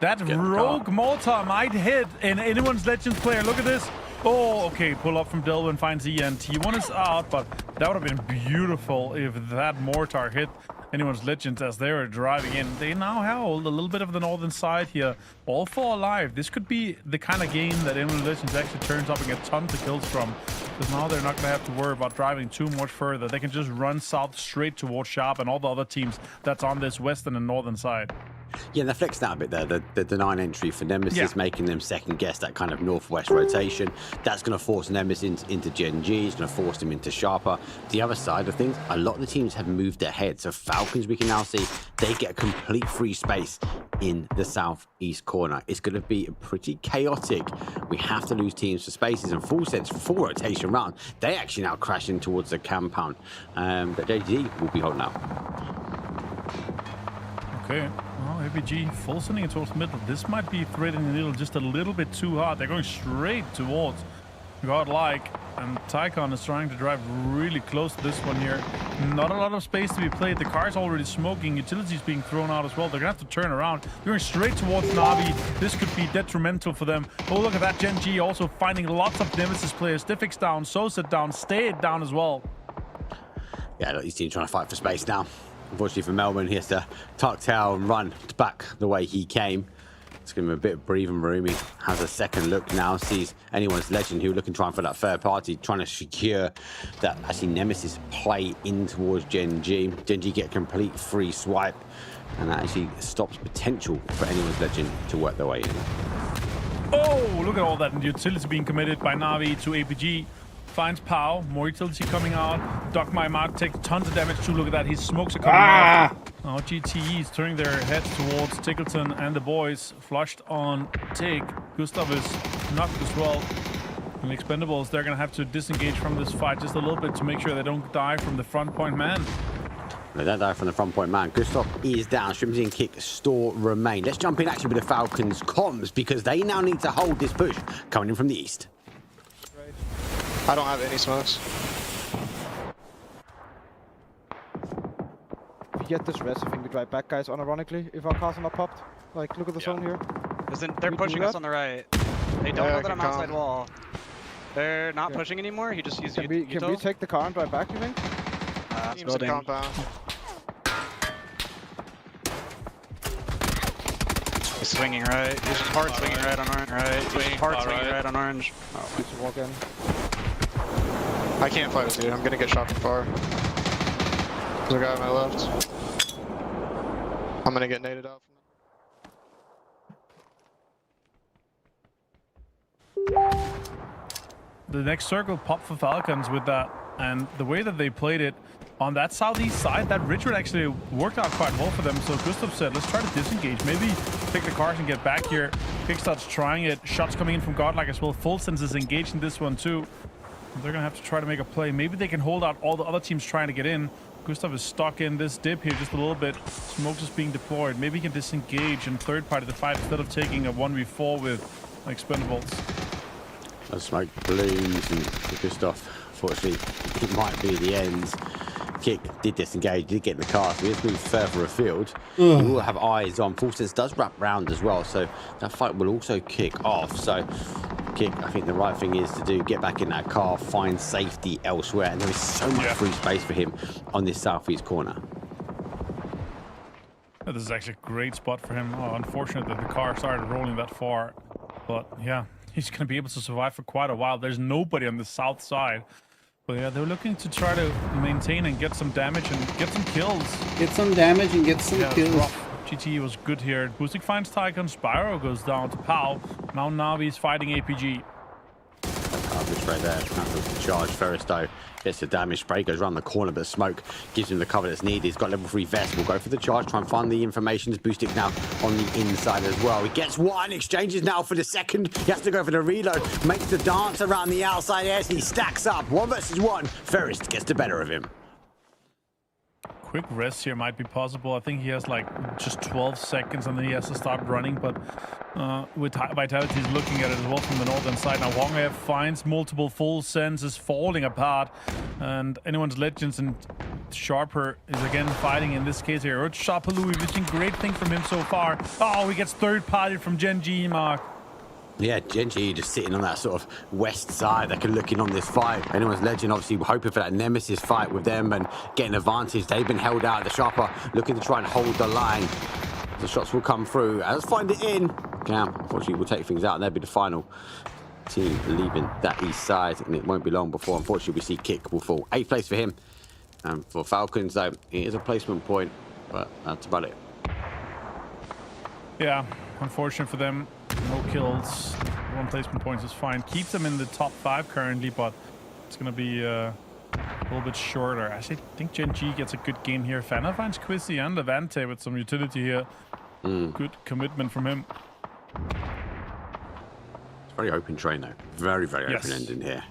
That rogue mortar might hit in anyone's Legends player. Look at this. Oh, okay, pull up from Delvin, finds ENT. One is out, but that would have been beautiful if that mortar hit anyone's Legends as they were driving in. They now hold a little bit of the northern side here. All 4 alive. This could be the kind of game that anyone's Legends actually turns up and get tons of kills from. Because now they're not going to have to worry about driving too much further. They can just run south straight towards Sharp and all the other teams that's on this western and northern side. Yeah, they're flexing out a bit there. The denying entry for Nemesis, making them second guess that kind of northwest rotation. That's going to force Nemesis into Gen G. It's going to force them into Sharper. The other side of things, a lot of the teams have moved ahead. So Falcons, we can now see, they get a complete free space in the southeast corner. It's going to be pretty chaotic. We have to lose teams for spaces and full sets, full rotation round. They actually now crashing towards the compound that JD will be holding out. Okay, well, APG full sending it towards the middle. This might be threading the needle just a little bit too hard. They're going straight towards Godlike, and Tycon is trying to drive really close to this one here. Not a lot of space to be played. The car's already smoking. Utilities being thrown out as well. They're going to have to turn around. They're going straight towards Na'Vi. This could be detrimental for them. Oh, look at that. Gen G also finding lots of Nemesis players. Diffix down, Sosa down, Stay down as well. Yeah, look, these teams trying to fight for space now. Unfortunately for Melbourne, he has to tuck tail and run back the way he came. It's giving him a bit of breathing room. He has a second look now, sees anyone's Legend who looking trying for that third party, trying to secure that actually Nemesis play in towards Gen G. Gen G get a complete free swipe, and that actually stops potential for anyone's Legend to work their way in. Oh, look at all that utility being committed by Na'Vi to APG. Finds Pow, more utility coming out. Doc My Mark takes tons of damage too. Look at that, his smokes are coming out. Now GTE is turning their heads towards Tickleton and the boys. Flushed on Tig. Gustav is knocked as well. And the Expendables, they're going to have to disengage from this fight just a little bit to make sure they don't die from the front point man. They don't die from the front point man. Gustav is down. Shrimps in kick, store remain. Let's jump in actually with the Falcons comms because they now need to hold this push coming in from the east. I don't have any smokes. If we get this res, I think we drive back, guys, unironically, if our cars are not popped. Like, look at the zone here. They're pushing us on the right. They don't know that I'm outside wall. They're not pushing anymore. He just used Can we take the car and drive back, you think? Teams in compound. He's swinging right. He's just hard swinging right on orange. Right. He's just hard swinging right on orange. Oh, I should walk in. I can't fight with you. I'm gonna get shot from far. There's a guy on my left. I'm gonna get naded out. The next circle popped for Falcons with that, and the way that they played it on that southeast side, that ridge would actually worked out quite well for them. So Gustav said, let's try to disengage. Maybe take the cars and get back here. Kickstart's trying it. Shots coming in from Godlike as well. Full Sense is engaged in this one too. They're going to have to try to make a play. Maybe they can hold out all the other teams trying to get in. Gustav is stuck in this dip here just a little bit. Smokes is being deployed. Maybe he can disengage and third party the fight instead of taking a 1v4 with Expendables. The smoke blooms and Gustav, unfortunately, it might be the end. Kick did disengage, did get in the car, so he has moved further afield. He will have eyes on. Full Sense does wrap round as well, so that fight will also kick off. So Kick, I think the right thing is to do, get back in that car, find safety elsewhere, and there is so much free space for him on this southeast corner. Yeah, this is actually a great spot for him. Oh, unfortunate that the car started rolling that far, but yeah, he's going to be able to survive for quite a while. There's nobody on the south side. But yeah, they're looking to try to maintain and get some damage and get some kills. Get some damage and get some kills. GT was good here. Boostic finds Tycon. Spyro goes down to Pow. Now Navi's fighting APG. Coverage right there. The charge. Ferris though gets the damage. Spray goes around the corner, but smoke gives him the cover that's needed. He's got level 3 vest. We'll go for the charge. Try and find the information. Boostic now on the inside as well. He gets one. Exchanges now for the second. He has to go for the reload. Makes the dance around the outside edge. He stacks up. 1 versus 1. Ferris gets the better of him. Quick rest here might be possible. I think he has like just 12 seconds and then he has to start running, but with Vitality is looking at it as well from the northern side. Now Wonga finds multiple full senses falling apart, and anyone's Legends and Sharper is again fighting in this case here. Shapalu, we've seen great things from him so far. Oh, he gets third-partied from Gen G, Mark. Yeah, Gen G just sitting on that sort of west side. They can look in on this fight. Anyone's Legend obviously hoping for that nemesis fight with them and getting advantage. They've been held out. The Sharper looking to try and hold the line. The shots will come through. Let's find it in. Cam, unfortunately, will take things out, and that'll be the final team leaving that east side, and it won't be long before, unfortunately, we see Kick will fall. 8th place for him. For Falcons, though, it is a placement point, but that's about it. Yeah, unfortunate for them. No kills. 1 placement points is fine. Keeps them in the top 5 currently, but it's going to be a little bit shorter. Actually, I think Gen G gets a good game here. Fana finds Quizzy and Levante with some utility here. Good commitment from him. It's very open train, though. Very, very open ending here.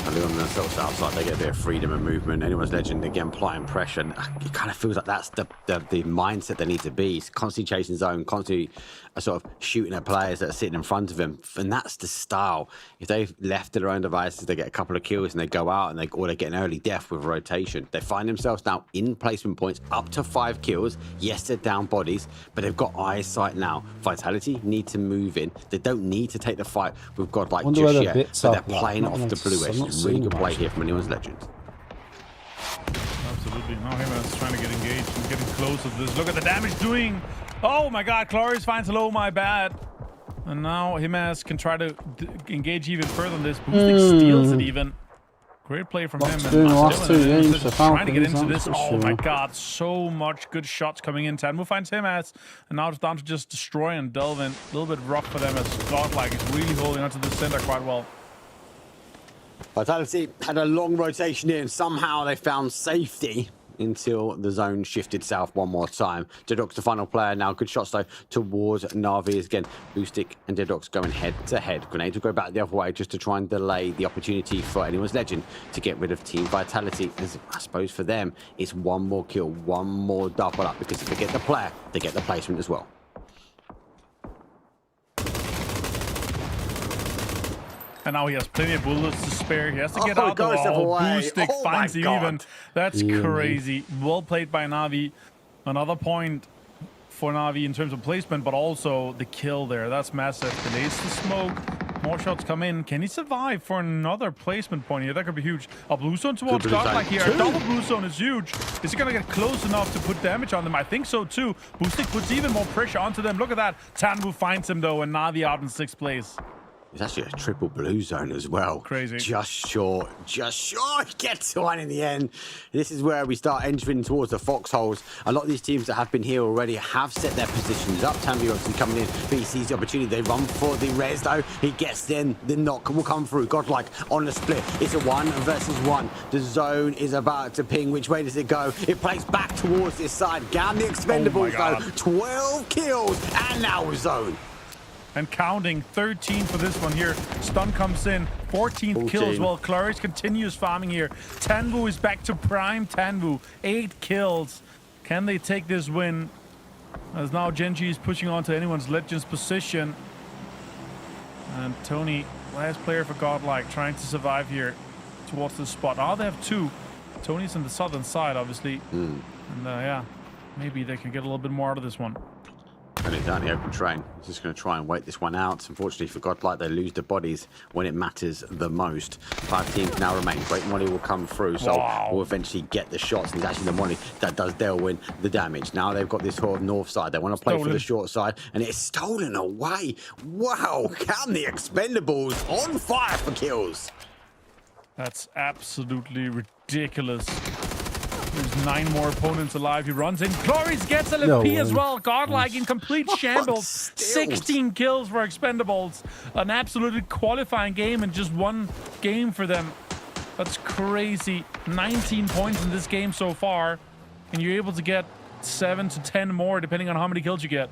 And on themselves outside, they get a bit of freedom and movement. Anyone's Legend, again, applying pressure. And it kind of feels like that's the mindset they need to be. He's constantly chasing zone, constantly sort of shooting at players that are sitting in front of him. And that's the style. If they've left to their own devices, they get a couple of kills and they go out and or they get an early death with rotation. They find themselves now in placement points, up to 5 kills. Yes, they're down bodies, but they've got eyesight now. Vitality need to move in. They don't need to take the fight with Godlike just yet, but they're playing off the blue edge. Really good play here from Anyone's Legend. Absolutely. Now Himas trying to get engaged and getting close to this. Look at the damage doing. Oh my god, Clarius finds low, my bad. And now Himas can try to engage even further on this. Boostic steals it even. Great play from him. And trying to get into this. Oh my god, so much good shots coming in. Tanmu finds Himas. And now it's down to just destroy and delve in. A little bit rough for them as Godlike is really holding onto the center quite well. Vitality had a long rotation here and somehow they found safety until the zone shifted south one more time. Dedox, the final player now. Good shots though towards Na'Vi. Again, Boostic and Dedox going head to head. Grenade will go back the other way just to try and delay the opportunity for Anyone's Legend to get rid of Team Vitality. As I suppose for them, it's 1 more kill, 1 more double up, because if they get the player, they get the placement as well. And now he has plenty of bullets to spare. He has to get out the wall. Boostic finds him even. That's crazy. Well played by Na'Vi. Another point for Na'Vi in terms of placement, but also the kill there. That's massive. Delays the smoke. More shots come in. Can he survive for another placement point here? That could be huge. A blue zone towards Godlike here. A double blue zone is huge. Is he going to get close enough to put damage on them? I think so too. Boostic puts even more pressure onto them. Look at that. Tanvu finds him though, and Na'Vi out in 6th place. It's actually a triple blue zone as well. Crazy. Just short. He gets one in the end. This is where we start entering towards the foxholes. A lot of these teams that have been here already have set their positions up. Tanvi obviously coming in, but he sees the opportunity. They run for the res though. He gets in. The knock will come through. Godlike on the split. It's a 1 versus 1. The zone is about to ping. Which way does it go? It plays back towards this side. Down the expendables though. 12 kills and now zone. And counting, 13 for this one here. Stun comes in, 14th kills while Clarius continues farming here. Tanvu is back to prime Tanvu, 8 kills. Can they take this win? As now Gen G is pushing on to Anyone's Legend's position. And Tony, last player for Godlike, trying to survive here towards the spot. Oh, they have 2. Tony's on the southern side, obviously. And yeah, maybe they can get a little bit more out of this one. And it's down the open train. He's just going to try and wait this one out. Unfortunately for Godlike, they lose the bodies when it matters the most. 5 teams now remain. Great Molly will come through, so we'll eventually get the shots. And it's actually the Molly that does Delwyn the damage. Now they've got this sort of north side. They want to play for the short side, and it's stolen away. Wow, count the expendables on fire for kills. That's absolutely ridiculous. There's 9 more opponents alive. He runs in. Clarius gets LFP as well. Godlike in complete shambles. 16 kills for Expendables. An absolutely qualifying game and just 1 game for them. That's crazy. 19 points in this game so far. And you're able to get 7 to 10 more depending on how many kills you get.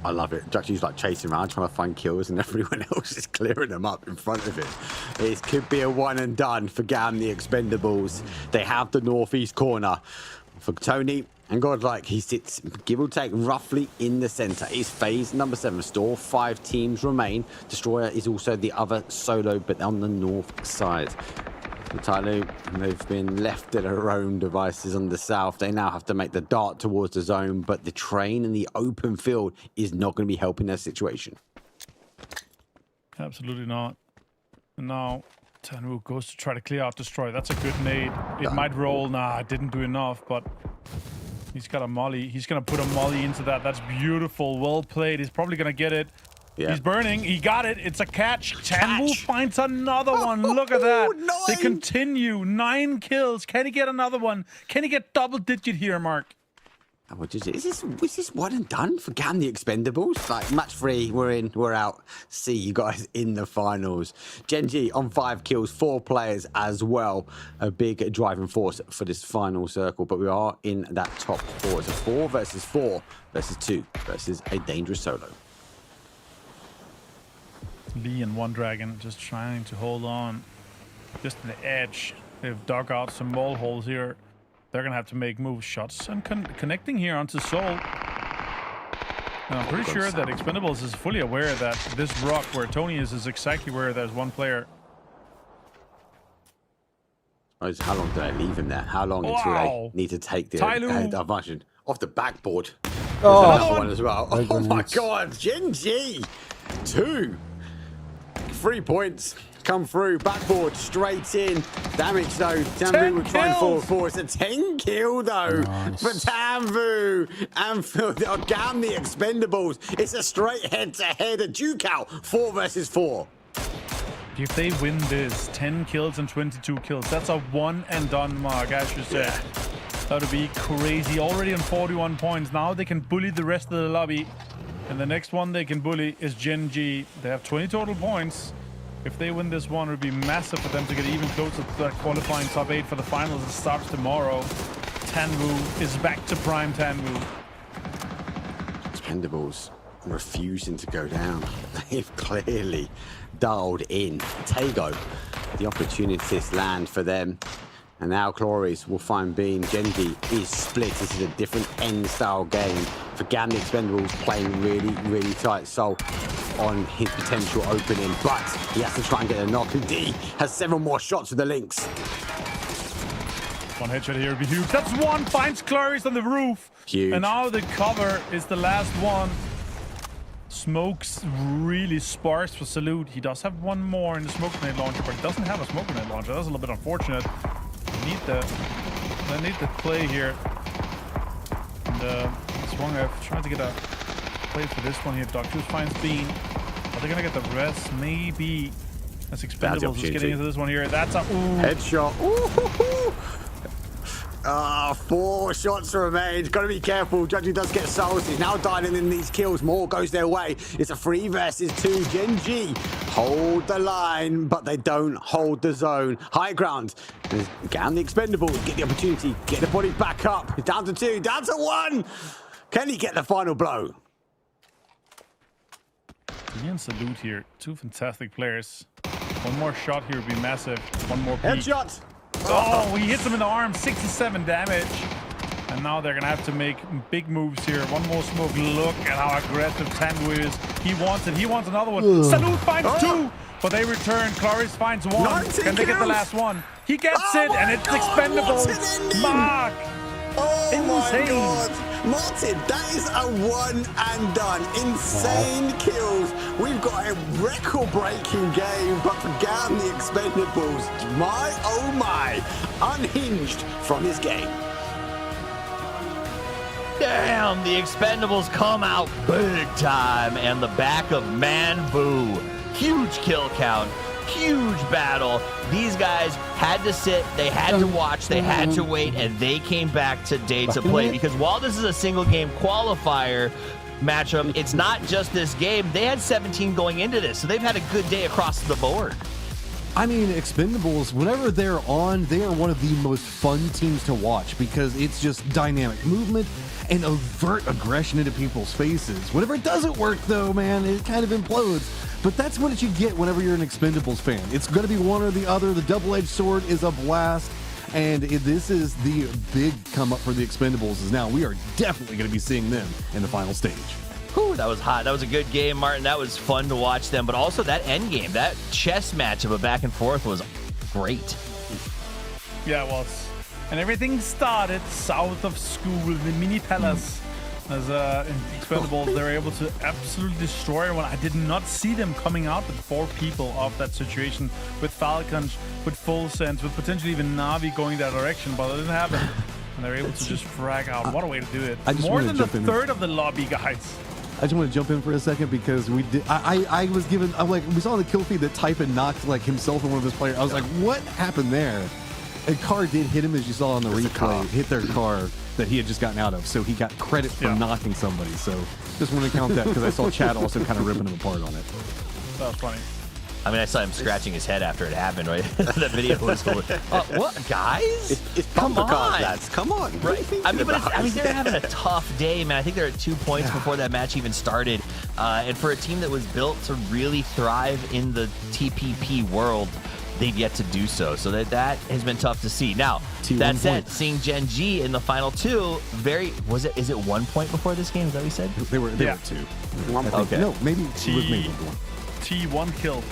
I love it. Jackie's like chasing around trying to find kills and everyone else is clearing them up in front of him. It could be a 1 and done for Gam the Expendables. They have the northeast corner. For Tony and Godlike, he sits, give or take, roughly in the center. It's phase number 7 store. 5 teams remain. Destroyer is also the other solo, but on the north side. Tyloo, they've been left to their own devices on the south. They now have to make the dart towards the zone, but the train in the open field is not going to be helping their situation. Absolutely not. And now Tanwu goes to try to clear out Destroy. That's a good nade. It might roll. Nah, it didn't do enough, but he's got a molly. He's going to put a molly into that. That's beautiful. Well played. He's probably going to get it. Yeah. He's burning. He got it. It's a catch. Tanwu finds another one. Look at that. 9. They continue. 9 kills. Can he get another one? Can he get double digit here, Mark? Is this one and done for Gam the Expendables? Like, match 3, we're in, we're out. See you guys in the finals. Gen G on 5 kills, 4 players as well. A big driving force for this final circle, but we are in that top 4. It's a 4 versus 4 versus 2 versus a dangerous solo. Lee and One Dragon just trying to hold on just to the edge. They've dug out some mole holes here. They're gonna have to make move shots and connecting here onto Soul. And I'm pretty sure that Expendables is fully aware that this rock where Tony is exactly where there's one player. How long do I leave him there? How long until they need to take the diversion off the backboard? Oh, another one as well. Oh my God, Gen G 2. 3 points come through, backboard straight in. Damage though, Tanvu will try and fall for. It's a 10 kill though for Tanvu and for Gam the Expendables. It's a straight head-to-head, a duke out, 4 versus 4. If they win this, 10 kills and 22 kills, that's a one and done mark, I should say. That would be crazy. Already on 41 points. Now they can bully the rest of the lobby. And the next one they can bully is Gen G. They have 20 total points. If they win this one, it would be massive for them to get even closer to that qualifying top 8 for the finals. It starts tomorrow. Tanwu is back to prime Tanwu. Expendables refusing to go down. They've clearly dialed in. Tago, the opportunities land for them. And now Cloris will find Bean. Gen G is split. This is a different end style game. For Gam the Expendables playing really, really tight. So on his potential opening, but he has to try and get a knock. And D has 7 more shots with the links. One headshot here would be huge. That's one. Finds Cloris on the roof. Huge. And now the cover is the last one. Smoke's really sparse for Salute. He does have one more in the smoke grenade launcher, but he doesn't have a smoke grenade launcher. That's a little bit unfortunate. They need the play here. And Swung trying to get a play for this one here. Doctor finds Bean. Are they gonna get the rest? Maybe. That's Expendables is getting into this one here. That's a headshot. Ooh. 4 shots remain. Gotta be careful. Judgy does get souls. He's now dialing in these kills. More goes their way. It's a 3 versus 2. Gen G hold the line, but they don't hold the zone. High ground. Gam the Expendables get the opportunity. Get the body back up. Down to 2. Down to 1. Can he get the final blow? He and Salute here. 2 fantastic players. One more shot here would be massive. One more peek. Headshot. Oh, he hits him in the arm, 67 damage. And now they're gonna have to make big moves here. One more smoke. Look at how aggressive Tanwu is. He wants it. He wants another one. Salute finds 2, but they return. Cloris finds 1. Can they get the last one? He gets it, and it's Expendables. Mark. Insane. My God. Martin, that is a one and done. Insane kills. We've got a record-breaking game, but for Gam the Expendables, my oh my, unhinged from this game. Damn, the Expendables come out big time, and the back of Manvu. Huge kill count, huge battle. These guys had to sit, they had to watch, they had to wait, and they came back today to play. Because while this is a single game qualifier matchup, it's not just this game. They had 17 going into this, so they've had a good day across the board. I mean, Expendables, whenever they're on, they are one of the most fun teams to watch because it's just dynamic movement and overt aggression into people's faces. Whenever it doesn't work, though, man, it kind of implodes. But that's what you get whenever you're an Expendables fan. It's going to be one or the other. The double-edged sword is a blast. And this is the big come up for the Expendables. Is now we are definitely going to be seeing them in the final stage. Whew, that was hot. That was a good game, Martin. That was fun to watch them. But also that end game, that chess match of a back and forth was great. Yeah, it was. And everything started south of school, the mini palace. As in Expendables, they were able to absolutely destroy everyone. I did not see them coming out with 4 people off that situation, with Falcons, with Full Sense, with potentially even Na'Vi going that direction, but it didn't happen. And they were able to just frag out. What a way to do it. More than a third of the lobby, guys. I just want to jump in for a second because we did. I was given. I'm like, we saw on the kill feed that Type knocked like himself and one of his players. I was like, what happened there? A car did hit him, as you saw on the replay. Hit their car that he had just gotten out of, so he got credit for knocking somebody. So just want to count that because I saw Chad also kind of ripping him apart on it. That was funny. I mean, I saw him scratching his head after it happened, right? That video was going, what, guys? It's come on, lads. Come on. Right? I mean, they're having a tough day, man. I think they're at 2 points before that match even started. And for a team that was built to really thrive in the TPP world, they've yet to do so. So that has been tough to see. Now, that said, seeing Gen G in the final 2, is it 1 point before this game? Is that what you said? They were 2. 1 point. Okay. No, maybe it was maybe 1. T1 kill.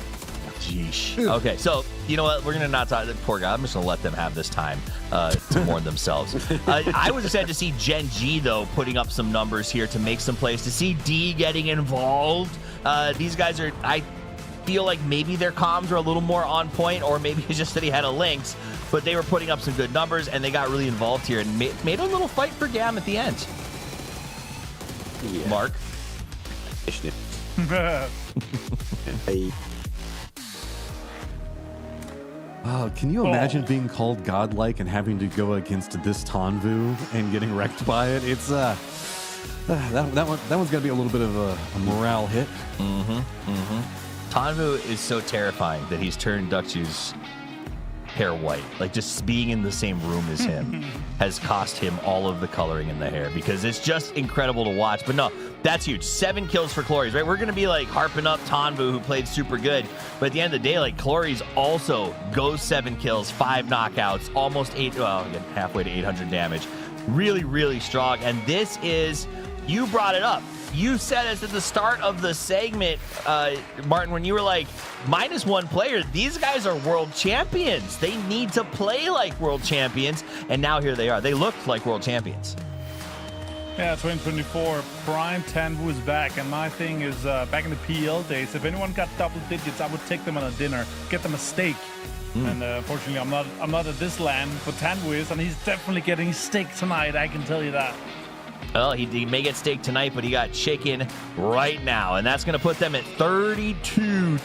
Jeesh. Okay, so you know what? We're gonna not talk. Poor guy. I'm just gonna let them have this time to mourn themselves. I was excited to see Gen G though putting up some numbers here to make some plays. To see D getting involved. These guys are. I feel like maybe their comms are a little more on point, or maybe it's just that he had a Lynx. But they were putting up some good numbers, and they got really involved here and made a little fight for Gam at the end. Yeah. Mark. Can you imagine being called godlike and having to go against this Tanvu and getting wrecked by it? It's that one's got to be a little bit of a morale hit. Tanvu is so terrifying that he's turned Duckchu's hair white. Like, just being in the same room as him has cost him all of the coloring in the hair, because it's just incredible to watch. But no, that's huge. 7 kills for Clories, right? We're going to be like harping up Tanvu, who played super good. But at the end of the day, like, Clories also goes 7 kills, 5 knockouts, almost halfway to 800 damage. Really, really strong. And this is, you brought it up. You said it at the start of the segment, Martin, when you were like, -1 player, these guys are world champions. They need to play like world champions. And now here they are. They look like world champions. Yeah, 2024, Prime Tanvu is back. And my thing is, back in the PL days, if anyone got double digits, I would take them on a dinner, get them a steak. And unfortunately, I'm not at this land, but Tanvu is, and he's definitely getting steak tonight, I can tell you that. Well, he may get steak tonight, but he got chicken right now. And that's going to put them at 32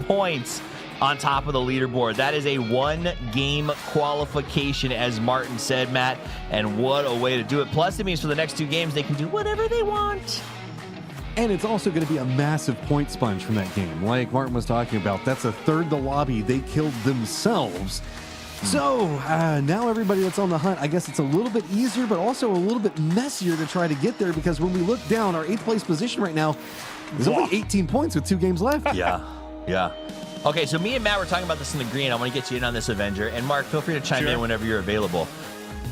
points on top of the leaderboard. That is a 1-game qualification, as Martin said, Matt. And what a way to do it. Plus, it means for the next 2 games, they can do whatever they want. And it's also going to be a massive point sponge from that game. Like Martin was talking about, that's a third the lobby they killed themselves. So now everybody that's on the hunt, I guess it's a little bit easier, but also a little bit messier to try to get there, because when we look down, our 8th place position right now is only 18 points with 2 games left. Yeah. Okay, so me and Matt were talking about this in the green. I want to get you in on this, Avenger. And Mark, feel free to chime in whenever you're available.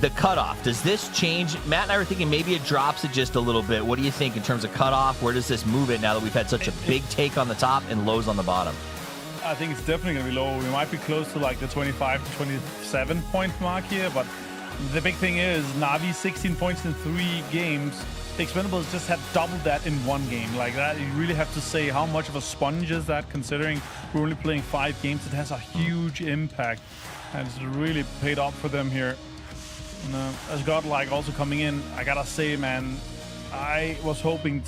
The cutoff, does this change? Matt and I were thinking maybe it drops it just a little bit. What do you think in terms of cutoff? Where does this move it now that we've had such a big take on the top and lows on the bottom? I think it's definitely going to be low. We might be close to like the 25 to 27 point mark here, but the big thing is Na'Vi 16 points in 3 games. The Expendables just had doubled that in 1 game. Like that, you really have to say how much of a sponge is that, considering we're only playing 5 games. It has a huge impact, and it's really paid off for them here. And, as Godlike also coming in, I gotta say, man, I was hoping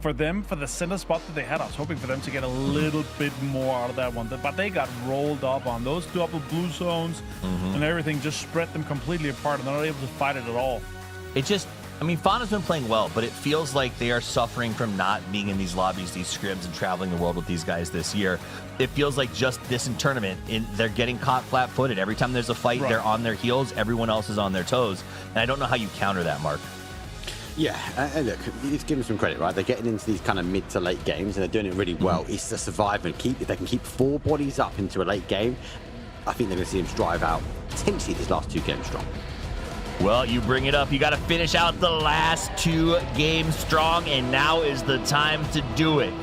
for the center spot that they had, I was hoping for them to get a little bit more out of that one. But they got rolled up on those double blue zones, and everything just spread them completely apart, and they're not able to fight it at all. Fauna's been playing well, but it feels like they are suffering from not being in these lobbies, these scrims, and traveling the world with these guys this year. It feels like just this in tournament, they're getting caught flat-footed. Every time there's a fight, they're on their heels. Everyone else is on their toes. And I don't know how you counter that, Mark. Yeah, and look, let's give them some credit, right? They're getting into these kind of mid to late games, and they're doing it really well. It's the survival. If they can keep 4 bodies up into a late game, I think they're going to see them strive out, potentially these last 2 games strong. Well, you bring it up. You got to finish out the last 2 games strong, and now is the time to do it.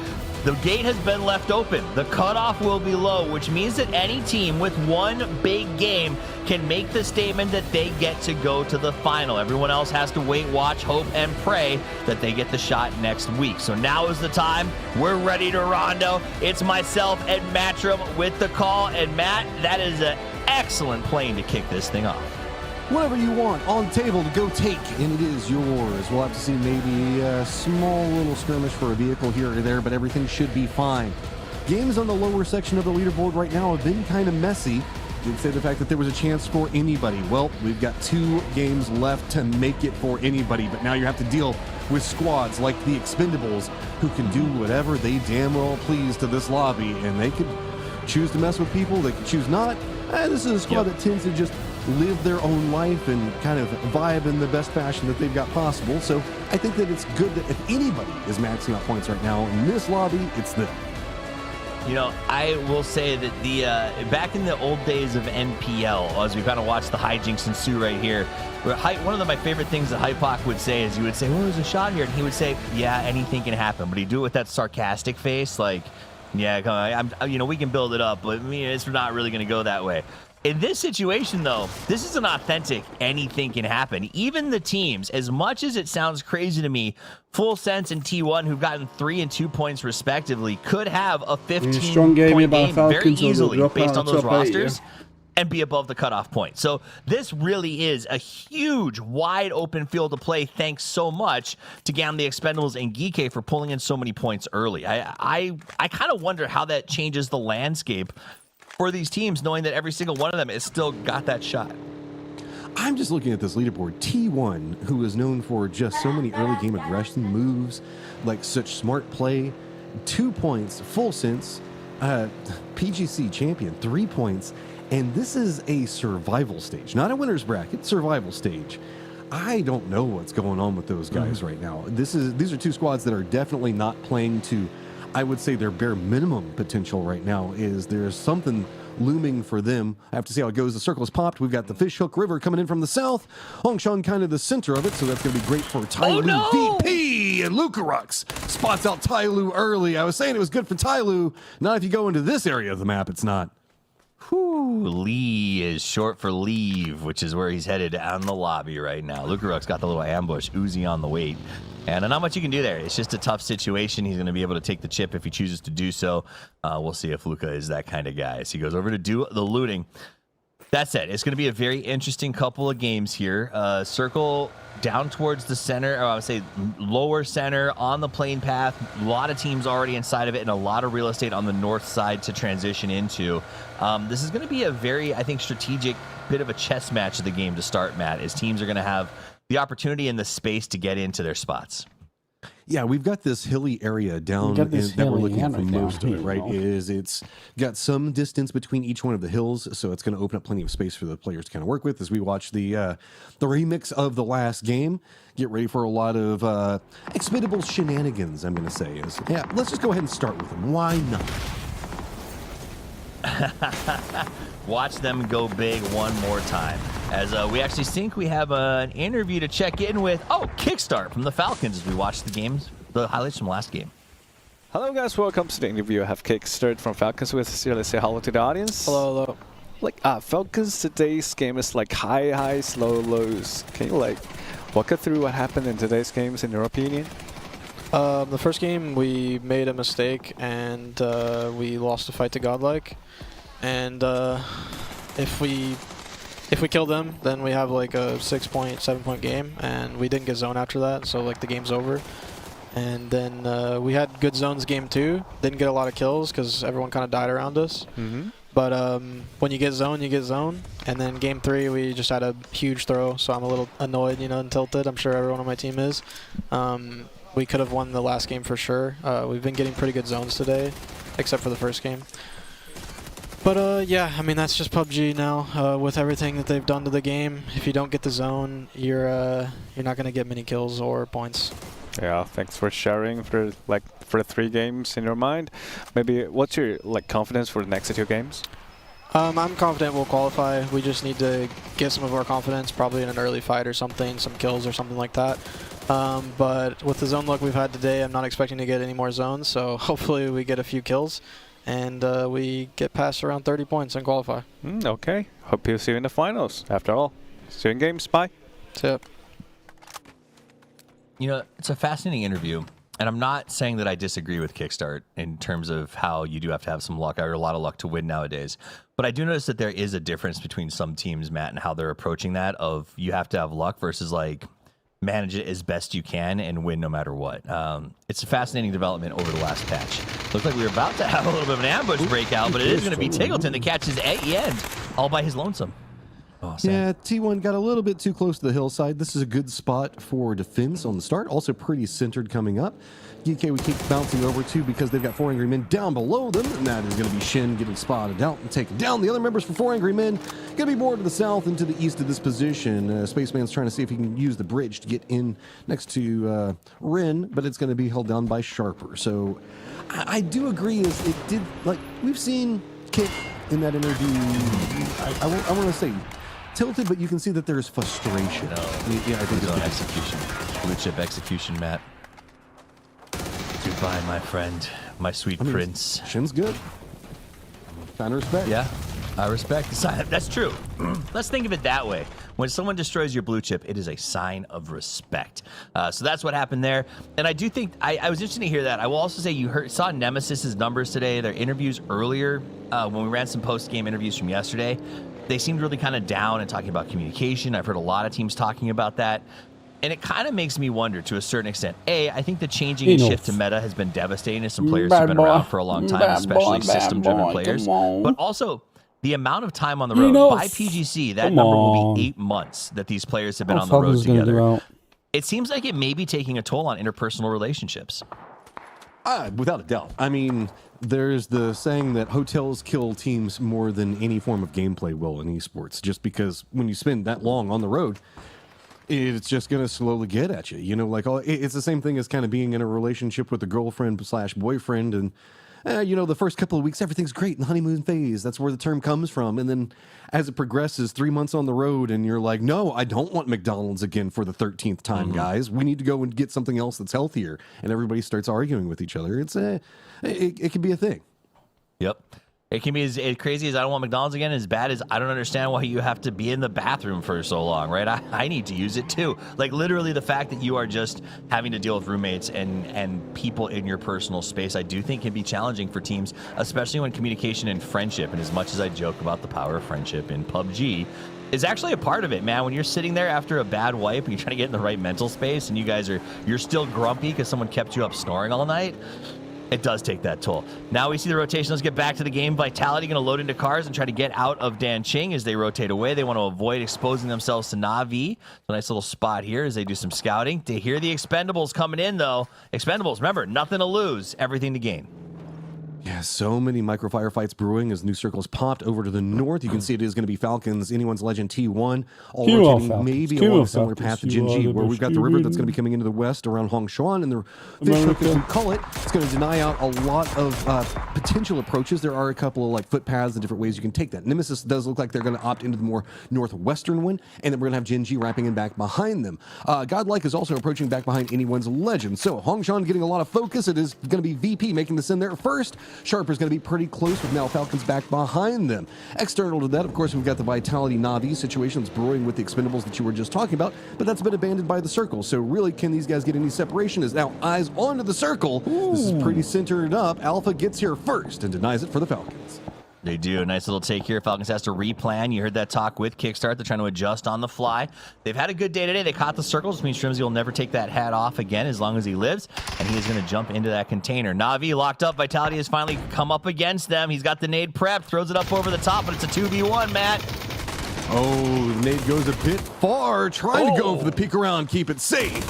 The gate has been left open. The cutoff will be low, which means that any team with one big game can make the statement that they get to go to the final. Everyone else has to wait, watch, hope, and pray that they get the shot next week. So now is the time. We're ready to rondo. It's myself and Matrim with the call. And Matt, that is an excellent plane to kick this thing off. Whatever you want on the table to go take, and it is yours. We'll have to see maybe a small little skirmish for a vehicle here or there, but everything should be fine. Games on the lower section of the leaderboard right now have been kind of messy. You'd say the fact that there was a chance for anybody. Well, we've got 2 games left to make it for anybody, but now you have to deal with squads like the Expendables who can do whatever they damn well please to this lobby, and they could choose to mess with people, they could choose not. This is a squad that tends to just live their own life and kind of vibe in the best fashion that they've got possible. So I think that it's good that if anybody is maxing out points right now in this lobby, it's them. You know, I will say that the back in the old days of NPL, as we kind of watched the hijinks ensue right here, one of my favorite things that Hypoc would say is, you would say, "Oh, there's a shot here," and he would say, "Yeah, anything can happen," but he'd do it with that sarcastic face, like, "Yeah, come on, we can build it up, but it's not really going to go that way." In this situation, though, this is an authentic anything can happen. Even the teams, as much as it sounds crazy to me, Full Sense and T1, who've gotten 3 and 2 points respectively, could have a 15-point game very easily based on those rosters and be above the cutoff point. So this really is a huge, wide open field to play. Thanks so much to Gam the Expendables and Geeke for pulling in so many points early. I kind of wonder how that changes the landscape for these teams, knowing that every single one of them has still got that shot. I'm just looking at this leaderboard. T1, who is known for just so many early game aggression moves, like such smart play, 2 points, Full Sense, PGC champion, 3 points, and this is a survival stage, not a winner's bracket, survival stage. I don't know what's going on with those guys right now. These are 2 squads that are definitely not playing to, I would say, their bare minimum potential right now. Is there's something looming for them. I have to see how it goes. The circle is popped. We've got the Fishhook River coming in from the south. Hongshan kind of the center of it, so that's going to be great for Tyloo VP. And Lucarux spots out Tyloo early. I was saying it was good for Tyloo. Not if you go into this area of the map, it's not. Whew, Lee is short for leave, which is where he's headed on the lobby right now. Lucarux got the little ambush, Uzi on the wait. And not much you can do there. It's just a tough situation. He's going to be able to take the chip if he chooses to do so. We'll see if Luca is that kind of guy. So he goes over to do the looting. That's it. It's going to be a very interesting couple of games here. Circle down towards the center, or I would say lower center on the plane path. A lot of teams already inside of it and a lot of real estate on the north side to transition into. This is going to be a very, I think, strategic bit of a chess match of the game to start, Matt, as teams are going to have the opportunity and the space to get into their spots. Yeah, we've got this hilly area down that we're looking at for most of it, right? It's got some distance between each one of the hills, so it's going to open up plenty of space for the players to kind of work with as we watch the remix of the last game. Get ready for a lot of expendable shenanigans, I'm going to say. Yeah, let's just go ahead and start with them. Why not? Watch them go big one more time. As we actually think we have an interview to check in with. Oh, Kickstart from the Falcons as we watch the highlights from last game. Hello guys, welcome to the interview. I have Kickstart from Falcons with us here. Let's say hello to the audience. Hello. Falcons, today's game is like high highs, low lows. Can you walk us through what happened in today's games in your opinion? The first game we made a mistake and we lost the fight to Godlike. And if we kill them, then we have like a 6-point, 7-point game, and we didn't get zone after that, so like the game's over. And then we had good zones game 2, didn't get a lot of kills because everyone kind of died around us. But when you get zone, you get zone. And then game 3, we just had a huge throw, so I'm a little annoyed, and tilted. I'm sure everyone on my team is. We could have won the last game for sure. We've been getting pretty good zones today, except for the first game. But yeah, I mean that's just PUBG now. With everything that they've done to the game, if you don't get the zone, you're not gonna get many kills or points. Yeah, thanks for sharing for the 3 games in your mind. Maybe what's your confidence for the next 2 games? I'm confident we'll qualify. We just need to get some of our confidence, probably in an early fight or something, some kills or something like that. But with the zone luck we've had today, I'm not expecting to get any more zones, so hopefully we get a few kills and we get past around 30 points and qualify. Okay. Hope you'll see you in the finals. After all, see you in games. Bye. See ya. You know, it's a fascinating interview, and I'm not saying that I disagree with Kickstart in terms of how you do have to have some luck, or a lot of luck to win nowadays. But I do notice that there is a difference between some teams, Matt, and how they're approaching that of you have to have luck versus like manage it as best you can and win no matter what. It's a fascinating development over the last patch. Looks like we were about to have a little bit of an ambush breakout, but it is going to be Tiggleton that catches at the end, all by his lonesome. Oh, yeah, T1 got a little bit too close to the hillside. This is a good spot for defense on the start. Also pretty centered coming up. DK we keep bouncing over to because they've got 4 Angry Men down below them. And that is going to be Shin getting spotted out and taken down. The other members for 4 Angry Men going to be more to the south and to the east of this position. Spaceman's trying to see if he can use the bridge to get in next to Rin, but it's going to be held down by Sharper. So I do agree is it did, like, we've seen Kick in that interview. I want to say tilted, but you can see that there's frustration. No, yeah, I think it's on execution. Blue chip execution, Matt. Goodbye, my friend, my sweet prince. Shin's good. Sign of respect. Yeah, I respect the sign. That's true. Let's think of it that way. When someone destroys your blue chip, it is a sign of respect. So that's what happened there. And I do think, I was interested to hear that. I will also say you saw Nemesis's numbers today, their interviews earlier, when we ran some post-game interviews from yesterday. They seemed really kind of down and talking about communication. I've heard a lot of teams talking about that. And it kind of makes me wonder to a certain extent. I think the changing and shift to meta has been devastating as some players have been around for a long time, especially system-driven players. But also, the amount of time on the road by PGC, that number will be 8 months that these players have been on the road together. It seems like it may be taking a toll on interpersonal relationships. Without a doubt. I mean, there's the saying that hotels kill teams more than any form of gameplay will in esports, just because when you spend that long on the road, it's just going to slowly get at you. You know, like, it's the same thing as kind of being in a relationship with a girlfriend / boyfriend. And, you know, the first couple of weeks, everything's great in the honeymoon phase. That's where the term comes from. And then as it progresses, 3 months on the road, and you're like, no, I don't want McDonald's again for the 13th time, guys. We need to go and get something else that's healthier. And everybody starts arguing with each other. It's it can be a thing. Yep. It can be as crazy as I don't want McDonald's again, as bad as I don't understand why you have to be in the bathroom for so long, right? I need to use it too. Like, literally the fact that you are just having to deal with roommates and people in your personal space, I do think can be challenging for teams, especially when communication and friendship, and as much as I joke about the power of friendship in PUBG, is actually a part of it, man. When you're sitting there after a bad wipe and you're trying to get in the right mental space and you're still grumpy because someone kept you up snoring all night, it does take that toll. Now we see the rotation. Let's get back to the game. Vitality going to load into cars and try to get out of Dan Ching as they rotate away. They want to avoid exposing themselves to Na'Vi. So nice little spot here as they do some scouting. They hear the Expendables coming in, though. Expendables, remember, nothing to lose, everything to gain. Yeah, so many micro firefights brewing as new circles popped over to the north. You can see it is going to be Falcons, Anyone's Legend T1, all rotating maybe along a similar path to Gen G, where we've got the river that's going to be coming into the west around Hongshuan, and the fish hook, as we call it, it's going to deny out a lot of potential approaches. There are a couple of like footpaths and different ways you can take that. Nemesis does look like they're going to opt into the more northwestern one, and then we're going to have Gen G wrapping in back behind them. Godlike is also approaching back behind Anyone's Legend. So Hongshuan getting a lot of focus. It is going to be VP making the send there first. Sharper's going to be pretty close with now Falcons back behind them. External to that, of course, we've got the Vitality Na'Vi situation that's brewing with the Expendables that you were just talking about, but that's been abandoned by the Circle. So really, can these guys get any separation? Is now eyes onto the Circle. Ooh. This is pretty centered up. Alpha gets here first and denies it for the Falcons. They do. A nice little take here. Falcons has to replan. You heard that talk with Kickstart. They're trying to adjust on the fly. They've had a good day today. They caught the circles, which means Shrimsy will never take that hat off again as long as he lives. And he is going to jump into that container. Na'Vi locked up. Vitality has finally come up against them. He's got the nade prepped. Throws it up over the top, but it's a 2v1, Matt. Oh, the nade goes a bit far. Trying to go for the peek around, keep it safe.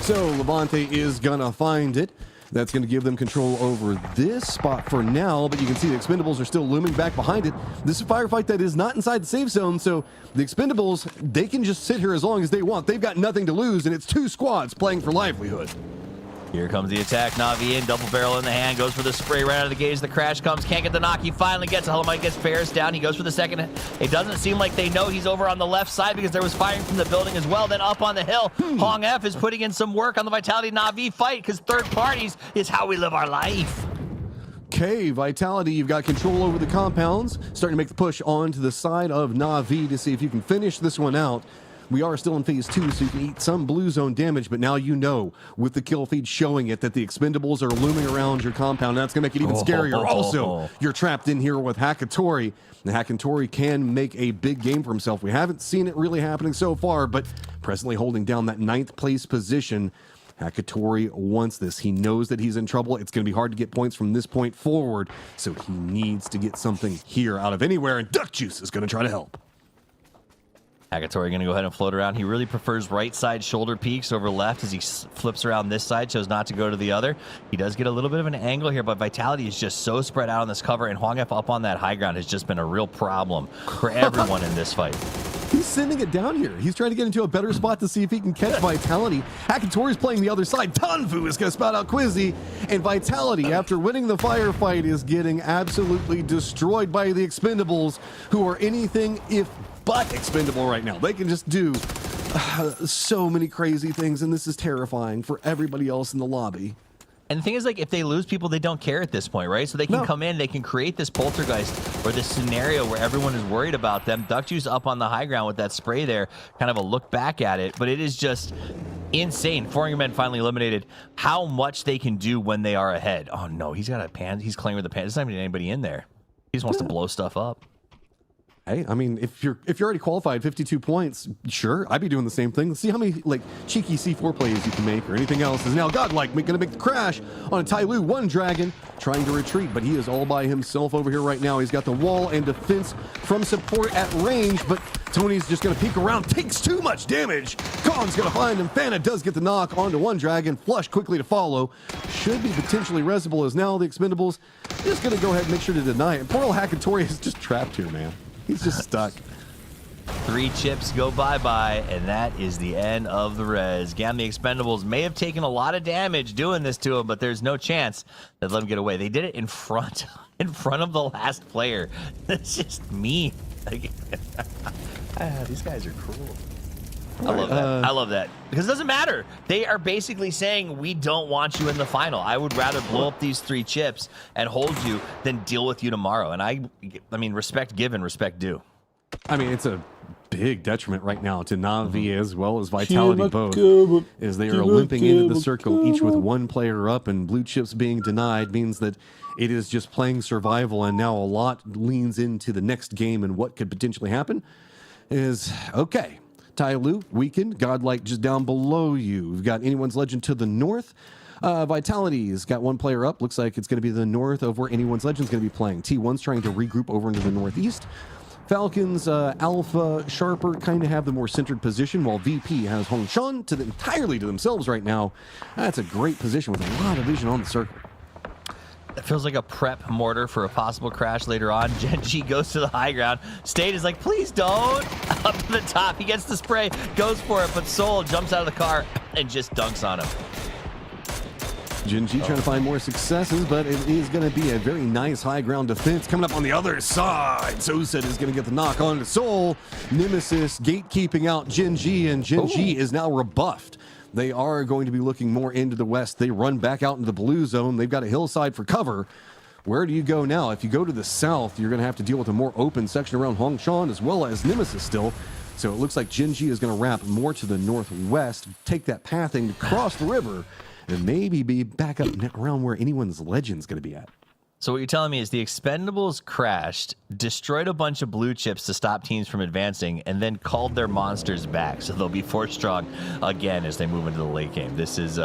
So Levante is going to find it. That's going to give them control over this spot for now, but you can see the Expendables are still looming back behind it. This is a firefight that is not inside the safe zone, so the Expendables, they can just sit here as long as they want. They've got nothing to lose, and it's two squads playing for livelihood. Here comes the attack. Na'Vi in, double barrel in the hand, goes for the spray right out of the gauge. The crash comes, can't get the knock. He finally gets it. Hello Mike gets Ferris down. He goes for the second. It doesn't seem like they know he's over on the left side because there was firing from the building as well. Then up on the hill, Hong F is putting in some work on the Vitality Na'Vi fight because third parties is how we live our life. Okay, Vitality, you've got control over the compounds. Starting to make the push onto the side of Na'Vi to see if you can finish this one out. We are still in phase 2, so you can eat some blue zone damage, but now you know, with the kill feed showing it, that the expendables are looming around your compound. That's going to make it even scarier. Also, you're trapped in here with Hakatori. The Hakatori can make a big game for himself. We haven't seen it really happening so far, but presently holding down that 9th place position. Hakatori wants this. He knows that he's in trouble. It's going to be hard to get points from this point forward, so he needs to get something here out of anywhere, and Duck Juice is going to try to help. Hakatori going to go ahead and float around. He really prefers right side shoulder peaks over left as he flips around this side, chose not to go to the other. He does get a little bit of an angle here, but Vitality is just so spread out on this cover, and Hwang F up on that high ground has just been a real problem for everyone in this fight. He's sending it down here. He's trying to get into a better spot to see if he can catch Vitality. Hakatori's playing the other side. Tanfu is going to spout out Quizzy. And Vitality, after winning the firefight, is getting absolutely destroyed by the Expendables, who are anything if but expendable right now. They can just do so many crazy things, and this is terrifying for everybody else in the lobby. And the thing is, like, if they lose people, they don't care at this point, right? So they can come in, they can create this poltergeist or this scenario where everyone is worried about them. Duck Juice up on the high ground with that spray there, kind of a look back at it, but it is just insane. 4 men finally eliminated. How much they can do when they are ahead. Oh no, he's got a pan. He's claiming with the pan. There's not even anybody in there. He just wants to blow stuff up. Hey, I mean, if you're already qualified, 52 points, sure, I'd be doing the same thing. Let's see how many like cheeky C4 plays you can make or anything else. Is now Godlike going to make the crash on a Tai Lu. One Dragon trying to retreat, but he is all by himself over here right now. He's got the wall and defense from support at range, but Tony's just going to peek around, takes too much damage. Kong's going to find him. Fana does get the knock onto One Dragon. Flush quickly to follow. Should be potentially resible as now the Expendables just going to go ahead and make sure to deny it. Poor old Hakatori is just trapped here, man. He's just stuck. 3 chips go bye-bye, and that is the end of the res. Gam, the Expendables may have taken a lot of damage doing this to him, but there's no chance they'd let him get away. They did it in front of the last player. That's just mean. Like, these guys are cruel. I love that. I love that. Because it doesn't matter. They are basically saying, we don't want you in the final. I would rather blow up these 3 chips and hold you than deal with you tomorrow. And I mean, respect given, respect due. I mean, it's a big detriment right now to Na'Vi as well as Vitality both, as they are limping into the circle, each with 1 player up, and blue chips being denied means that it is just playing survival, and now a lot leans into the next game, and what could potentially happen is, okay, Tai Lu, weakened, Godlike just down below you. We've got Anyone's Legend to the north. Vitality's got 1 player up. Looks like it's going to be the north of where Anyone's Legend's going to be playing. T1's trying to regroup over into the northeast. Falcons, Alpha, Sharper kind of have the more centered position, while VP has Hongshan entirely to themselves right now. That's a great position with a lot of vision on the circle. It feels like a prep mortar for a possible crash later on. Genji goes to the high ground. State is like, please don't. Up to the top. He gets the spray, goes for it, but Soul jumps out of the car and just dunks on him. Genji trying to find more successes, but it is going to be a very nice high ground defense coming up on the other side. Soset is going to get the knock on to Soul. Nemesis gatekeeping out Genji, and Genji is now rebuffed. They are going to be looking more into the west. They run back out into the blue zone. They've got a hillside for cover. Where do you go now? If you go to the south, you're going to have to deal with a more open section around Hongshan as well as Nemesis still. So it looks like Genji is going to wrap more to the northwest, take that pathing to cross the river, and maybe be back up around where Anyone's Legend's going to be at. So what you're telling me is the Expendables crashed, destroyed a bunch of blue chips to stop teams from advancing, and then called their monsters back, so they'll be 4 strong again as they move into the late game. This is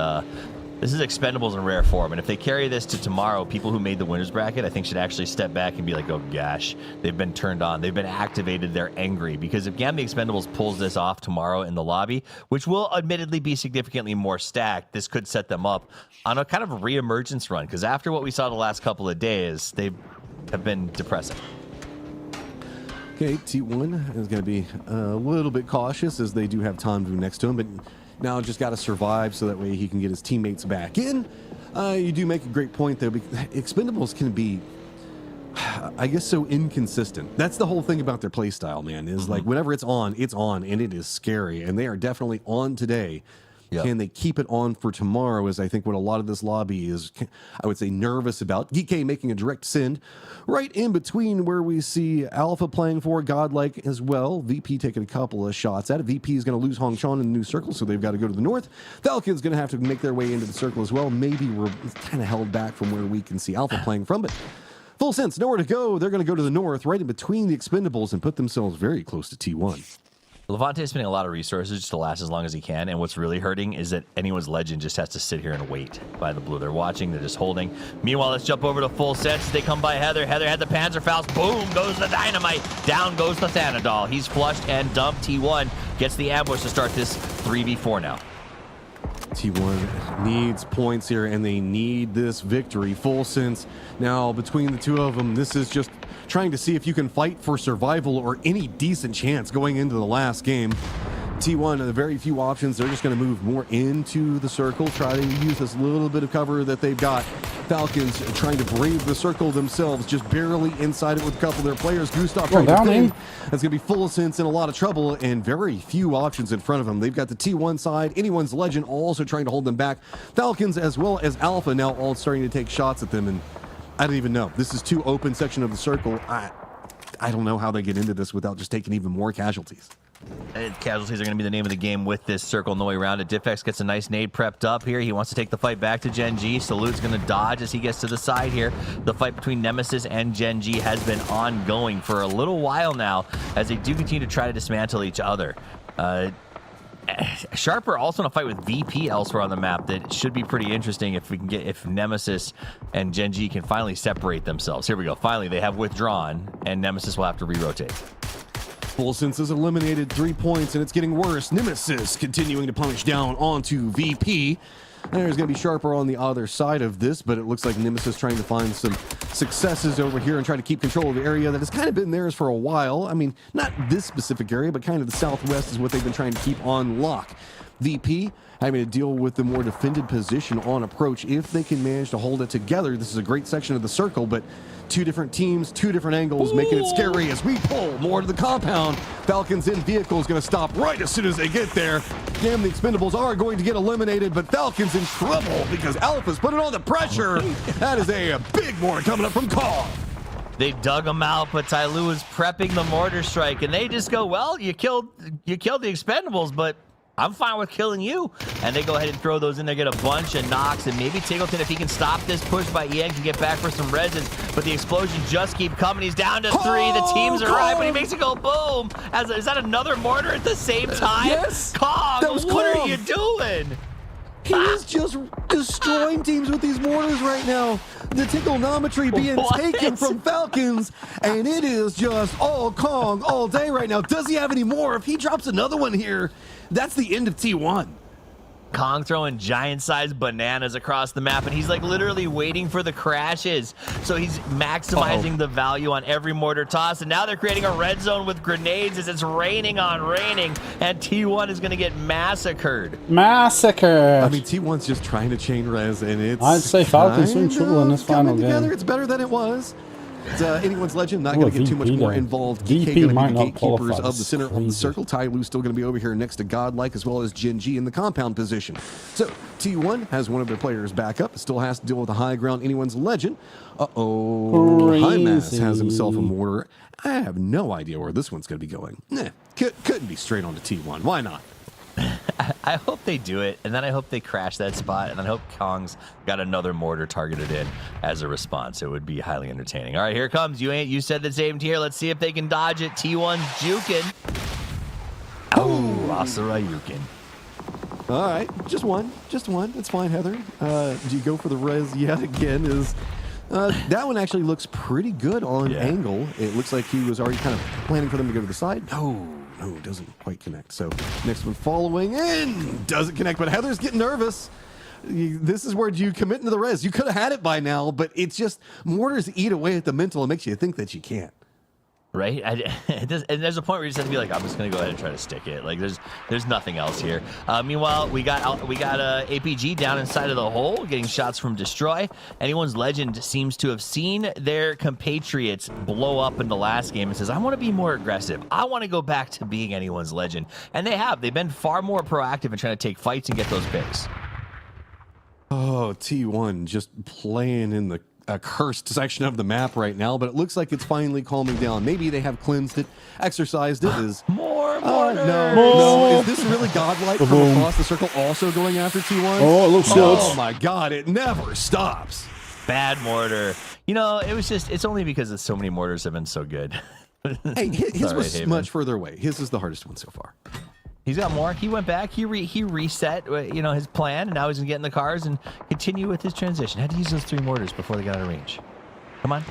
Expendables in rare form, and if they carry this to tomorrow, people who made the winners bracket, I think, should actually step back and be like, oh gosh, they've been turned on, they've been activated, they're angry. Because if Gam the Expendables pulls this off tomorrow in the lobby, which will admittedly be significantly more stacked, this could set them up on a kind of re-emergence run, because after what we saw the last couple of days, they have been depressing. Okay, T1 is going to be a little bit cautious as they do have Tanvu next to him, but Now just got to survive so that way he can get his teammates back in. You do make a great point, though. Expendables can be, I guess, so inconsistent. That's the whole thing about their playstyle, man, is like whenever it's on, and it is scary. And they are definitely on today. Yep. Can they keep it on for tomorrow is, I think, what a lot of this lobby is, I would say, nervous about. DK making a direct send right in between where we see Alpha playing for Godlike as well. VP taking a couple of shots at it. VP is going to lose Hong Chon in the new circle, so they've got to go to the north. Falcon's going to have to make their way into the circle as well. Maybe we're kind of held back from where we can see Alpha playing from, but full sense, nowhere to go. They're going to go to the north, right in between the Expendables, and put themselves very close to T1. Levante is spending a lot of resources just to last as long as he can, and what's really hurting is that anyone's legend just has to sit here and wait by the blue. They're watching, they're just holding. Meanwhile, let's jump over to full sets. They come by Heather. Heather had the Panzerfaust. Boom, goes the dynamite. Down goes the Thanadol. He's flushed and dumped. T1 gets the ambush to start this 3v4 now. T1 needs points here, and they need this victory. Full sense. Now, between the two of them, this is just trying to see if you can fight for survival or any decent chance going into the last game. T1, very few options. They're just going to move more into the circle, try to use this little bit of cover that they've got. Falcons trying to brave the circle themselves, just barely inside it with a couple of their players. Gustav trying to defend. That's going to be Full Sense in a lot of trouble, and very few options in front of them. They've got the T1 side, anyone's legend also trying to hold them back. Falcons as well as Alpha now all starting to take shots at them, and I don't even know. This is too open section of the circle. I don't know how they get into this without just taking even more casualties. Casualties are going to be the name of the game with this circle on the way around it. Diffex gets a nice nade prepped up here. He wants to take the fight back to Gen G. Salute's going to dodge as he gets to the side here. The fight between Nemesis and Gen G has been ongoing for a little while now as they do continue to try to dismantle each other. Sharper also in a fight with VP elsewhere on the map that should be pretty interesting if Nemesis and Gen G can finally separate themselves. Here we go. Finally, they have withdrawn, and Nemesis will have to re-rotate. Full Sense is eliminated, 3 points, and it's getting worse. Nemesis continuing to punish down onto VP. There's going to be Sharper on the other side of this, but it looks like Nemesis trying to find some successes over here and try to keep control of the area that has kind of been theirs for a while. I mean, not this specific area, but kind of the southwest is what they've been trying to keep on lock. VP having to deal with the more defended position on approach. If they can manage to hold it together, this is a great section of the circle, but two different teams, two different angles, making it scary as we pull more to the compound. Falcons in vehicle is going to stop right as soon as they get there. Damn, the Expendables are going to get eliminated, but Falcons in trouble because Alpha's putting on the pressure. That is a big mortar coming up from Kong. They dug him out, but Tyloo is prepping the mortar strike, and they just go, well, you killed the Expendables, but I'm fine with killing you. And they go ahead and throw those in there, get a bunch of knocks, and maybe Tiggleton, if he can stop this push by Ian, can get back for some reses. But the explosions just keep coming. He's down to 3. The teams arrive, but he makes it go boom. Is that another mortar at the same time? Yes. Kong, that was what Kong. are you doing? He is just destroying teams with these mortars right now. The tickleometry being taken from Falcons, and it is just all Kong all day right now. Does he have any more? If he drops another one here, that's the end of T1. Kong throwing giant-sized bananas across the map, and he's like literally waiting for the crashes. So he's maximizing the value on every mortar toss, and now they're creating a red zone with grenades as it's raining on raining, and T1 is going to get massacred. Massacred! I mean, T1's just trying to chain res, and it's I'd say Falcons in trouble in this final game. It's better than it was. It's, anyone's legend, not going to get too much more involved. VP DK might going to be not gatekeepers qualify. of the center of the circle. Tyloo's still going to be over here next to Godlike, as well as Gen G in the compound position. So T1 has one of their players back up. Still has to deal with the high ground. Anyone's legend. Hymas has himself a mortar. I have no idea where this one's going to be going. Couldn't be straight onto T1. Why not? I hope they do it, and then I hope they crash that spot, and then I hope Kong's got another mortar targeted in as a response. It would be highly entertaining. All right, here it comes. You said the same tier. Let's see if they can dodge it. T1's juking. Oh, Asarayukin. All right, just one. It's fine, Heather. Do you go for the res yet again? That one actually looks pretty good on angle. It looks like he was already kind of planning for them to go to the side. No, it doesn't quite connect. So next one following in. Doesn't connect, but Heather's getting nervous. This is where you commit into the res. You could have had it by now, but it's just mortars eat away at the mental and makes you think that you can't. Right? And there's a point where you just have to be like, I'm just gonna go ahead and try to stick it. Like there's nothing else here. Meanwhile, we got APG down inside of the hole, getting shots from Destroy. Anyone's Legend seems to have seen their compatriots blow up in the last game and says, I want to be more aggressive. I want to go back to being Anyone's Legend. And they have. They've been far more proactive in trying to take fights and get those picks. Oh, T1 just playing in the cursed section of the map right now, but it looks like it's finally calming down. Maybe they have cleansed it, exercised it. Is more no. Is this really godlike from across the circle also going after T1? Oh, it looks good. Oh my god, it never stops. Bad mortar. You know, it's only because so many mortars have been so good. Hey, his was right, much further away. His is the hardest one so far. He's got more. He went back. He reset, his plan, and now he's gonna get in the cars and continue with his transition. Had to use those 3 mortars before they got out of range. Come on.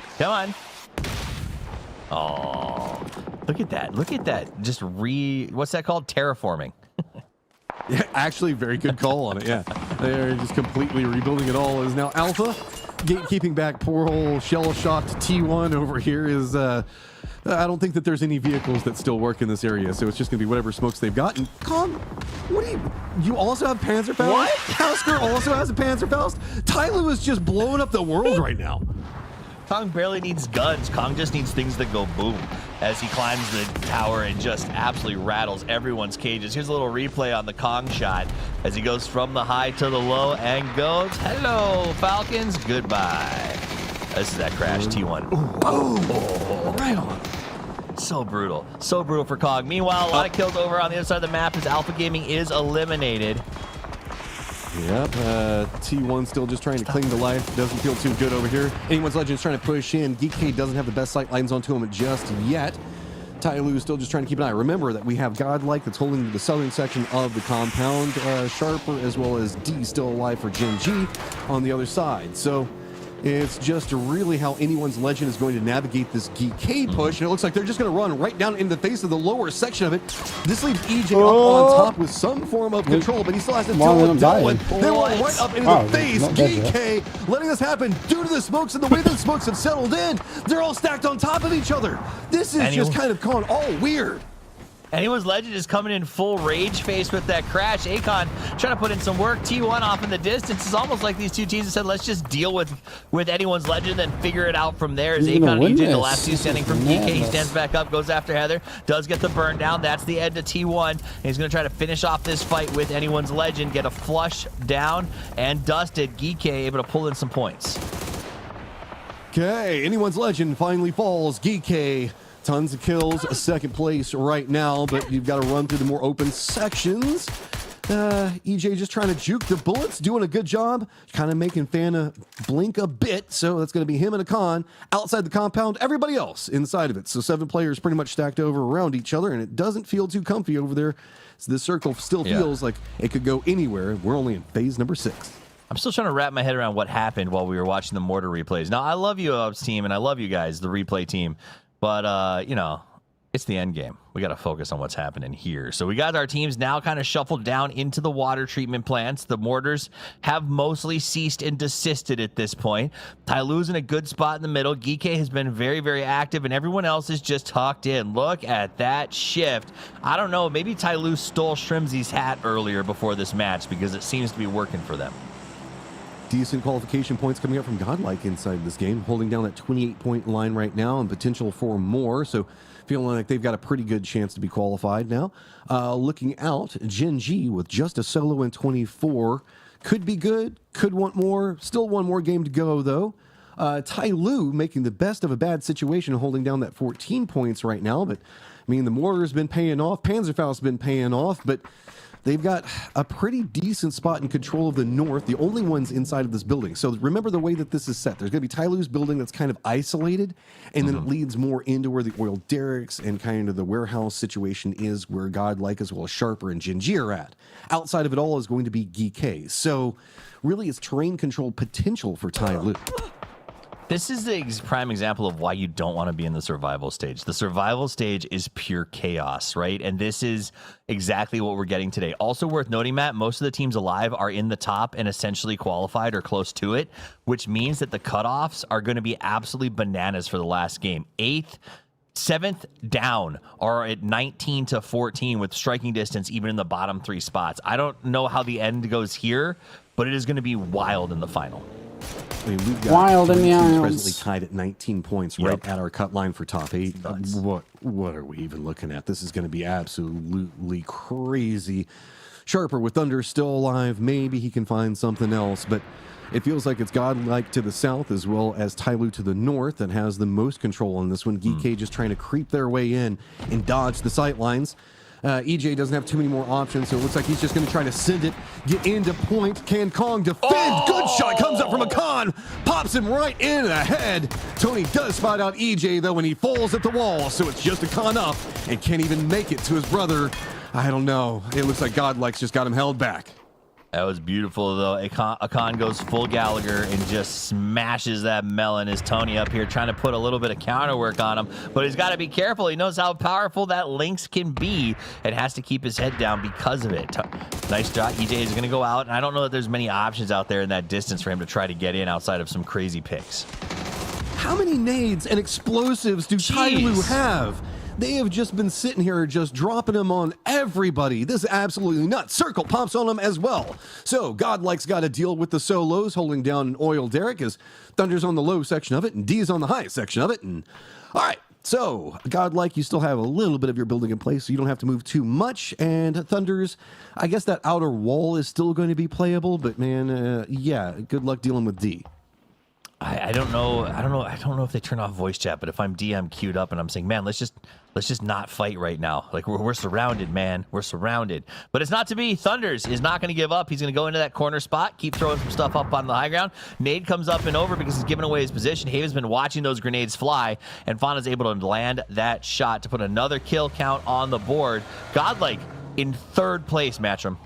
Oh, look at that. Just what's that called? Terraforming. Yeah, actually, very good call on it. Yeah, they're just completely rebuilding it all. Is now Alpha gatekeeping back poor old shell-shocked T1 over here is. I don't think that there's any vehicles that still work in this area, so it's just going to be whatever smokes they've got. And Kong, what do you also have Panzerfaust? What? Hausker also has a Panzerfaust? Tyloo is just blowing up the world right now. Kong barely needs guns. Kong just needs things that go boom as he climbs the tower and just absolutely rattles everyone's cages. Here's a little replay on the Kong shot as he goes from the high to the low and goes, hello, Falcons, goodbye. This is that crash, T1. Oh, right on. So brutal for Kong. Meanwhile, a lot of kills over on the other side of the map as Alpha Gaming is eliminated. Yep, T1 still just trying to cling to life. Doesn't feel too good over here. Anyone's Legend's trying to push in. Geek doesn't have the best sight lines onto him just yet. Tyloo is still just trying to keep an eye. Remember that we have Godlike that's holding the southern section of the compound. Sharper as well as D still alive for Gen G on the other side. So it's just really how Anyone's Legend is going to navigate this GK push, and it looks like they're just going to run right down in the face of the lower section of it. This leaves EJ up on top with some form of control, but he still has to deal with Dylan. They roll right up into the face. GK letting this happen due to the smokes and the way the smokes have settled in. They're all stacked on top of each other. This is just kind of gone all weird. Anyone's Legend is coming in full rage face with that crash. Akon trying to put in some work. T1 off in the distance. It's almost like these two teams have said, let's just deal with Anyone's Legend and figure it out from there. As Akon and EJ, the last two standing from DK, he stands back up, goes after Heather, does get the burn down. That's the end to T1. And he's going to try to finish off this fight with Anyone's Legend, get a flush down and dusted. GK able to pull in some points. Okay, Anyone's Legend finally falls. GK. Tons of kills, a second place right now, but you've got to run through the more open sections. EJ just trying to juke the bullets, doing a good job, kind of making Fana blink a bit, so that's going to be him and Akon outside the compound, everybody else inside of it. So 7 players pretty much stacked over around each other, and it doesn't feel too comfy over there. So this circle still feels like it could go anywhere. We're only in phase number 6. I'm still trying to wrap my head around what happened while we were watching the mortar replays. Now, I love you, Ubs team, and I love you guys, the replay team. But, it's the end game. We got to focus on what's happening here. So we got our teams now kind of shuffled down into the water treatment plants. The mortars have mostly ceased and desisted at this point. Tyloo's in a good spot in the middle. Geeke has been very, very active, and everyone else is just tucked in. Look at that shift. I don't know. Maybe Tyloo stole Shrimzy's hat earlier before this match because it seems to be working for them. Decent qualification points coming up from Godlike inside this game, holding down that 28-point line right now and potential for more. So feeling like they've got a pretty good chance to be qualified now. Looking out, Gen G with just a solo in 24 could be good, could want more. Still one more game to go, though. Tyloo making the best of a bad situation, holding down that 14 points right now. But, I mean, the mortar's been paying off. Panzerfaust's been paying off, but they've got a pretty decent spot in control of the north, the only ones inside of this building. So remember the way that this is set. There's going to be Tyloo's building that's kind of isolated, and then it leads more into where the oil derricks and kind of the warehouse situation is, where Godlike as well as Sharper and Gen G are at. Outside of it all is going to be Geek. So really it's terrain control potential for Tyloo. This is the prime example of why you don't want to be in the survival stage. The survival stage is pure chaos, right? And this is exactly what we're getting today. Also worth noting, Matt, most of the teams alive are in the top and essentially qualified or close to it, which means that the cutoffs are going to be absolutely bananas for the last game. 8th 7th down are at 19-14 with striking distance even in the bottom 3 spots. I don't know how the end goes here, but it is going to be wild in the final. I mean, we've got wild in the teams Isles. presently tied at 19 points, right at our cut line for top 8. What are we even looking at? This is going to be absolutely crazy. Sharper with Thunder still alive. Maybe he can find something else, but it feels like it's Godlike to the south as well as Tyloo to the north that has the most control on this one. GK just trying to creep their way in and dodge the sight lines. EJ doesn't have too many more options, so it looks like he's just going to try to send it, get into point. Can Kong defend? Good shot comes up from Akan, pops him right in the head. Tony does spot out EJ, though, and he falls at the wall, so it's just Akan up and can't even make it to his brother. I don't know. It looks like Godlike's just got him held back. That was beautiful, though. Akan goes full Gallagher and just smashes that melon. Is Tony up here trying to put a little bit of counter work on him, but he's got to be careful. He knows how powerful that Lynx can be and has to keep his head down because of it. Nice job. EJ is going to go out, and I don't know that there's many options out there in that distance for him to try to get in outside of some crazy picks. How many nades and explosives do Tyloo have? They have just been sitting here just dropping them on everybody. This is absolutely nuts. Circle pops on them as well. So Godlike's got to deal with the solos, holding down an oil derrick as Thunder's on the low section of it and D's on the high section of it. And all right, so Godlike, you still have a little bit of your building in place, so you don't have to move too much. And Thunder's, I guess that outer wall is still going to be playable, but man, yeah, good luck dealing with D. I don't know if they turn off voice chat, but if I'm D, I'm queued up and I'm saying, man, let's just not fight right now. Like we're surrounded, man. We're surrounded. But it's not to be. Thunders is not going to give up. He's going to go into that corner spot, keep throwing some stuff up on the high ground. Nade comes up and over because he's giving away his position. Haven's been watching those grenades fly, and Fauna's able to land that shot to put another kill count on the board. Godlike in 3rd place, Matchroom.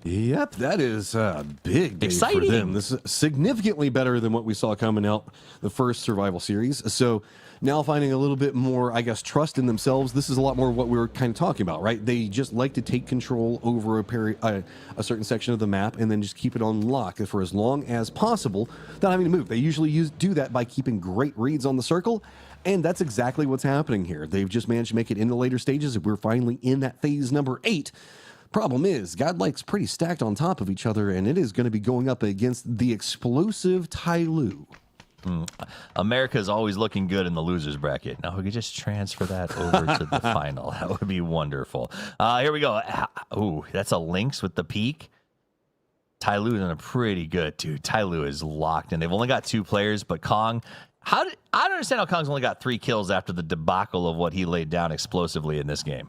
Yep, that is a big day for them. This is significantly better than what we saw coming out the first survival series. So now finding a little bit more, I guess, trust in themselves. This is a lot more what we were kind of talking about, right? They just like to take control over a certain section of the map and then just keep it on lock for as long as possible without having to move. They usually do that by keeping great reads on the circle. And that's exactly what's happening here. They've just managed to make it into later stages. We're finally in that phase number 8. Problem is, Godlike's pretty stacked on top of each other, and it is going to be going up against the explosive Tyloo. America's always looking good in the losers bracket. Now we could just transfer that over to the final. That would be wonderful. Here we go. Ooh, that's a Lynx with the peak. Tyloo is in a pretty good, dude. Tyloo is locked in. They've only got 2 players, but Kong. I don't understand how Kong's only got 3 kills after the debacle of what he laid down explosively in this game.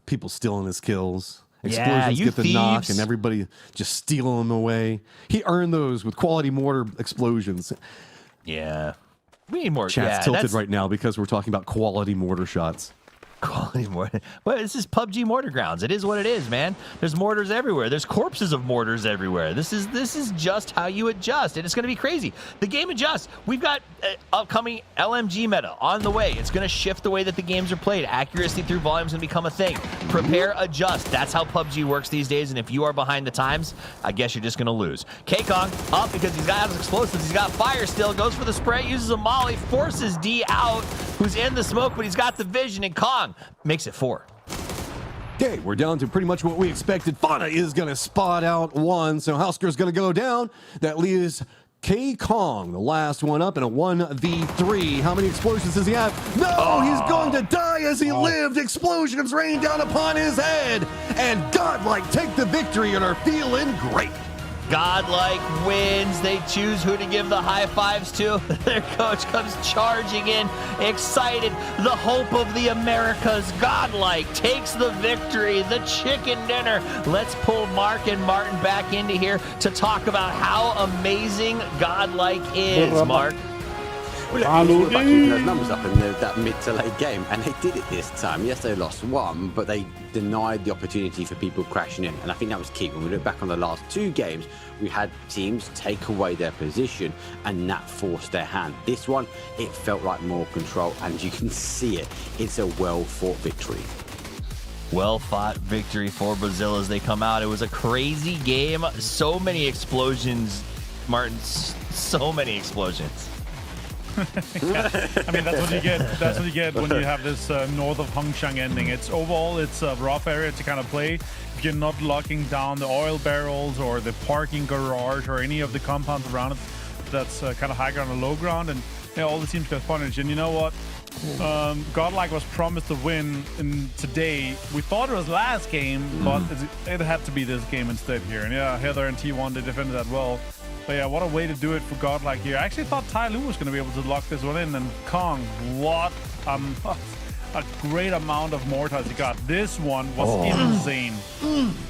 People stealing his kills. Explosions get the knock, and everybody just stealing them away. He earned those with quality mortar explosions. Yeah. We need more. Chat's tilted right now because we're talking about quality mortar shots. Quality mortar. Well, this is PUBG Mortar Grounds. It is what it is, man. There's mortars everywhere. There's corpses of mortars everywhere. This is just how you adjust, and it's going to be crazy. The game adjusts. We've got upcoming LMG meta on the way. It's going to shift the way that the games are played. Accuracy through volume is going to become a thing. Prepare, adjust. That's how PUBG works these days, and if you are behind the times, I guess you're just going to lose. K-Kong up because he's got his explosives. He's got fire still. Goes for the spray, uses a molly, forces D out, who's in the smoke, but he's got the vision, and Kong makes it 4. Okay, we're down to pretty much what we expected. Fauna is going to spot out 1, so Husker's going to go down. That leaves K-Kong, the last one up in a 1v3. How many explosions does he have? No, he's going to die as he lived. Explosions rain down upon his head. And Godlike take the victory and are feeling great. Godlike wins. They choose who to give the high fives to. Their coach comes charging in, excited. The hope of the Americas. Godlike takes the victory. The chicken dinner. Let's pull Mark and Martin back into here to talk about how amazing Godlike is. Mark. Well, look, it's all about keeping those numbers up in that mid to late game, and they did it this time. Yes, they lost 1, but they denied the opportunity for people crashing in, and I think that was key. When we look back on the last 2 games, we had teams take away their position, and that forced their hand. This one, it felt like more control, and you can see it. It's a well-fought victory. Well-fought victory for Brazil as they come out. It was a crazy game. So many explosions, Martin. So many explosions. I mean, that's what you get. That's what you get when you have this north of Hongshan ending. It's overall, it's a rough area to kind of play. If you're not locking down the oil barrels or the parking garage or any of the compounds around it, that's kind of high ground and low ground, and all the teams get punished. And you know what? Godlike was promised to win today. We thought it was last game, but it had to be this game instead here. And yeah, Heather and T1, they defended that well. But yeah, what a way to do it for Godlike here. I actually thought Ty Lu was going to be able to lock this one in, and Kong, what a great amount of mortars he got. This one was insane.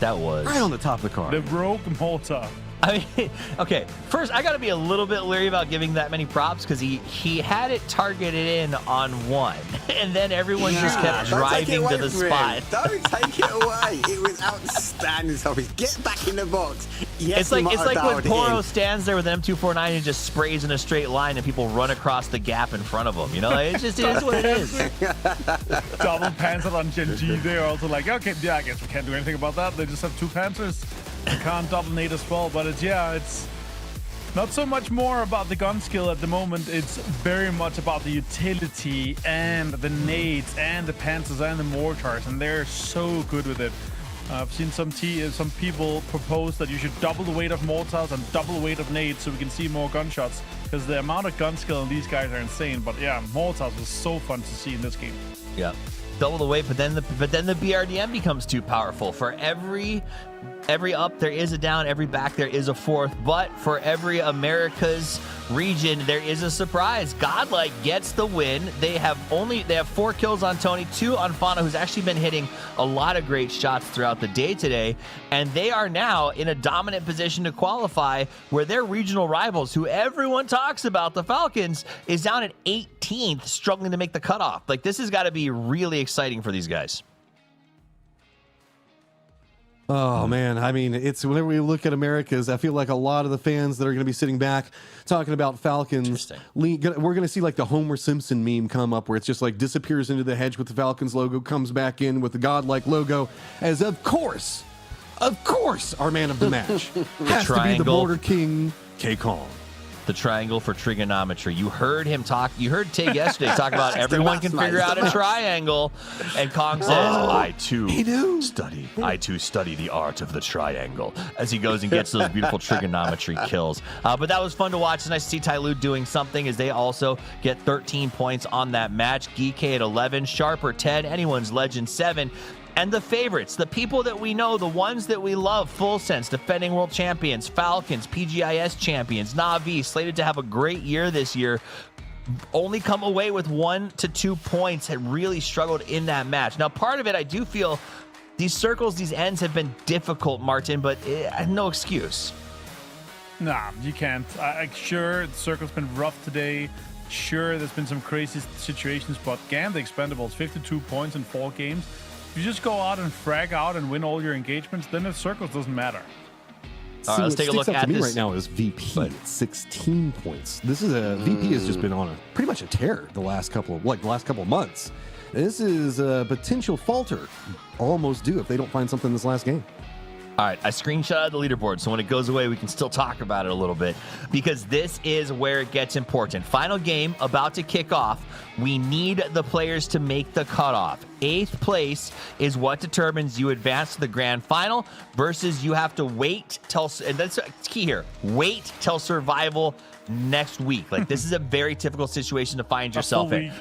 That was right on the top of the car. The rogue mortar. I mean, okay, first, I got to be a little bit leery about giving that many props because he had it targeted in on one, and then everyone just kept driving to the spot. Don't take it away. It was outstanding. So get back in the box. Yes, it's like when Poro stands there with an M249 and just sprays in a straight line and people run across the gap in front of him. You know, it is what it is. Double Panzer on Gen G. They're also like, okay, yeah, I guess we can't do anything about that. They just have 2 Panzers. You can't double nade as well, but it's not so much more about the gun skill at the moment. It's very much about the utility and the nades and the panzers and the mortars, and they're so good with it. I've seen some people propose that you should double the weight of mortars and double the weight of nades so we can see more gunshots, because the amount of gun skill in these guys are insane. But yeah, mortars was so fun to see in this game. Yeah, double the weight, but then the BRDM becomes too powerful. For every up there is a down, every back there is a fourth, but for every America's region there is a surprise. Godlike gets the win. They have 4 kills on Tony, 2 on Fauna, who's actually been hitting a lot of great shots throughout the day today, and they are now in a dominant position to qualify, where their regional rivals, who everyone talks about, the Falcons, is down at 18th, struggling to make the cutoff. Like, this has got to be really exciting for these guys. Oh, man. I mean, it's whenever we look at Americas, I feel like a lot of the fans that are going to be sitting back talking about Falcons, we're going to see like the Homer Simpson meme come up where it's just like disappears into the hedge with the Falcons logo, comes back in with the Godlike logo, as of course, our man of the match has to be the Border King, K-Kong. The triangle for trigonometry. You heard Tig yesterday talk about everyone can figure out a triangle, and Kong says, I too study the art of the triangle, as he goes and gets those beautiful trigonometry kills. But that was fun to watch. It's nice to see Ty Lu doing something, as they also get 13 points on that match. Geek at 11, Sharper 10, Anyone's Legend 7. And the favorites, the people that we know, the ones that we love, Full Sense, defending world champions, Falcons, PGIS champions, Na'Vi, slated to have a great year this year, only come away with 1 to 2 points, had really struggled in that match. Now, part of it, I do feel these circles, these ends have been difficult, Martin, but no excuse. Nah, you can't. Sure, the circle's been rough today. Sure, there's been some crazy situations, but GAM, the Expendables, 52 points in 4 games. If you just go out and frag out and win all your engagements, then the circles doesn't matter. All right, let's take a look at this. this. Right now is VP at 16 points. This is VP has just been on pretty much a tear the last couple of months. This is a potential falter, almost due if they don't find something this last game. All right, I screenshotted the leaderboard, so when it goes away, we can still talk about it a little bit, because this is where it gets important. Final game about to kick off. We need the players to make the cutoff. 8th place is what determines you advance to the grand final, versus you have to wait till, and that's key here, wait till survival next week. Like, this is a very difficult situation to find yourself in.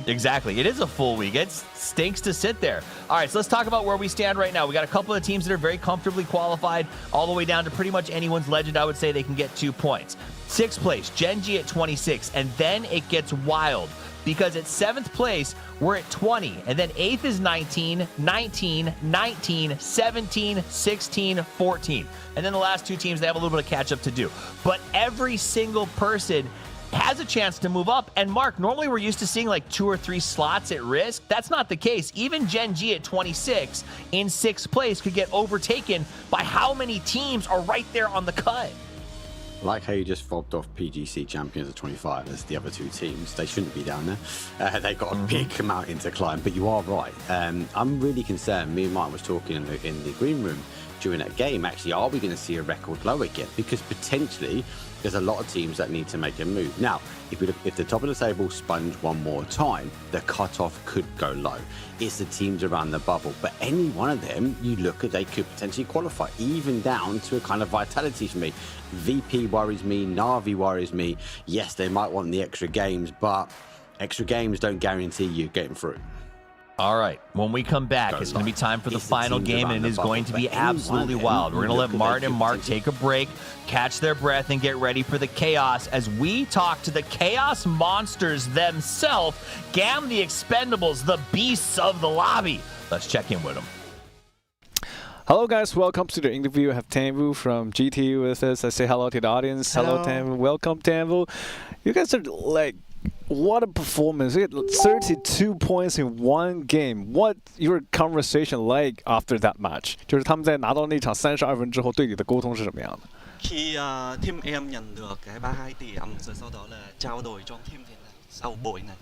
Exactly. It is a full week. It stinks to sit there. All right, so let's talk about where we stand right now. We got a couple of teams that are very comfortably qualified, all the way down to pretty much anyone's legend. I would say they can get 2 points. 6th place, Gen G at 26, and then it gets wild, because at 7th place, we're at 20, and then 8th is 19, 19, 19, 17, 16, 14. And then the last 2 teams, they have a little bit of catch-up to do. But every single person has a chance to move up. And Mark, normally we're used to seeing like 2 or 3 slots at risk. That's not the case. Even Gen G at 26 in 6th place could get overtaken by how many teams are right there on the cut. I like how you just fobbed off PGC champions at 25 as the other 2 teams. They shouldn't be down there. They've got a big mountain to climb, but you are right. I'm really concerned. Me and Mike was talking in the green room during that game, actually, are we going to see a record low again? Because potentially there's a lot of teams that need to make a move. Now, if the top of the table sponge one more time, the cutoff could go low. It's the teams around the bubble, but any one of them you look at, they could potentially qualify, even down to a kind of vitality for me. VP worries me, Na'Vi worries me. Yes, they might want the extra games, but extra games don't guarantee you getting through. All right, when we come back, it's going to be time for the final game, and it is going to be absolutely wild. We're going to let Martin and Mark take a break, catch their breath, and get ready for the chaos as we talk to the Chaos Monsters themselves, Gam the Expendables, the beasts of the lobby. Let's check in with them. Hello guys, welcome to the interview. I have Tanvu from GTU with us. I say hello to the audience. Hello Tanvu, welcome Tanvu. You guys are like, what a performance. You had 32 points in one game. What your conversation like after that match? 就是他们在拿到那场32分之後對你的溝通是什麼樣的? Khi team em nhận được cái 32 điểm rồi sau đó là trao đổi cho team thì là sau buổi này.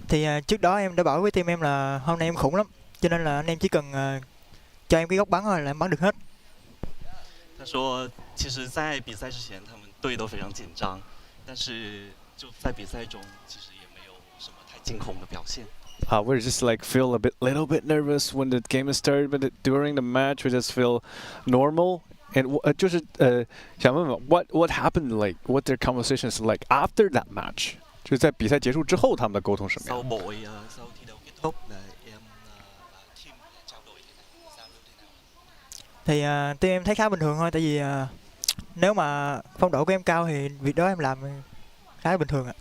Thì trước đó em đã bảo với team em là hôm nay em khủng lắm, cho nên là anh em chỉ cần cho em cái góc bắn thôi là em bắn được hết. 他说其实在比賽之前他们队都非常紧张，但是就在比赛中其实也没有什么太惊恐的表现。We just like feel little bit nervous when the game is started, but during the match we just feel normal. And 就是想問問 what happened, like what their conversations like after that match? 就是在比賽結束之後他們的溝通什麼樣? Sau buổi sau thi đấu kết thúc là em và team trao đổi thế nào, giao lưu thế nào? Thì team em thấy khá bình thường thôi, tại vì nếu mà phong độ của em cao thì việc đó em làm khá bình thường ạ.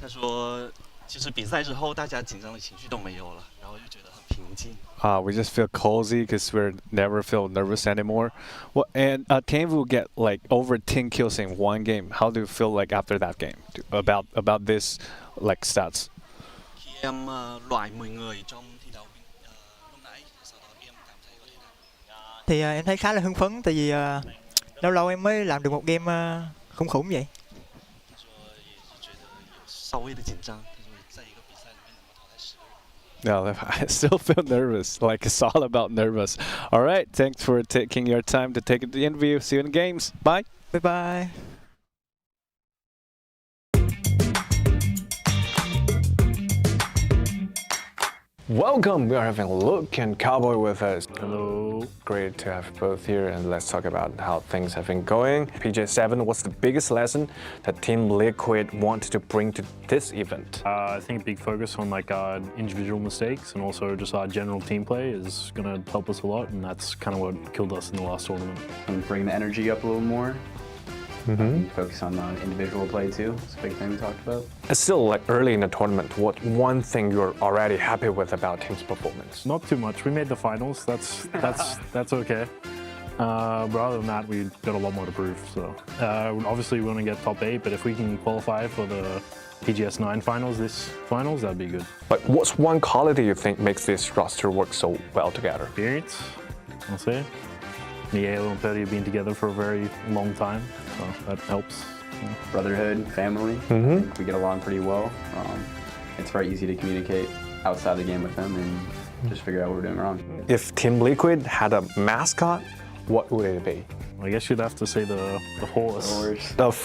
他说其实比赛之後大家緊張的情緒都沒有了，然後就覺得很平靜。We just feel cozy because we never feel nervous anymore. And Tanvu get like over 10 kills in one game. How do you feel like after that game about this like stats? Khi em loại 10 người trong thi đấu lúc nãy, sau đó em cảm thấy có thế nào? Thì em thấy khá là hưng phấn, tại vì lâu lâu em mới làm được một game khủng vậy. 稍微的緊張。 No, I still feel nervous. Like it's all about nervous. All right, thanks for taking your time to take the interview. See you in the games. Bye. Bye bye. Welcome. We are having Luke and Cowboy with us. Hello. Great to have both here, and let's talk about how things have been going. PJ7, what's the biggest lesson that Team Liquid wanted to bring to this event? I think a big focus on like our individual mistakes and also just our general team play is going to help us a lot, and that's kind of what killed us in the last tournament. And bring the energy up a little more. Focus on individual play too. It's a big thing we talked about. It's still like early in the tournament. What one thing you're already happy with about team's performance? Not too much. We made the finals. That's okay. But other than that, we got a lot more to prove. So obviously we want to get top 8, but if we can qualify for the PGS 9 finals, that'd be good. But what's one quality you think makes this roster work so well together? Experience, I'll say. Nielo and Petty have been together for a very long time, so that helps. Yeah. Brotherhood, family, we get along pretty well. It's very easy to communicate outside the game with them and just figure out what we're doing wrong. If Team Liquid had a mascot, what would it be? I guess you'd have to say the horse.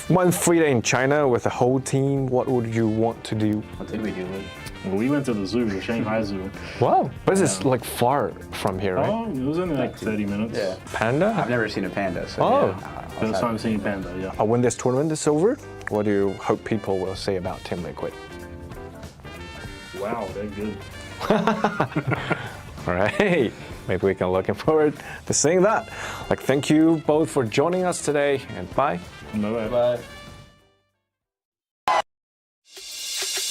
One free day in China with the whole team, what would you want to do? What did we do, Luke? Well, we went to the zoo, the Shanghai Zoo. Wow, but this is like far from here, right? Oh, it was only like 30 minutes. Yeah. Panda? I've never seen a panda, so First time seeing panda, yeah. When this tournament is over, what do you hope people will say about Team Liquid? Wow, they're good. All right, maybe we can looking forward to seeing that. Like, thank you both for joining us today, and bye. Bye-bye. Bye.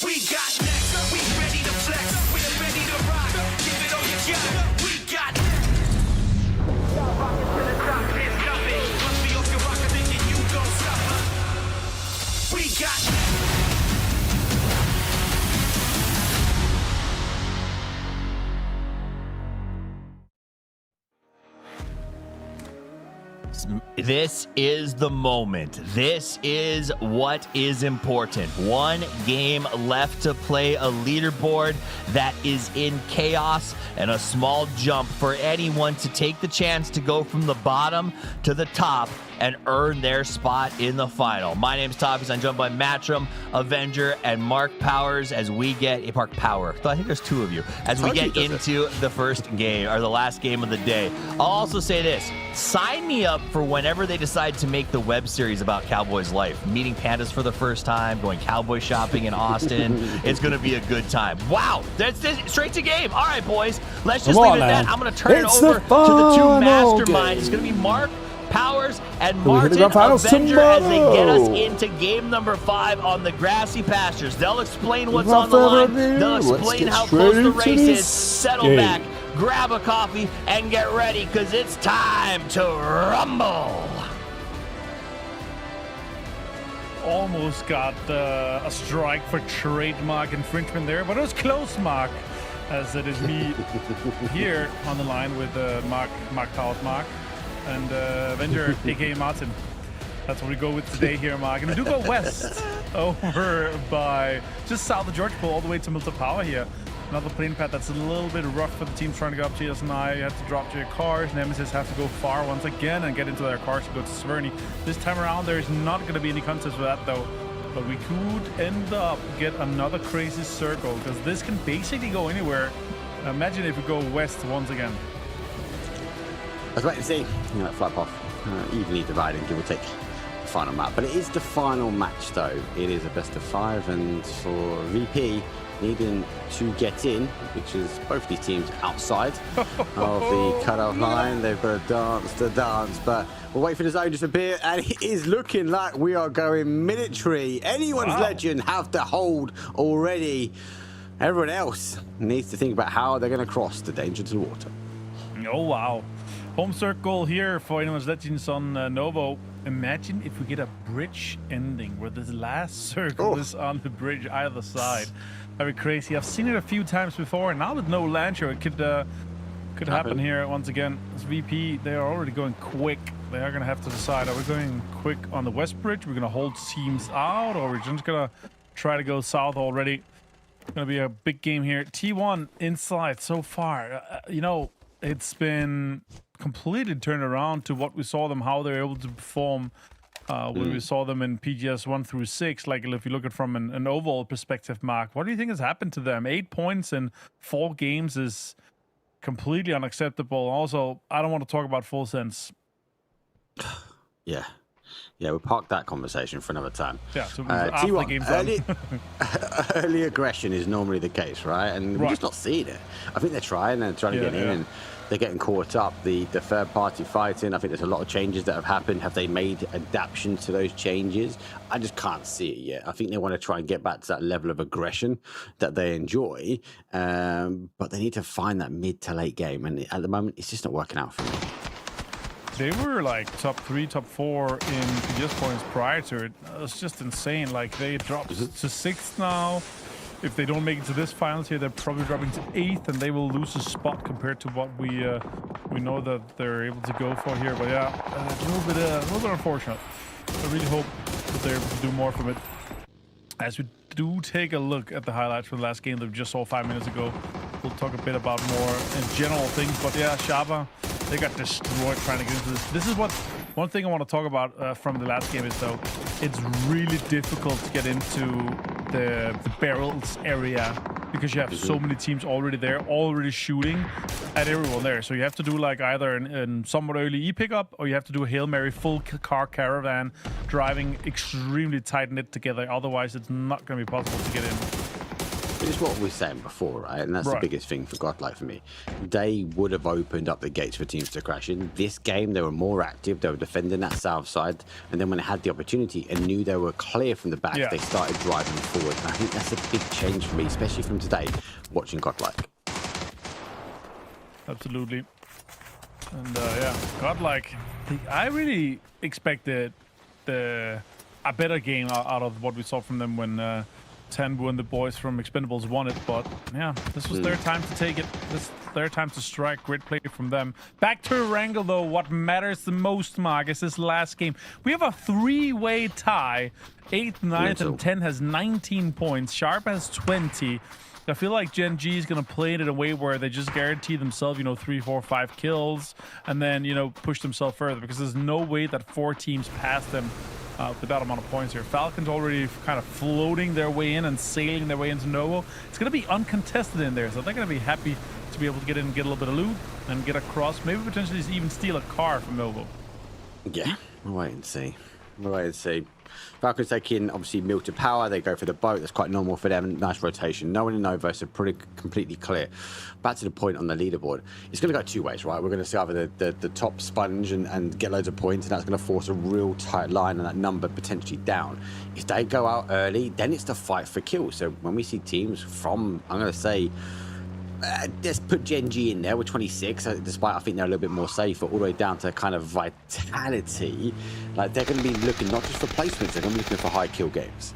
We got next, we ready to flex, we're ready to rock, give it all you got, we got next. Rockin' to the top, there's nothing, must be off your rocker thinking you gon' stop us. We got next. this is the moment. This is what is important. One game left to play, a leaderboard that is in chaos, and a small jump for anyone to take the chance to go from the bottom to the top and earn their spot in the final. My name's Topies. I'm joined by Matchroom, Avenger, and Mark Powers as we get Mark Power. I think there's two of you as we get into the first game or the last game of the day. I'll also say this: sign me up for whenever they decide to make the web series about Cowboys life. Meeting pandas for the first time, going cowboy shopping in Austin. It's going to be a good time. Wow, that's straight to game. All right, boys, let's just leave it at that. I'm going to turn it over to the two masterminds. It's going to be Mark Powers and Martin Avenger as they get us into game number 5 on the grassy pastures. They'll explain what's on the line. They'll explain how close the race is. Settle back, grab a coffee, and get ready, because it's time to rumble. Almost got a strike for trademark infringement there, but it was close, Mark, as it is me here on the line with Mark Powers, and Avenger, aka Martin. That's what we go with today here, Mark. And we do go west over by just south of Georgetown, all the way to Milton Power here. Another plane pad that's a little bit rough for the team trying to go up. GS and I have to drop to your cars. Nemesis have to go far once again and get into their cars to go to Sverny. This time around, there's not going to be any contest for that, though. But we could end up get another crazy circle, because this can basically go anywhere. Imagine if we go west once again. Let's wait and see. That flight path evenly divided, give or take, the final map. But it is the final match, though. It is a best of 5, and for VP needing to get in, which is both these teams outside of the cutoff line. They've got to dance the dance, but we'll wait for the zone to appear, and it is looking like we are going military. Anyone's legend have to hold already. Everyone else needs to think about how they're going to cross the danger to the water. Oh, wow. Home circle here for Anyone's Legends on Novo. Imagine if we get a bridge ending where this last circle is on the bridge either side. That'd be crazy. I've seen it a few times before, and now with no launcher, it could happen here once again. This VP, they are already going quick. They are going to have to decide, are we going quick on the west bridge? We're going to hold teams out, or we're just going to try to go south already? It's going to be a big game here. T1 inside so far. It's been completely turned around to what we saw them, how they're able to perform when we saw them in PGS 1 through 6. Like, if you look at it from an overall perspective, Mark, what do you think has happened to them? 8 points in 4 games is completely unacceptable. Also, I don't want to talk about full sense. Yeah, we'll park that conversation for another time. Yeah, so after the game's done. Early aggression is normally the case, right? And we're just not seeing it. I think they're trying to get in, and they're getting caught up. The third-party fighting, I think there's a lot of changes that have happened. Have they made adaptations to those changes? I just can't see it yet. I think they want to try and get back to that level of aggression that they enjoy, but they need to find that mid to late game, and at the moment, it's just not working out for me. They were like top 3, top 4 in PGS points prior to it. It's just insane. Like, they dropped to 6th now. If they don't make it to this finals here, they're probably dropping to 8th, and they will lose a spot compared to what we know that they're able to go for here. But yeah, a little bit unfortunate. I really hope that they're able to do more from it. As we do take a look at the highlights from the last game that we just saw 5 minutes ago, we'll talk a bit about more in general things. But yeah, Shaba, they got destroyed trying to get into this. This is one thing I want to talk about from the last game is, though, it's really difficult to get into the barrels area because you have so many teams already there, already shooting at everyone there. So you have to do like either an somewhat early E-pickup, or you have to do a Hail Mary full car caravan driving extremely tight-knit together. Otherwise, it's not going to be possible to get in. It's what we were saying before, right? And that's the biggest thing for Godlike for me. They would have opened up the gates for teams to crash in. This game, they were more active. They were defending that south side. And then when they had the opportunity and knew they were clear from the back, they started driving forward. And I think that's a big change for me, especially from today, watching Godlike. Absolutely. And yeah, Godlike, I really expected a better game out of what we saw from them when Tenbu and the boys from Expendables won it, but yeah, this was their time to take it. their time to strike. Great play from them. Back to Erangel, though. What matters the most, Mark, is this last game. We have a 3-way tie. 8th, 9th, and 10 has 19 points. Sharp has 20. I feel like Gen G is going to play it in a way where they just guarantee themselves, 3, 4, 5 kills, and then, push themselves further, because there's no way that 4 teams pass them with that amount of points here. Falcons already kind of floating their way in and sailing their way into Novo. It's going to be uncontested in there, so they're going to be happy to be able to get in and get a little bit of loot and get across, maybe potentially even steal a car from Novo. Yeah, we'll wait and see. We'll wait and see. Falcons taking, obviously, mill to power. They go for the boat. That's quite normal for them. Nice rotation. No one in Novo, so pretty completely clear. Back to the point on the leaderboard. It's going to go 2 ways, right? We're going to see either the top sponge and get loads of points, and that's going to force a real tight line and that number potentially down. If they go out early, then it's the fight for kills. So when we see teams from, I'm going to say, let's put Gen G in there with 26, despite I think they're a little bit more safer, all the way down to kind of vitality. Like, they're going to be looking not just for placements, they're going to be looking for high kill games.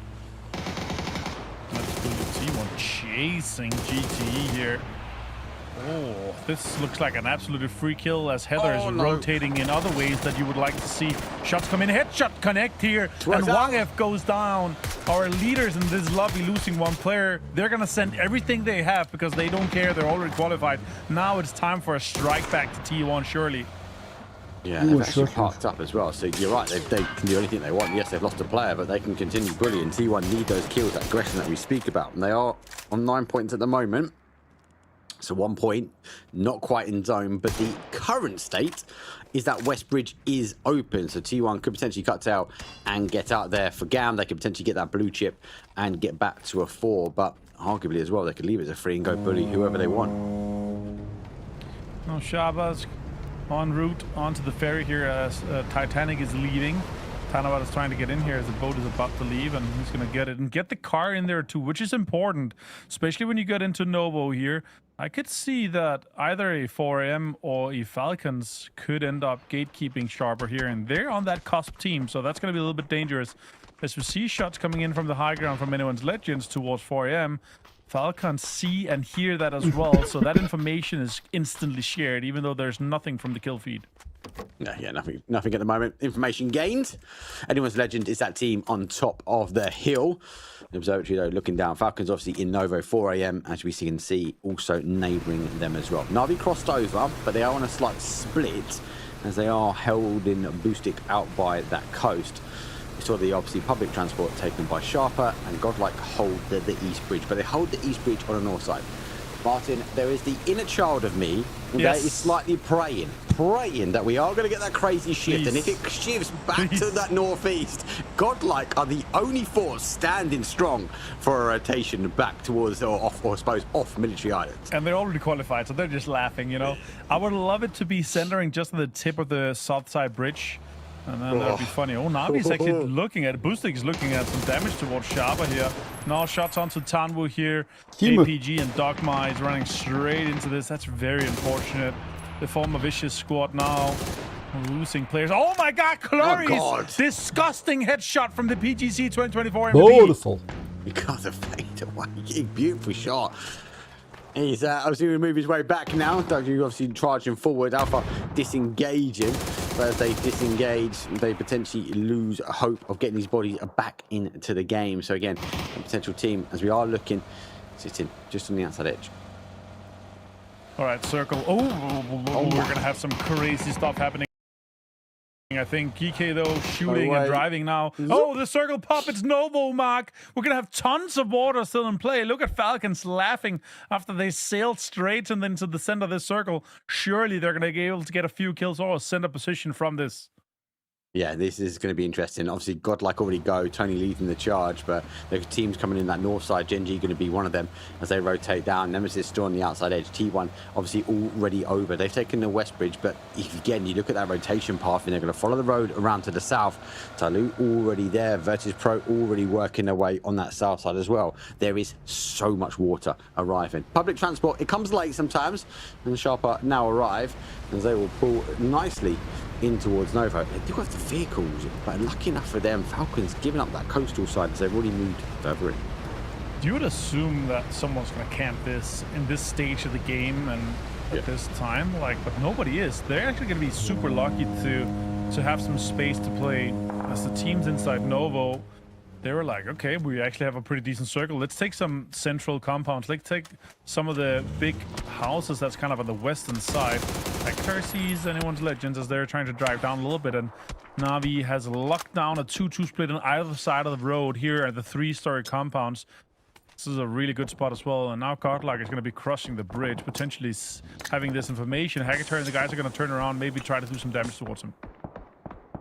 Let's do the T1 chasing GTE here. Oh, this looks like an absolute free kill as Heather is rotating in other ways that you would like to see. Shots come in, headshot connect here, and Wangef goes down. Our leaders in this lobby losing 1 player. They're going to send everything they have because they don't care. They're already qualified. Now it's time for a strike back to T1, surely. Yeah, they've actually parked up as well, so you're right, they can do anything they want. Yes, they've lost a player, but they can continue brilliant. T1 need those kills, that aggression that we speak about, and they are on 9 points at the moment. So 1 point, not quite in zone, but the current state is that West Bridge is open. So T1 could potentially cut tail and get out there for GAM. They could potentially get that blue chip and get back to a 4, but arguably as well, they could leave it as a 3 and go bully whoever they want. No, Shabazz en route onto the ferry here as Titanic is leaving. Tanawat is trying to get in here as the boat is about to leave, and he's going to get it and get the car in there too, which is important, especially when you get into Novo here. I could see that either a 4M or a Falcons could end up gatekeeping Sharper here, and they're on that cusp team, so that's going to be a little bit dangerous. As we see shots coming in from the high ground from anyone's Legends towards 4M, Falcons see and hear that as well, so that information is instantly shared, even though there's nothing from the kill feed. Yeah, nothing at the moment. Information gained. Anyone's Legend is that team on top of the hill. The observatory, though, looking down. Falcons obviously in Novo, 4 AM, as we can see, also neighbouring them as well. Na'Vi crossed over, but they are on a slight split as they are held in Boostic out by that coast. We saw the obviously public transport taken by Sharper and Godlike hold the East Bridge, but they hold the East Bridge on the north side. Martin, there is the inner child of me that is slightly praying that we are going to get that crazy shift. And if it shifts back to that northeast, Godlike are the only force standing strong for a rotation back towards or I suppose off Military Islands. And they're already qualified, so they're just laughing, I would love it to be centering just on the tip of the south side bridge. And then that would be funny. Oh, Navi's actually looking at it. Boostic is looking at some damage towards Shaba here. Now shots onto Tanwu here. APG and Dogma is running straight into this. That's very unfortunate. The former Vicious squad now losing players. Oh my God, Clarice! Disgusting headshot from the PGC 2024 MVP. Beautiful. He got the fade away. Beautiful shot. He's obviously going to move his way back now. W obviously charging forward. Alpha disengaging. But as they disengage, they potentially lose hope of getting these bodies back into the game. So again, a potential team, as we are looking, sitting just on the outside edge. All right, circle. We're going to have some crazy stuff happening. I think GK though shooting and driving now. Oh, the circle pop, it's Novo, Mark. We're gonna have tons of water still in play. Look at Falcons laughing after they sailed straight and then to the center of this circle. Surely they're gonna be able to get a few kills or a center position from this. Yeah, this is going to be interesting. Obviously, Godlike already go. Tony leading the charge, but the teams coming in that north side. Gen G going to be one of them as they rotate down. Nemesis still on the outside edge. T1 obviously already over. They've taken the West Bridge, but if again you look at that rotation path, and they're going to follow the road around to the south. Talu already there. Virtus Pro already working their way on that south side as well. There is so much water arriving. Public transport, it comes late sometimes, and Sharper now arrive as they will pull nicely in towards Novo. They do have the vehicles, but lucky enough for them, Falcons giving up that coastal side as they've already moved further in. You would assume that someone's going to camp this in this stage of the game, and at this time, but nobody is. They're actually going to be super lucky to have some space to play. As the teams inside Novo, they were like, okay, we actually have a pretty decent circle. Let's take some central compounds. Let's take some of the big houses that's kind of on the western side. Like Terces, Anyone's Legends, as they're trying to drive down a little bit. And Na'Vi has locked down a 2-2 split on either side of the road here at the 3-story compounds. This is a really good spot as well. And now Godlike is going to be crushing the bridge, potentially having this information. Hagator and the guys are going to turn around, maybe try to do some damage towards him.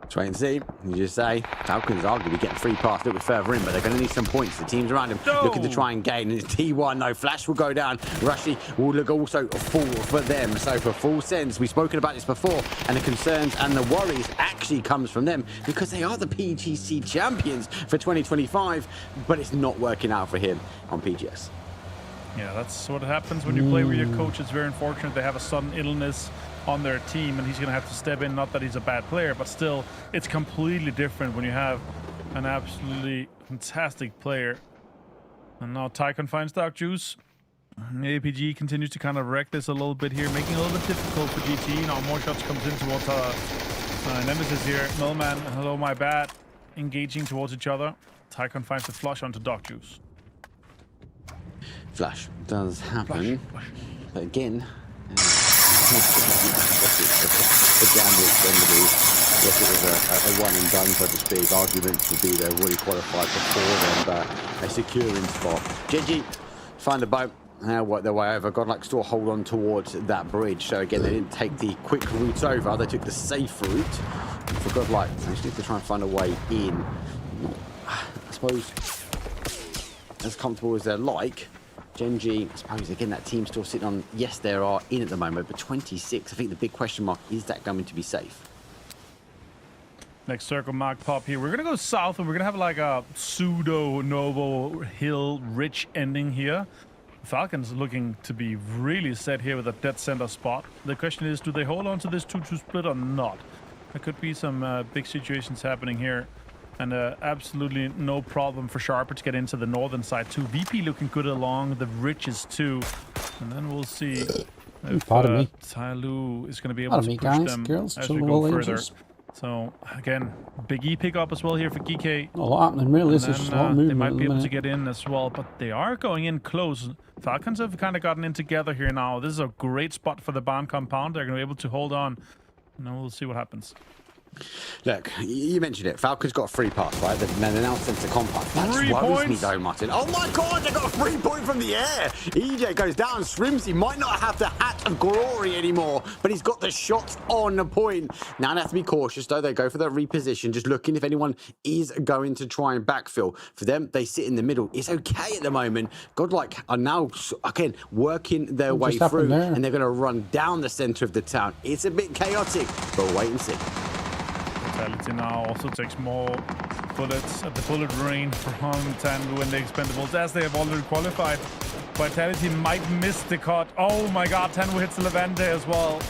Let's wait and see. You just say Falcons are going to be getting free pass a little bit further in, but they're going to need some points. The teams around him looking to try and gain. And it's T1. No, Flash will go down. Rushy will look also full for them. So for full sense, we've spoken about this before, and the concerns and the worries actually comes from them because they are the PGC champions for 2025, but it's not working out for him on PGS. Yeah, that's what happens when you play with your coach. It's very unfortunate they have a sudden illness on their team, and he's going to have to step in. Not that he's a bad player, but still, it's completely different when you have an absolutely fantastic player. And now Tycon finds Dark Juice. APG continues to kind of wreck this a little bit here, making it a little bit difficult for GT. Now more shots comes in towards Nemesis here. Millman, hello my bad, engaging towards each other. Tycon finds the flush onto Dark Juice. Flash does happen, but again, the gamble is going to be, yes, it was a one and done, so to speak. Arguments would be they're already qualified before them, but a securing spot. GG find a boat. Now work their way over. Godlike still hold on towards that bridge. So again, they didn't take the quick route over. They took the safe route. For Godlike, they just need to try and find a way in. I suppose as comfortable as they're like. Genji, I suppose, again, that team's still sitting on, yes, there are in at the moment, but 26, I think the big question mark, is that going to be safe? Next circle mark pop here. We're going to go south, and we're going to have like a pseudo-Novo Hill rich ending here. Falcons looking to be really set here with a dead center spot. The question is, do they hold on to this 2-2 split or not? There could be some big situations happening here. And absolutely no problem for Sharper to get into the northern side too. VP looking good along the ridges too. And then we'll see if Tyloo is going to be able to push them as we go further. So again, big E pick up as well here for Geeky. A lot happening really. This is just a lot of movement. They might be able to get in as well, but they are going in close. Falcons have kind of gotten in together here now. This is a great spot for the barn compound. They're going to be able to hold on. And then we'll see what happens. Look, you mentioned it. Falcon's got a free pass, right? They've announced them to compound. That worries me though, Martin. Oh my God, they got a 3 point from the air. EJ goes down, swims. He might not have the hat of glory anymore, but he's got the shots on the point. Now they have to be cautious though. They go for that reposition, just looking if anyone is going to try and backfill. For them, they sit in the middle. It's okay at the moment. Godlike are now, again, working their way through, and they're going to run down the center of the town. It's a bit chaotic, but we'll wait and see. Vitality now also takes more bullets at the bullet range from Tango and the Expendables, as they have already qualified. Vitality might miss the cut. Oh my God, Tango hits the Levante as well.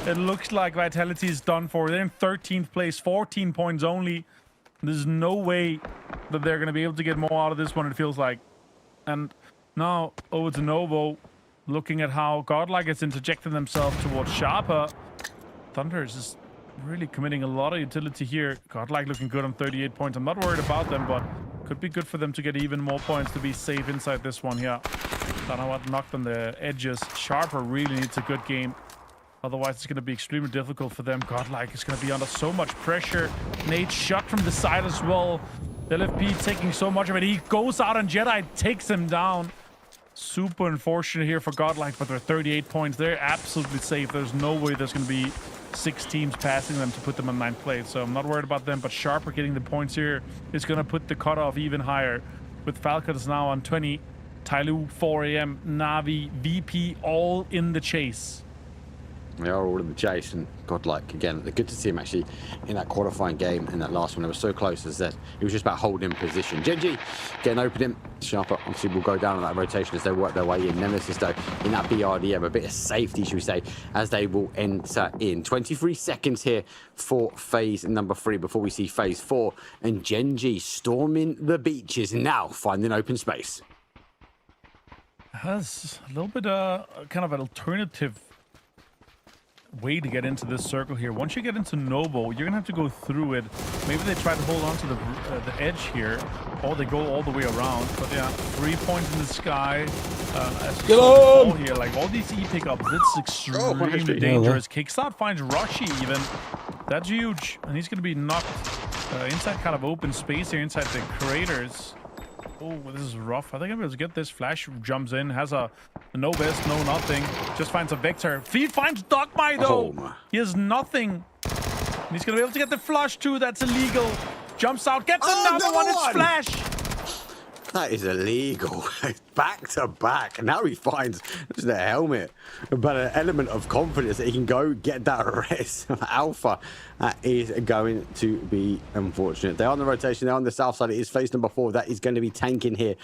It looks like Vitality is done for. They're in 13th place, 14 points only. There's no way that they're going to be able to get more out of this one, it feels like. And now over to Novo, looking at how Godlike is interjecting themselves towards Sharper. Thunder is just really committing a lot of utility here. Godlike looking good on 38 points. I'm not worried about them, but could be good for them to get even more points to be safe inside this one here. Danawat knocked on the edges. Sharper really needs a good game. Otherwise, it's going to be extremely difficult for them. Godlike is going to be under so much pressure. Nate shot from the side as well. LFP taking so much of it. He goes out and Jedi takes him down. Super unfortunate here for Godlike, but they're 38 points. They're absolutely safe. There's no way there's going to be 6 teams passing them to put them on 9th place. So I'm not worried about them, but Sharper getting the points here is going to put the cutoff even higher. With Falcons now on 20, Tyloo 4 AM, Na'Vi, VP all in the chase. They are all in the chase, and Godlike, again, good to see him actually in that qualifying game. In that last one, they were so close as that it was just about holding position. Genji getting open him. Sharper obviously will go down on that rotation as they work their way in. Nemesis though in that BRDM, a bit of safety, should we say, as they will enter in. 23 seconds here for phase number 3 before we see phase 4, and Genji storming the beaches now, finding open space. Has a little bit kind of an alternative way to get into this circle here. Once you get into Novo, you're gonna have to go through it. Maybe they try to hold on to the edge here, or they go all the way around. But yeah, 3 points in the sky. As you saw before here, like all these E pickups, it's extremely dangerous. Kickstart finds Rushy even. That's huge, and he's gonna be knocked inside kind of open space here inside the craters. Oh, this is rough. I think I'm able to get this. Flash jumps in, has a no vest, no nothing. Just finds a Vector. Feed finds Dogmite though. Oh, he has nothing. And he's gonna be able to get the flush too. That's illegal. Jumps out, gets another one. It's Flash. That is illegal. Back to back. Now he finds just a helmet, but an element of confidence that he can go get that rest. Alpha is going to be unfortunate. They're on the rotation. They're on the south side. It is phase number 4. That is going to be tanking here.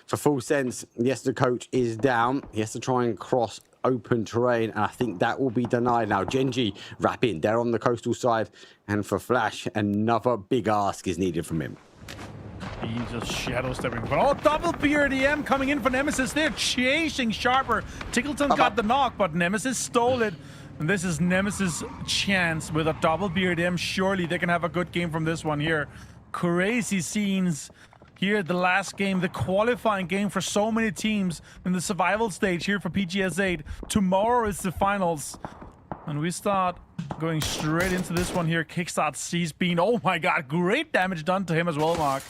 For full sense, yes, the coach is down. He has to try and cross open terrain, and I think that will be denied now. Genji wrapping. They're on the coastal side, and for Flash, another big ask is needed from him. He's just shadow stepping. But oh, double BRDM coming in for Nemesis. They're chasing Sharper. Tickleton got the knock, but Nemesis stole it. And this is Nemesis' chance with a double BRDM. Surely they can have a good game from this one here. Crazy scenes here. The last game, the qualifying game for so many teams in the survival stage here for PGS8. Tomorrow is the finals. And we start going straight into this one here. Kickstart sees Bean. Oh my god, great damage done to him as well, Mark.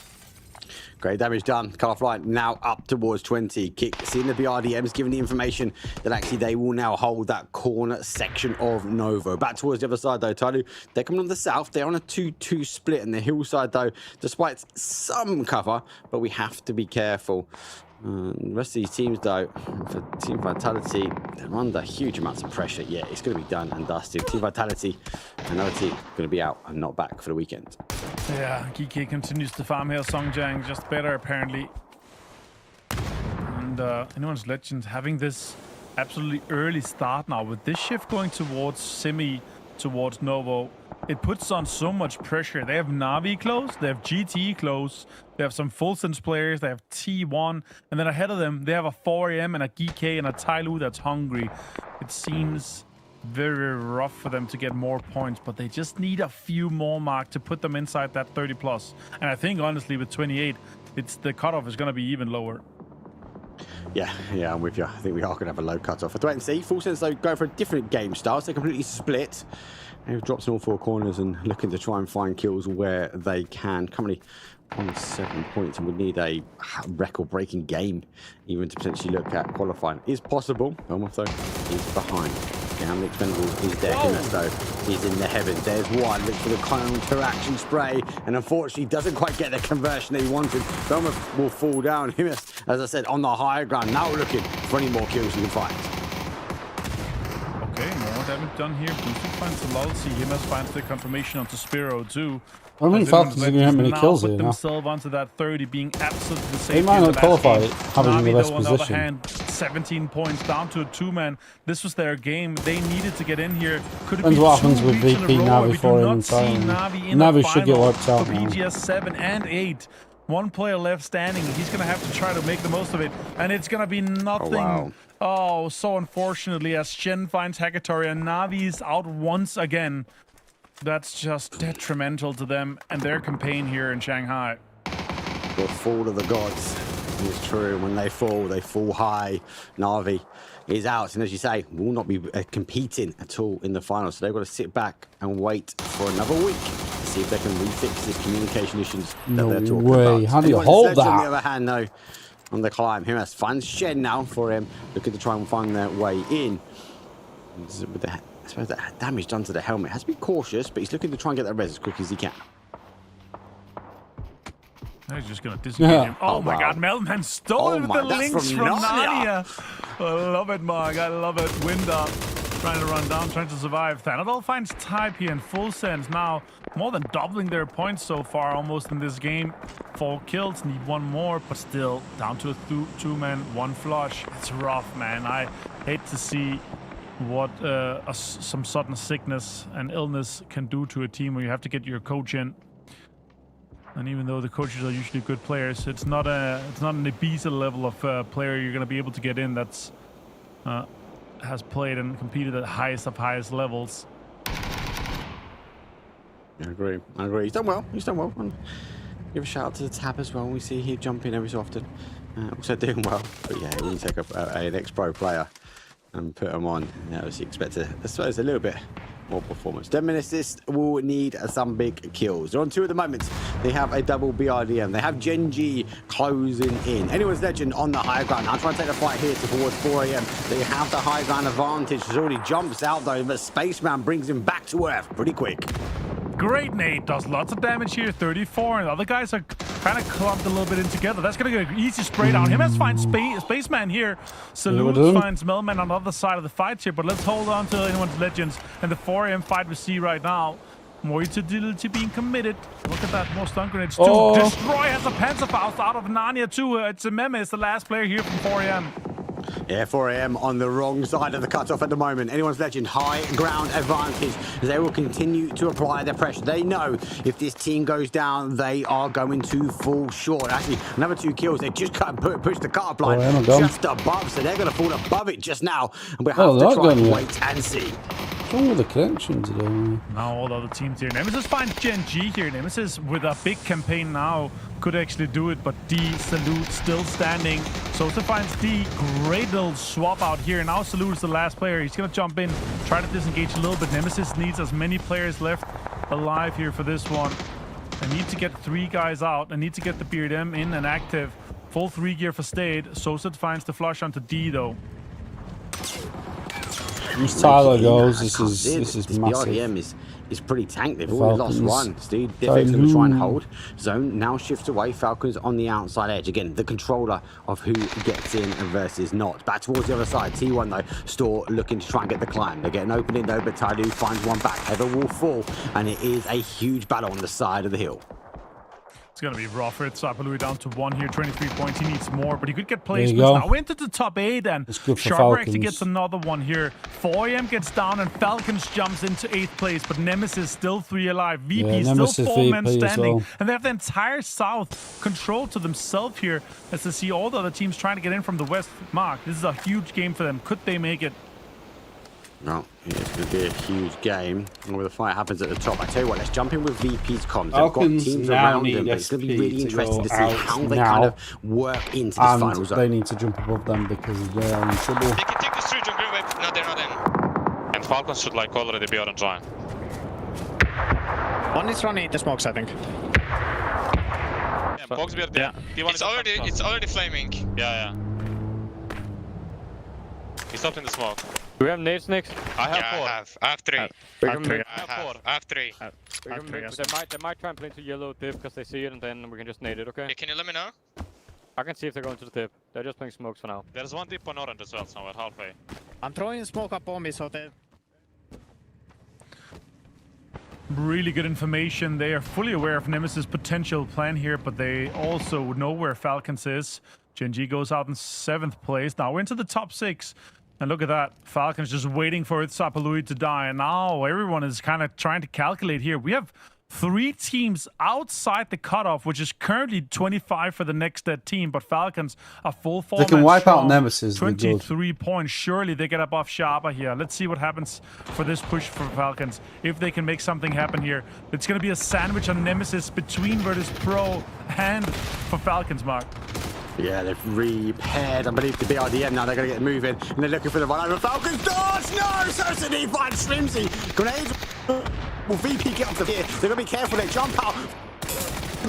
Great damage done. Cut-off line now up towards 20. Kick, seeing the BRDMs, giving the information that actually they will now hold that corner section of Novo. Back towards the other side though, Talu. They're coming on the south. They're on a 2-2 split in the hillside though, despite some cover, but we have to be careful. The rest of these teams though, for Team Vitality, they're under huge amounts of pressure. Yeah, it's going to be done and dusted. Team Vitality, another team, going to be out and not back for the weekend. Yeah, GK continues to farm here. Songjang just better apparently. And anyone's legend having this absolutely early start now with this shift going towards Simi, towards Novo. It puts on so much pressure. They have Na'Vi close, they have GT close, they have some full sense players, they have T1, and then ahead of them they have a 4am and a GK and a Tyloo that's hungry. It seems very rough for them to get more points, but they just need a few more, Mark, to put them inside that 30 plus. And I think honestly with 28, it's the cutoff is going to be even lower. Yeah, I'm with you. I think we are going to have a low cutoff. For Threat and C, Full Sense though go for a different game style. So they're completely split. They've dropped in all 4 corners and looking to try and find kills where they can. Currently on 7 points and would need a record-breaking game even to potentially look at qualifying. Is possible. Almost though is behind. Down the expendable is there. Himas though is in the heavens. There's one. Looks for the counteraction spray and unfortunately doesn't quite get the conversion that he wanted. Belma will fall down. Himas, as I said, on the higher ground. Now looking for any more kills he can find. Okay, more damage done here. Boosted finds the lull. See, Himas finds the confirmation onto Spiro too. I don't think Falcons are going to have many kills here now. Themselves onto that 30, being absolutely safe. They might not qualify having the best on the other position. hand, 17 points down to a 2-man. This was their game. They needed to get in here. Could it be Depends what happens 2 with weeks in VP a row now where we before do him not see Na'Vi in Navi the should get final wiped out for now. PGS 7 and 8. One player left standing. He's going to have to try to make the most of it. And it's going to be nothing. Oh, so unfortunately, as Shen finds Hackatory and Na'Vi is out once again. That's just detrimental to them and their campaign here in Shanghai. The fall of the gods is true. When they fall high. Na'Vi is out, and as you say, will not be competing at all in the final. So they've got to sit back and wait for another week to see if they can refix this communication issues that they're talking about. How do you hold that? On the other hand, though, on the climb, Himas finds Shen now for him, looking to try and find their way in. With the, I suppose that damage done to the helmet has to be cautious, but he's looking to try and get that res as quick as he can. He's just going to disengage him. Oh my god, Melman stole it with the links from Narnia. I love it, Mark. I love it. Winder trying to run down, trying to survive. Thanadol finds Type here in full sense. Now, more than doubling their points so far almost in this game. 4 kills, need 1 more, but still down to a 2-man, 1 flush. It's rough, man. I hate to see what some sudden sickness and illness can do to a team where you have to get your coach in. And even though the coaches are usually good players, it's not an Ibiza level of player you're going to be able to get in. That's has played and competed at the highest of highest levels. I agree. He's done well. And give a shout out to the Tab as well. We see he jump in every so often. Also doing well. But yeah, when you take an ex-pro player and put him on, obviously expect I suppose a little bit more performance. Demonicist will need some big kills. They're on 2 at the moment. They have a double BRDM. They have Genji closing in. Anyone's Legend on the high ground. Now trying to take the fight here towards 4 AM. They have the high ground advantage. He already jumps out though, but Spaceman brings him back to earth pretty quick. Great nade, does lots of damage here, 34, and the other guys are kind of clumped a little bit in together. That's going to get an easy spray down. Him has finds Spaceman here. Salute finds Melman on the other side of the fight here, but let's hold on to anyone's Legends and the 4 AM fight we see right now. More utility being committed. Look at that, more stun grenades. Destroy has a Panzerfaust out of Narnia too. It's a Meme, is the last player here from 4 AM. Yeah, 4 AM on the wrong side of the cutoff at the moment. Anyone's Legend, high ground advantage. They will continue to apply their pressure. They know if this team goes down, they are going to fall short. Actually, another 2 kills. They just cut and push the cut-off line just above, so they're going to fall above it just now. And we'll have to try and wait and see. What's wrong with the connection today? Now all the other teams here. Nemesis finds Genji here. Nemesis with a big campaign now could actually do it, but D, Salute still standing. Sosa finds D. Great little swap out here. Now Salute is the last player. He's going to jump in, try to disengage a little bit. Nemesis needs as many players left alive here for this one. They need to get 3 guys out. They need to get the BRDM in and active. Full 3 gear for Stade. Sosa finds the flush onto D though. As Tyler goes, this is massive. BRDM is pretty tanked. They've already lost 1. Steve Diffex going to try and hold. Zone now shifts away. Falcons on the outside edge. Again, the controller of who gets in versus not. Back towards the other side. T1 though, Store looking to try and get the climb. They're getting open in though, but Taidu finds one back. Heather will fall, and it is a huge battle on the side of the hill. It's going to be rough. It's Sapalui down to 1 here, 23 points. He needs more, but he could get placements now into the top 8, and Sharper actually gets another one here. 4 AM gets down, and Falcons jumps into 8th place, but Nemesis still 3 alive. VP still 4 men standing, and they have the entire South controlled to themselves here as they see all the other teams trying to get in from the West. Mark, this is a huge game for them. Could they make it? No, it's going to be a huge game where the fight happens at the top. I tell you what, let's jump in with VP's comms. They've got teams around them, but it's going to be really interesting to see how they kind of work into this final zone. They need to jump above them because they are in trouble. They can take this through to green wave. No, they're not in. And Falcons should like already be orange line. One is running into smokes, I think. Yeah, Boxbeard, yeah. It's already flaming. Yeah. He stopped in the smoke. Do we have nades next? I have 4. I have 3. I have 3. They might try and play into yellow tip because they see it, and then we can just nade it, okay? Yeah, can you let me know? I can see if they're going to the tip. They're just playing smokes for now. There's one tip on orange as well, somewhere halfway. I'm throwing smoke up on me, so they... Really good information. They are fully aware of Nemesis' potential plan here, but they also know where Falcons is. Genji goes out in 7th place. Now we're into the top 6. And look at that. Falcons just waiting for Sapalui to die. And now everyone is kind of trying to calculate here. We have 3 teams outside the cutoff, which is currently 25 for the next team. But Falcons are full 4 They can wipe out Nemesis. 23 points. Surely they get above Sharper here. Let's see what happens for this push for Falcons. If they can make something happen here. It's going to be a sandwich on Nemesis between Virtus Pro and for Falcons, Mark. Yeah, they've repaired underneath the BRDM now. They're going to get moving, and they're looking for the run over. Falcons dodge! No! Certainly finds Slimsy. Grenades. Will VP get off the gear? They're going to be careful. They jump out.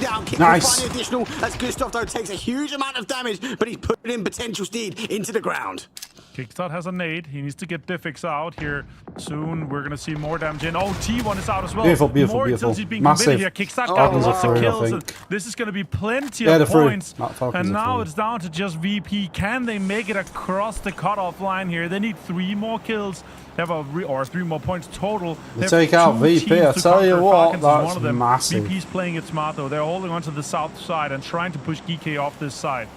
Down, kick nice. Additional as Gustav though takes a huge amount of damage, but he's putting in potential Steed into the ground. Kickstart has a nade. He needs to get Diffix out here soon. We're going to see more damage in. Oh, T1 is out as well. Beautiful. More utilities being committed here. Kickstart got lots of kills. This is going to be plenty of points. And now it's down to just VP. Can they make it across the cutoff line here? They need 3 more kills. They have or 3 more points total. They take out VP. I tell you what, that's massive. VP's playing it smart though. They're holding on to the south side and trying to push GK off this side.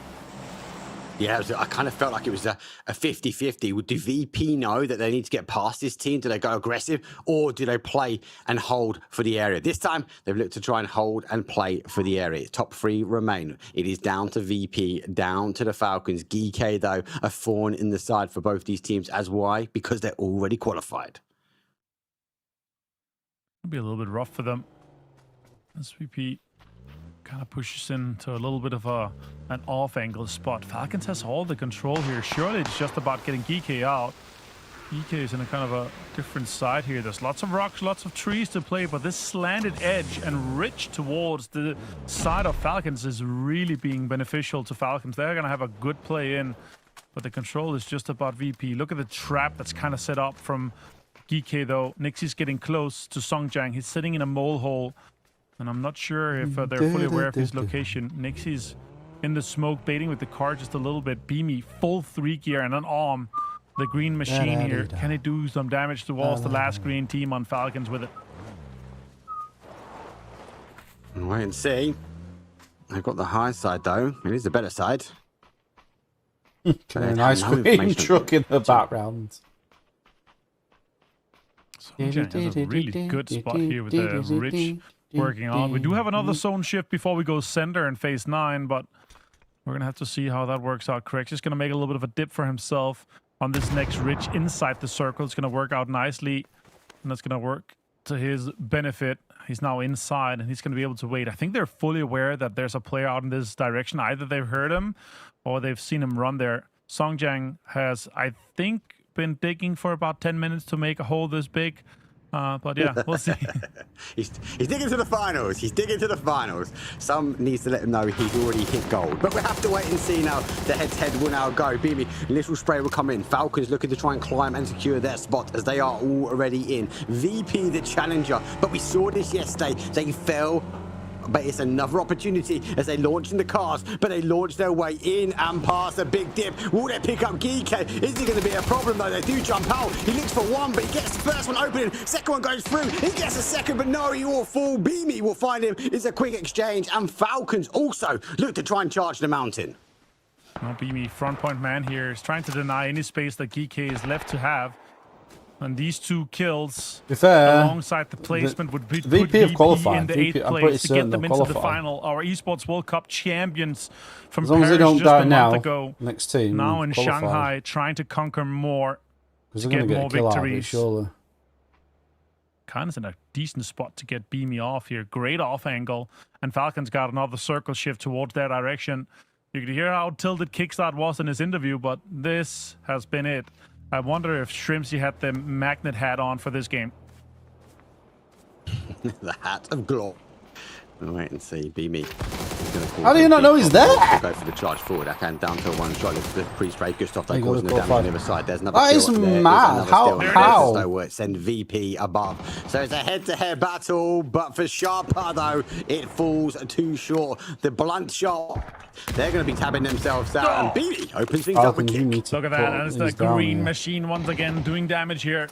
Yeah, I kind of felt like it was a 50-50. Do VP know that they need to get past this team? Do they go aggressive, or do they play and hold for the area? This time, they've looked to try and hold and play for the area. Top 3 remain. It is down to VP, down to the Falcons. GK, though, a thorn in the side for both these teams. As why? Because they're already qualified. It'll be a little bit rough for them. As VP kind of pushes into a little bit of an off-angle spot. Falcons has all the control here. Surely it's just about getting GK out. GK is in a kind of a different side here. There's lots of rocks, lots of trees to play, but this slanted edge and rich towards the side of Falcons is really being beneficial to Falcons. They're going to have a good play in, but the control is just about VP. Look at the trap that's kind of set up from GK, though. Nixie's getting close to Songjang. He's sitting in a mole hole. And I'm not sure if they're fully aware of his location. Nixie's in the smoke, baiting with the car just a little bit. Beamy, full 3 gear and an arm. The green machine here. Can it do some damage towards the last green team on Falcons with it? Wait and see. They've got the high side, though. It is the better side. An ice cream truck in the background. Songjang has a really good spot here with the Rich working on. We do have another zone shift before we go center in phase 9, but we're going to have to see how that works out. Correct. Just going to make a little bit of a dip for himself on this next Rich inside the circle. It's going to work out nicely, and that's going to work to his benefit. He's now inside, and he's going to be able to wait. I think they're fully aware that there's a player out in this direction. Either they've heard him or they've seen him run there. Songjang has, I think, been digging for about 10 minutes to make a hole this big. But yeah, we'll see. He's digging to the finals. He's digging to the finals. Some needs to let him know he's already hit gold. But we'll have to wait and see now. The head-to-head will now go. Beamy, little spray will come in. Falcons looking to try and climb and secure their spot as they are already in. VP the challenger. But we saw this yesterday. They fell. But it's another opportunity as they launch in the cars, but they launch their way in and past a big dip. Will they pick up GK? Is it going to be a problem though? They do jump out. He looks for one, but he gets the first one opening. Second one goes through. He gets a second, but no, he will fall. Beamy will find him. It's a quick exchange, and Falcons also look to try and charge the mountain. Well, Beamy, front point man here, is trying to deny any space that GK is left to have. And these 2 kills alongside the placement would put VP in the 8th place to get them into the final. Our Esports World Cup champions from Paris just a month ago. Next team now in Shanghai, trying to conquer more to get more victories. Kind of in a decent spot to get Beamy off here. Great off angle. And Falcons got another circle shift towards their direction. You could hear how tilted Kickstart was in his interview, but this has been it. I wonder if Shrimpsy had the magnet hat on for this game. The hat of glory. We'll wait and see. Beamy. How do you not know he's there? Go for the charge forward. I can down to a 1 shot. The pre-spray Gustav though causing the damage on the other side. There's another. That is mad. How? Send VP above. So it's a head-to-head battle, but for Sharper though, it falls too short. The blunt shot. They're going to be tabbing themselves out, and Beamy opens things up with kick. Look at that. That's the green machine once again doing damage here.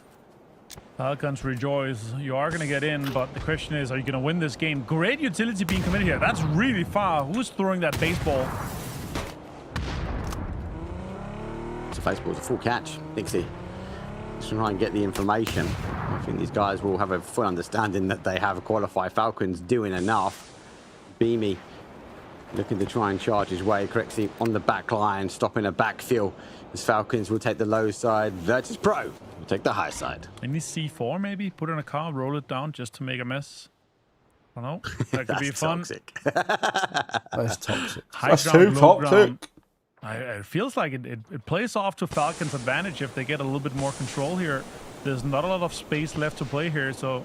Falcons rejoice. You are going to get in, but the question is, are you going to win this game? Great utility being committed here. That's really far. Who's throwing that baseball? It's a baseball. It's a full catch. Nixie. Let's try and get the information. I think these guys will have a full understanding that they have qualified. Falcons doing enough. Beamy looking to try and charge his way. Correctly on the back line, stopping a backfill. As Falcons will take the low side. Virtus Pro will take the high side. Any C4 maybe? Put in a car, roll it down just to make a mess. I don't know. That could be fun. Toxic. That's toxic. That's too toxic. It feels like it plays off to Falcons' advantage if they get a little bit more control here. There's not a lot of space left to play here, so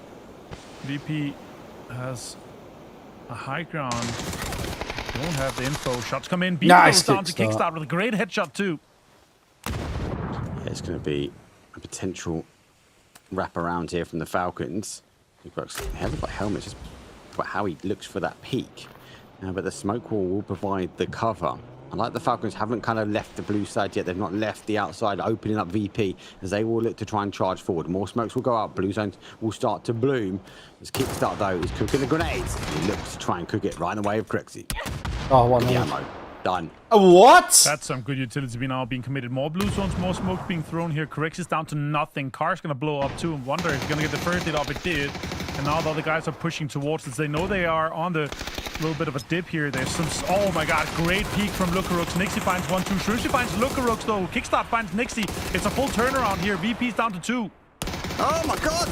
VP has a high ground. Don't have the info. Shots come in. VP goes down to Kickstart with a great headshot too. Yeah, it's going to be a potential wraparound here from the Falcons. He hasn't got helmets, just about how he looks for that peak. But the smoke wall will provide the cover. I like the Falcons haven't kind of left the blue side yet. They've not left the outside, opening up VP as they will look to try and charge forward. More smokes will go up. Blue zones will start to bloom. As Kickstart, though, is cooking the grenades. He looks to try and cook it right in the way of Crexy. Oh, one the ammo. Done. What? That's some good utility now being committed. More blue zones, more smoke being thrown here. Correx is down to nothing. Car's gonna blow up too. Wonder if he's gonna get the first hit off. It did. And now the other guys are pushing towards us. They know they are on the little bit of a dip here. There's some... Oh my god, great peek from Lukarux. Nixie finds 1-2. Shrewsbury finds Lukarux though. Kickstart finds Nixie. It's a full turnaround here. VP's down to 2. Oh my god!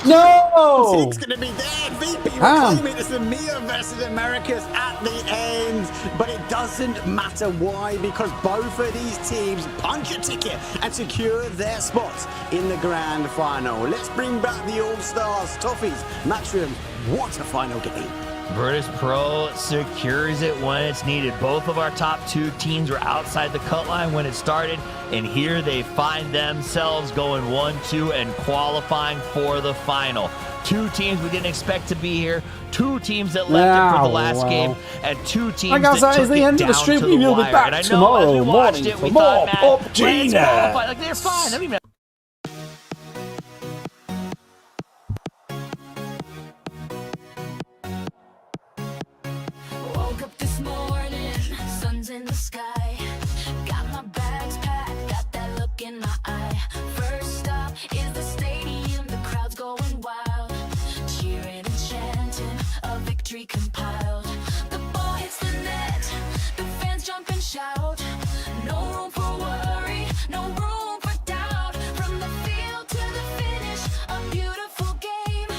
No! It's gonna be there. VP reclaiming it as the Mia versus Americas at the end. But it doesn't matter why, because both of these teams punch a ticket and secure their spots in the grand final. Let's bring back the All-Stars, Toffees, Matchroom. What a final game. Virtus Pro secures it when it's needed. Both of our top 2 teams were outside the cut line when it started, and here they find themselves going 1-2 and qualifying for the final. 2 teams we didn't expect to be here, 2 teams that left it for the last game, and 2 teams that took is the end of the stream. We will be back tomorrow morning for more PUBG now. Like, they're fine. I mean, in the sky, got my bags packed, got that look in my eye. First stop is the stadium, the crowd's going wild, cheering and chanting, a victory compiled. The ball hits the net, the fans jump and shout. No room for worry, no room for doubt. From the field to the finish, a beautiful game.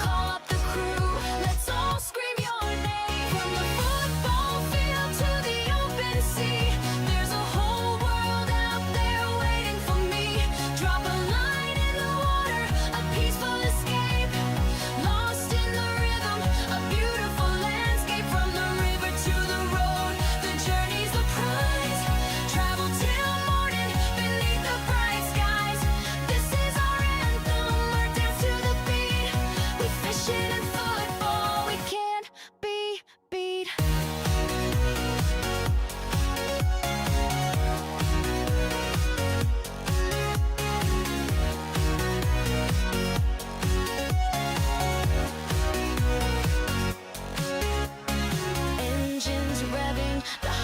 Call up the crew, let's all scream your name. From the football field to the sea, there's a whole world out there waiting for me. Drop a line in the water, a peaceful escape. Lost in the rhythm, a beautiful landscape. From the river to the road, the journey's the prize. Travel till morning beneath the bright skies. This is our anthem, our dance to the beat. We fish it in football, we can't be beat.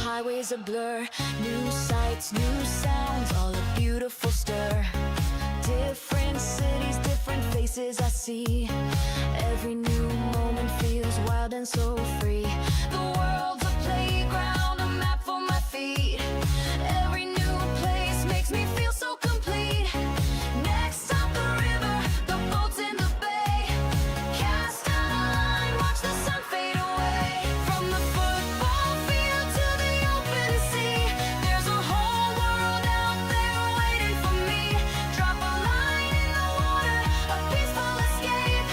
Highways a blur, new sights, new sounds, all a beautiful stir. Different cities, different faces I see. Every new moment feels wild and so free. The world's a playground, a map for my feet. Every new place makes me feel so complete. Next stop the river, the boats in the bay. Cast out a line, watch the sun fade away. From the football field to the open sea, there's a whole world out there waiting for me. Drop a line in the water, a peaceful escape.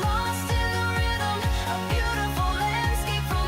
Lost in the rhythm, a beautiful landscape. From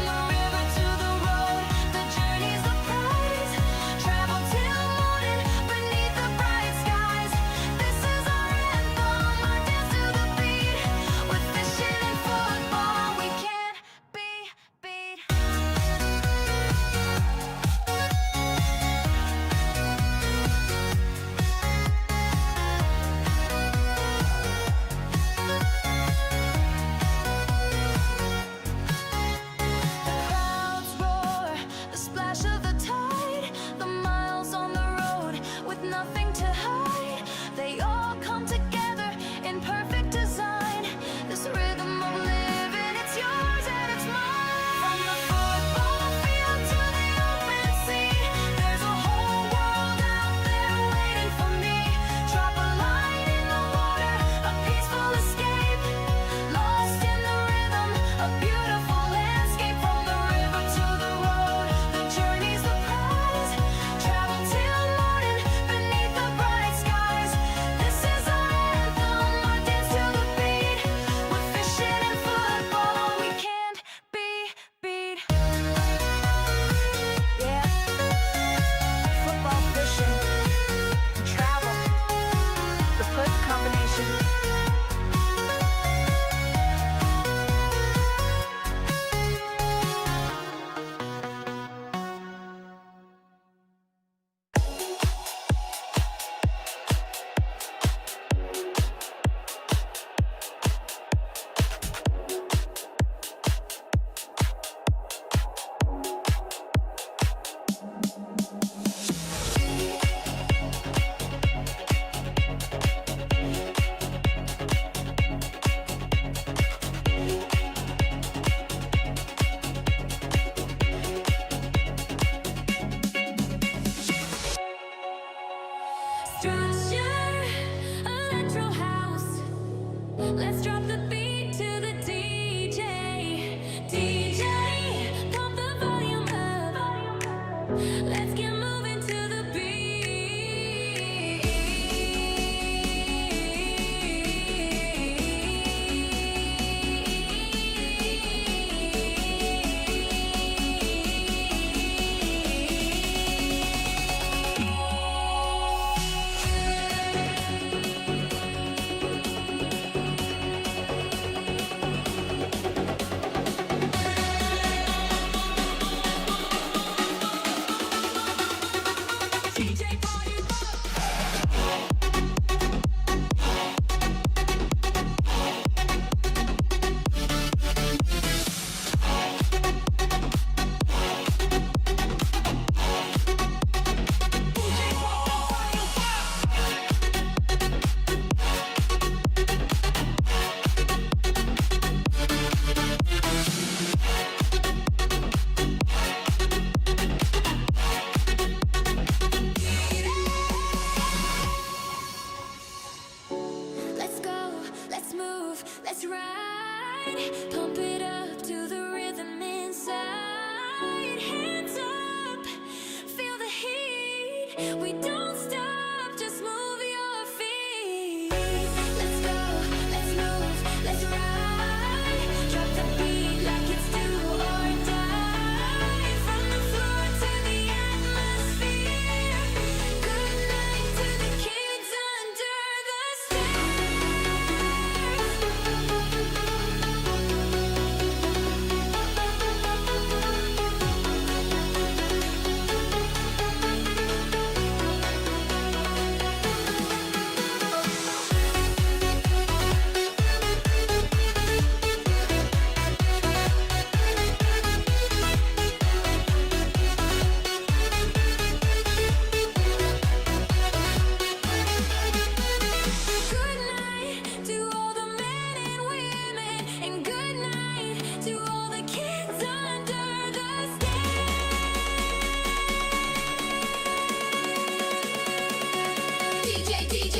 DJ, DJ.